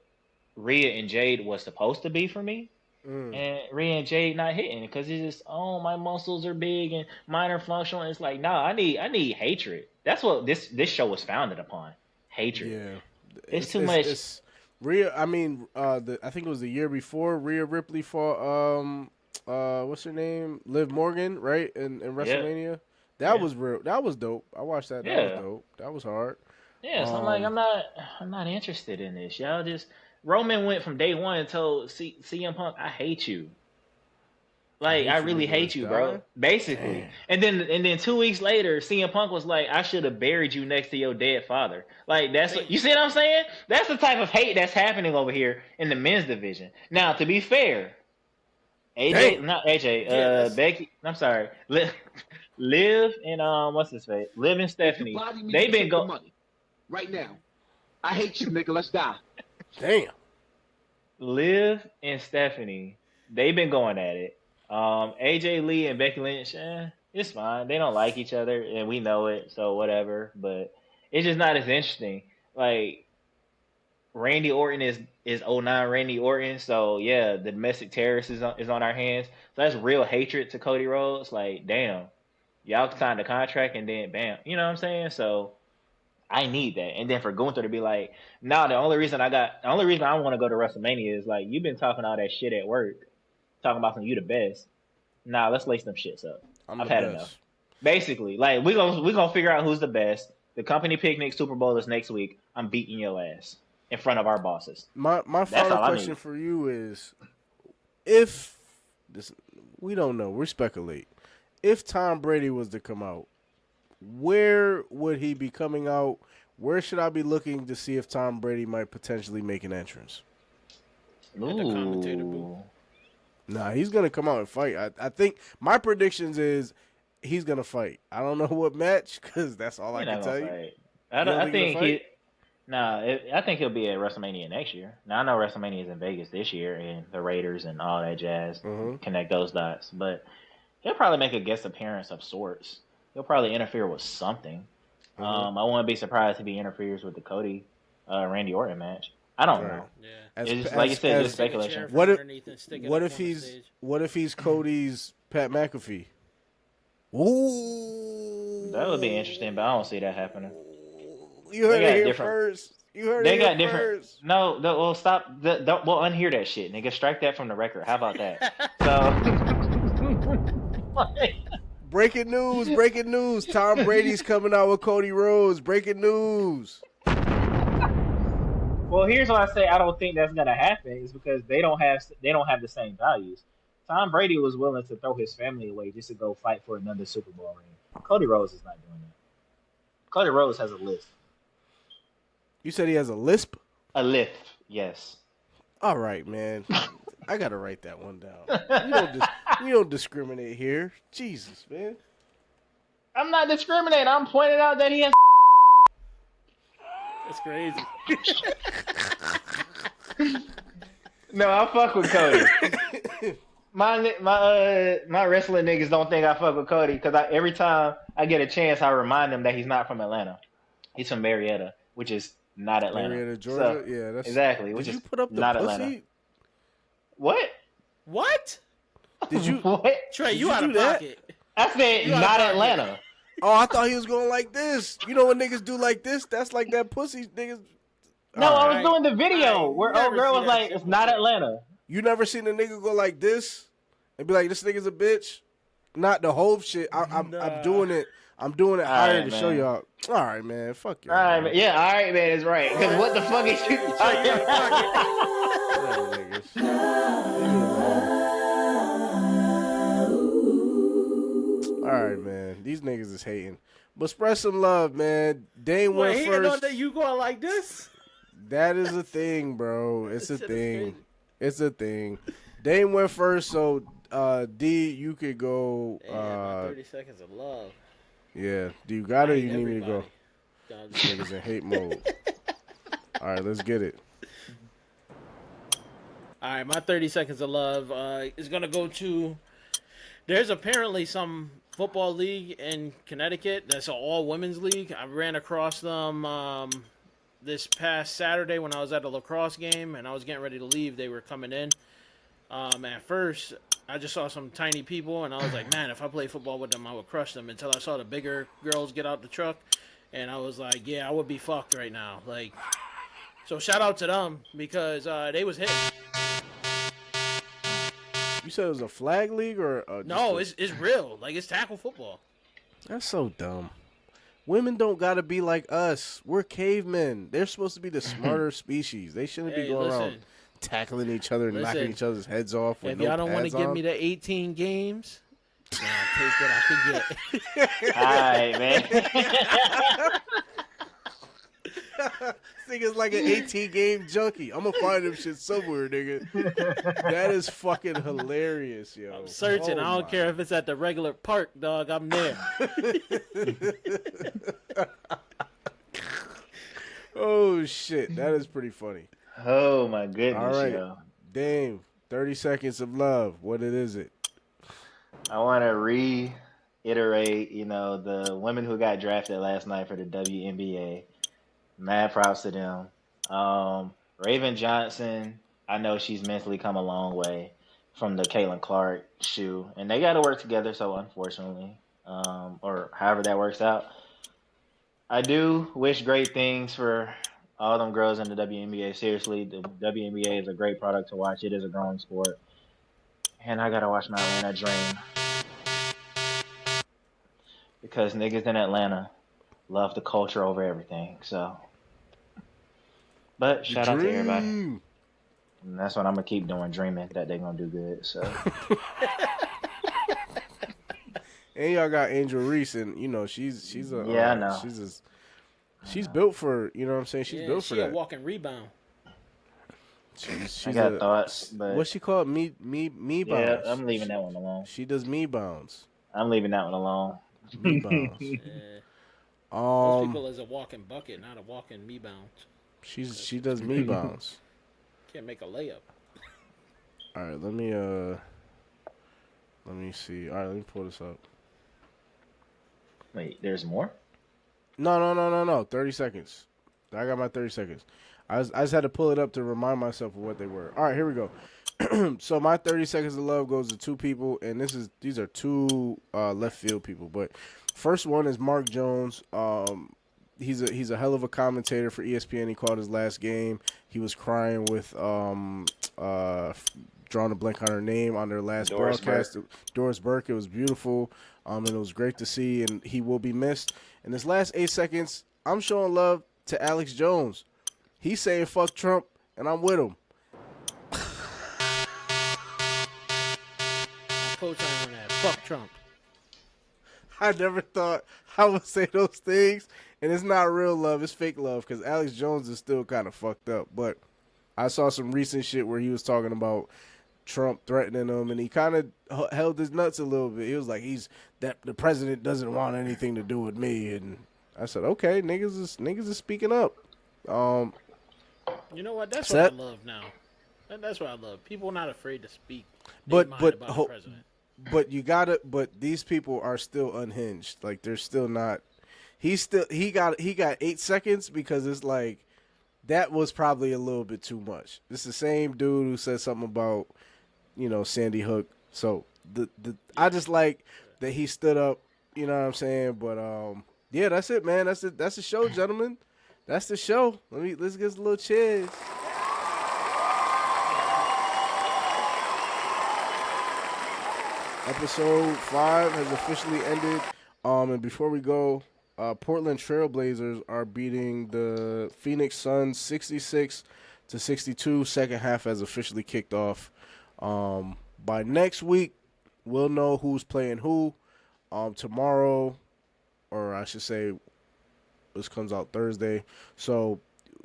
Speaker 9: Rhea and Jade was supposed to be for me. And Rhea and Jade not hitting, because it's just, oh, my muscles are big and mine are functional. It's like, nah, I need hatred. That's what this show was founded upon. Hatred.
Speaker 1: Yeah,
Speaker 9: it's too much.
Speaker 1: It's Rhea. I mean, I think it was the year before Rhea Ripley fought what's her name, Liv Morgan, right, in WrestleMania. That was real. That was dope. I watched that. That was dope. That was hard.
Speaker 9: Yeah, so I'm like, I'm not interested in this. Y'all just. Roman went from day one and told CM Punk, I hate you. Like, I really hate you, bro. Basically. And then 2 weeks later, CM Punk was like, I should have buried you next to your dead father. Like, that's what, you see what I'm saying? That's the type of hate that's happening over here in the men's division. Now, to be fair, Becky, I'm sorry, Liv and what's his face? Liv and Stephanie. They've been going
Speaker 4: right now. I hate you, nigga. Let's die.
Speaker 1: Damn.
Speaker 9: Liv and Stephanie, they've been going at it. AJ Lee and Becky Lynch, it's fine. They don't like each other, and we know it, so whatever. But it's just not as interesting. Like, Randy Orton is 09 Randy Orton, so yeah, the domestic terrorist is on our hands. So that's real hatred to Cody Rhodes. Like, damn, y'all signed a contract and then bam, you know what I'm saying? So. I need that. And then for Gunther to be like, nah, the only reason I want to go to WrestleMania is like, you've been talking all that shit at work, talking about some you the best. Nah, let's lace them shits up. I've had enough. Basically, like we gonna figure out who's the best. The company picnic Super Bowl is next week. I'm beating your ass in front of our bosses.
Speaker 1: My final question for you is, if this, we don't know, we speculate. If Tom Brady was to come out, where would he be coming out? Where should I be looking to see if Tom Brady might potentially make an entrance?
Speaker 2: At the commentator booth.
Speaker 1: Nah, he's gonna come out and fight. I think my predictions is he's gonna fight. I don't know what match, because that's all I can tell you.
Speaker 9: I think he'll be at WrestleMania next year. Now I know WrestleMania is in Vegas this year, and the Raiders and all that jazz. Connect those dots, but he'll probably make a guest appearance of sorts. He'll probably interfere with something. I wouldn't be surprised if he interferes with the Cody Randy Orton match. I don't know.
Speaker 2: Yeah.
Speaker 9: It's just, like you said, just speculation.
Speaker 1: What if he's Cody's Pat McAfee? Ooh,
Speaker 9: that would be interesting, but I don't see that happening.
Speaker 1: You heard it here first. You heard
Speaker 9: they
Speaker 1: it
Speaker 9: got
Speaker 1: here
Speaker 9: different.
Speaker 1: first.
Speaker 9: No, well, stop. We'll unhear that shit, nigga. Strike that from the record. How about that? So,
Speaker 1: breaking news. Tom Brady's coming out with Cody Rhodes. Breaking news.
Speaker 9: well, here's why I say I don't think that's gonna happen. Is because they don't have the same values. Tom Brady was willing to throw his family away just to go fight for another Super Bowl ring. Cody Rhodes is not doing that. Cody Rhodes has a list.
Speaker 1: You said he has a lisp?
Speaker 9: A lisp, yes.
Speaker 1: All right, man. I gotta write that one down. We don't discriminate here. Jesus, man.
Speaker 9: I'm not discriminating. I'm pointing out that he has.
Speaker 2: That's crazy.
Speaker 9: No, I fuck with Cody. My wrestling niggas don't think I fuck with Cody because every time I get a chance, I remind them that he's not from Atlanta. He's from Marietta, which is not Atlanta.
Speaker 1: Marietta, Georgia?
Speaker 9: So,
Speaker 1: yeah, that's
Speaker 9: exactly. Which
Speaker 1: did
Speaker 9: is
Speaker 1: you put up the
Speaker 9: not
Speaker 1: pussy?
Speaker 9: Atlanta. What?
Speaker 2: What?
Speaker 1: Did you?
Speaker 9: What?
Speaker 2: Trey,
Speaker 1: Did
Speaker 2: you out
Speaker 1: do
Speaker 2: of
Speaker 1: that?
Speaker 2: pocket.
Speaker 9: I said not Atlanta.
Speaker 1: Oh, I thought he was going like this. You know when niggas do like this? That's like that pussy niggas.
Speaker 9: No, I was doing the video where old girl was like, "It's not Atlanta."
Speaker 1: You never seen a nigga go like this and be like, "This nigga's a bitch." Not the whole shit. I'm doing it. I'm doing it higher
Speaker 9: right,
Speaker 1: to show
Speaker 9: man.
Speaker 1: y'all. All right, man. Fuck you.
Speaker 9: All right, man. Yeah, all right, man. Is right. Because what the fuck is you talking
Speaker 1: All right, man. These niggas is hating. But spread some love, man. Dane went
Speaker 2: Wait, he didn't know
Speaker 1: first.
Speaker 2: that you going like this?
Speaker 1: That is a thing, bro. It's a thing. It's a thing. Dane went first, so D, you could go.
Speaker 2: Damn, 30 seconds of love.
Speaker 1: Yeah. Do you got it or you need me to go?
Speaker 2: Everybody.
Speaker 1: This nigga's in hate mode. All right, let's get it.
Speaker 2: All right, my 30 seconds of love is going to go to. There's apparently some football league in Connecticut that's an all women's league. I ran across them this past Saturday when I was at a lacrosse game and I was getting ready to leave. They were coming in. At first, I just saw some tiny people and I was like, man, if I play football with them, I would crush them. Until I saw the bigger girls get out the truck and I was like, yeah, I would be fucked right now. Like, so shout out to them because they was hitting.
Speaker 1: You said it was a flag league or
Speaker 2: No, it's real. Like, it's tackle football.
Speaker 1: That's so dumb. Women don't gotta be like us. We're cavemen. They're supposed to be the smarter species. They shouldn't be going around tackling each other and knocking each other's heads off. With
Speaker 2: If
Speaker 1: no
Speaker 2: y'all don't want to
Speaker 1: pads
Speaker 2: give
Speaker 1: on.
Speaker 2: me the 18 games, then I'll take what I can get.
Speaker 9: All right, man.
Speaker 1: This nigga's like an 18-game junkie. I'm gonna find them shit somewhere, nigga. That is fucking hilarious, yo.
Speaker 2: I'm searching. I don't care if it's at the regular park, dog. I'm there.
Speaker 1: Oh shit, that is pretty funny.
Speaker 9: Oh my goodness,
Speaker 1: All right,
Speaker 9: yo.
Speaker 1: Dame, 30 seconds of love. What it is it?
Speaker 9: I want to reiterate, the women who got drafted last night for the WNBA. Mad props to them. Raven Johnson, I know she's mentally come a long way from the Caitlin Clark shoe, and they got to work together. So unfortunately, or however that works out, I do wish great things for all them girls in the WNBA. Seriously, the WNBA is a great product to watch. It is a growing sport, and I gotta watch my Atlanta dream because niggas in Atlanta love the culture over everything. So, but shout out to everybody. And that's what I'm gonna keep doing, dreaming that they're gonna do good. So,
Speaker 1: and y'all got Angel Reese, and she's a
Speaker 9: I know.
Speaker 1: She's built for what I'm saying. She's built for
Speaker 2: she
Speaker 1: that.
Speaker 2: a walking rebound.
Speaker 1: She's
Speaker 9: I got thoughts, but
Speaker 1: what's she called? Me bounds.
Speaker 9: Yeah, I'm leaving that one alone.
Speaker 1: She does me bounds.
Speaker 9: I'm leaving that one alone.
Speaker 1: Me bounds.
Speaker 2: Most people is a walking bucket, not a walking me bound.
Speaker 1: She does me bounds.
Speaker 2: Can't make a layup.
Speaker 1: All right, let me see. All right, let me pull this up.
Speaker 9: Wait, there's more?
Speaker 1: No. 30 seconds. I got my 30 seconds. I just had to pull it up to remind myself of what they were. All right, here we go. So my 30 seconds of love goes to two people, and these are two left field people. But first one is Mark Jones. He's a hell of a commentator for ESPN. He called his last game. He was crying with drawing a blank on her name on their last broadcast. Doris Burke. It was beautiful, and it was great to see. And he will be missed. In this last 8 seconds, I'm showing love to Alex Jones. He's saying fuck Trump, and I'm with him.
Speaker 2: Co-sign on that. Fuck Trump.
Speaker 1: I never thought I would say those things, and it's not real love, it's fake love, because Alex Jones is still kind of fucked up. But I saw some recent shit where he was talking about Trump threatening him, and he kind of held his nuts a little bit. He was like, the president doesn't want anything to do with me, and I said, okay, niggas is speaking up.
Speaker 2: You know what? That's what I love now. That's what I love. People not afraid to speak. But about the president.
Speaker 1: But these people are still unhinged. Like, they're still not. He got 8 seconds because it's like that was probably a little bit too much. It's the same dude who said something about, Sandy Hook. So I just like that he stood up. You know what I'm saying? But yeah, that's it, man. That's the show, gentlemen. That's the show. Let's get a little cheers. Episode 5 has officially ended. And before we go, Portland Trailblazers are beating the Phoenix Suns 66-62. Second half has officially kicked off. By next week, we'll know who's playing who. Tomorrow, or I should say, this comes out Thursday. So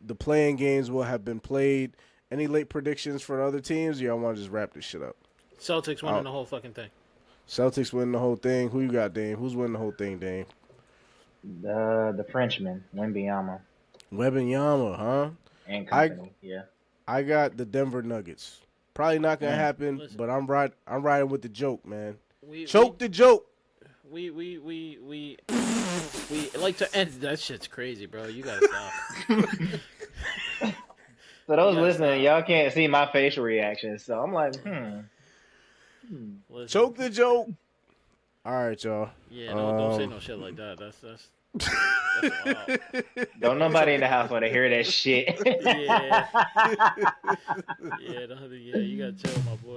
Speaker 1: the playing games will have been played. Any late predictions for the other teams? Y'all want to just wrap this shit up?
Speaker 2: Celtics winning the whole fucking thing.
Speaker 1: Celtics winning the whole thing. Who you got, Dame? Who's winning the whole thing, Dame?
Speaker 3: The Frenchman, Wembanyama.
Speaker 1: Wembanyama, huh?
Speaker 3: And company, yeah.
Speaker 1: I got the Denver Nuggets. Probably not gonna happen, but I'm riding with the joke, man. The joke.
Speaker 2: We like to end. That shit's crazy, bro. You gotta stop.
Speaker 3: So those listening, y'all can't see my facial reaction, so I'm like,
Speaker 1: Choke the joke. All right, y'all.
Speaker 2: Yeah, don't say no shit like that. That's wild.
Speaker 3: Don't nobody in the house want to hear that shit.
Speaker 2: Yeah. Yeah, you gotta chill, my boy.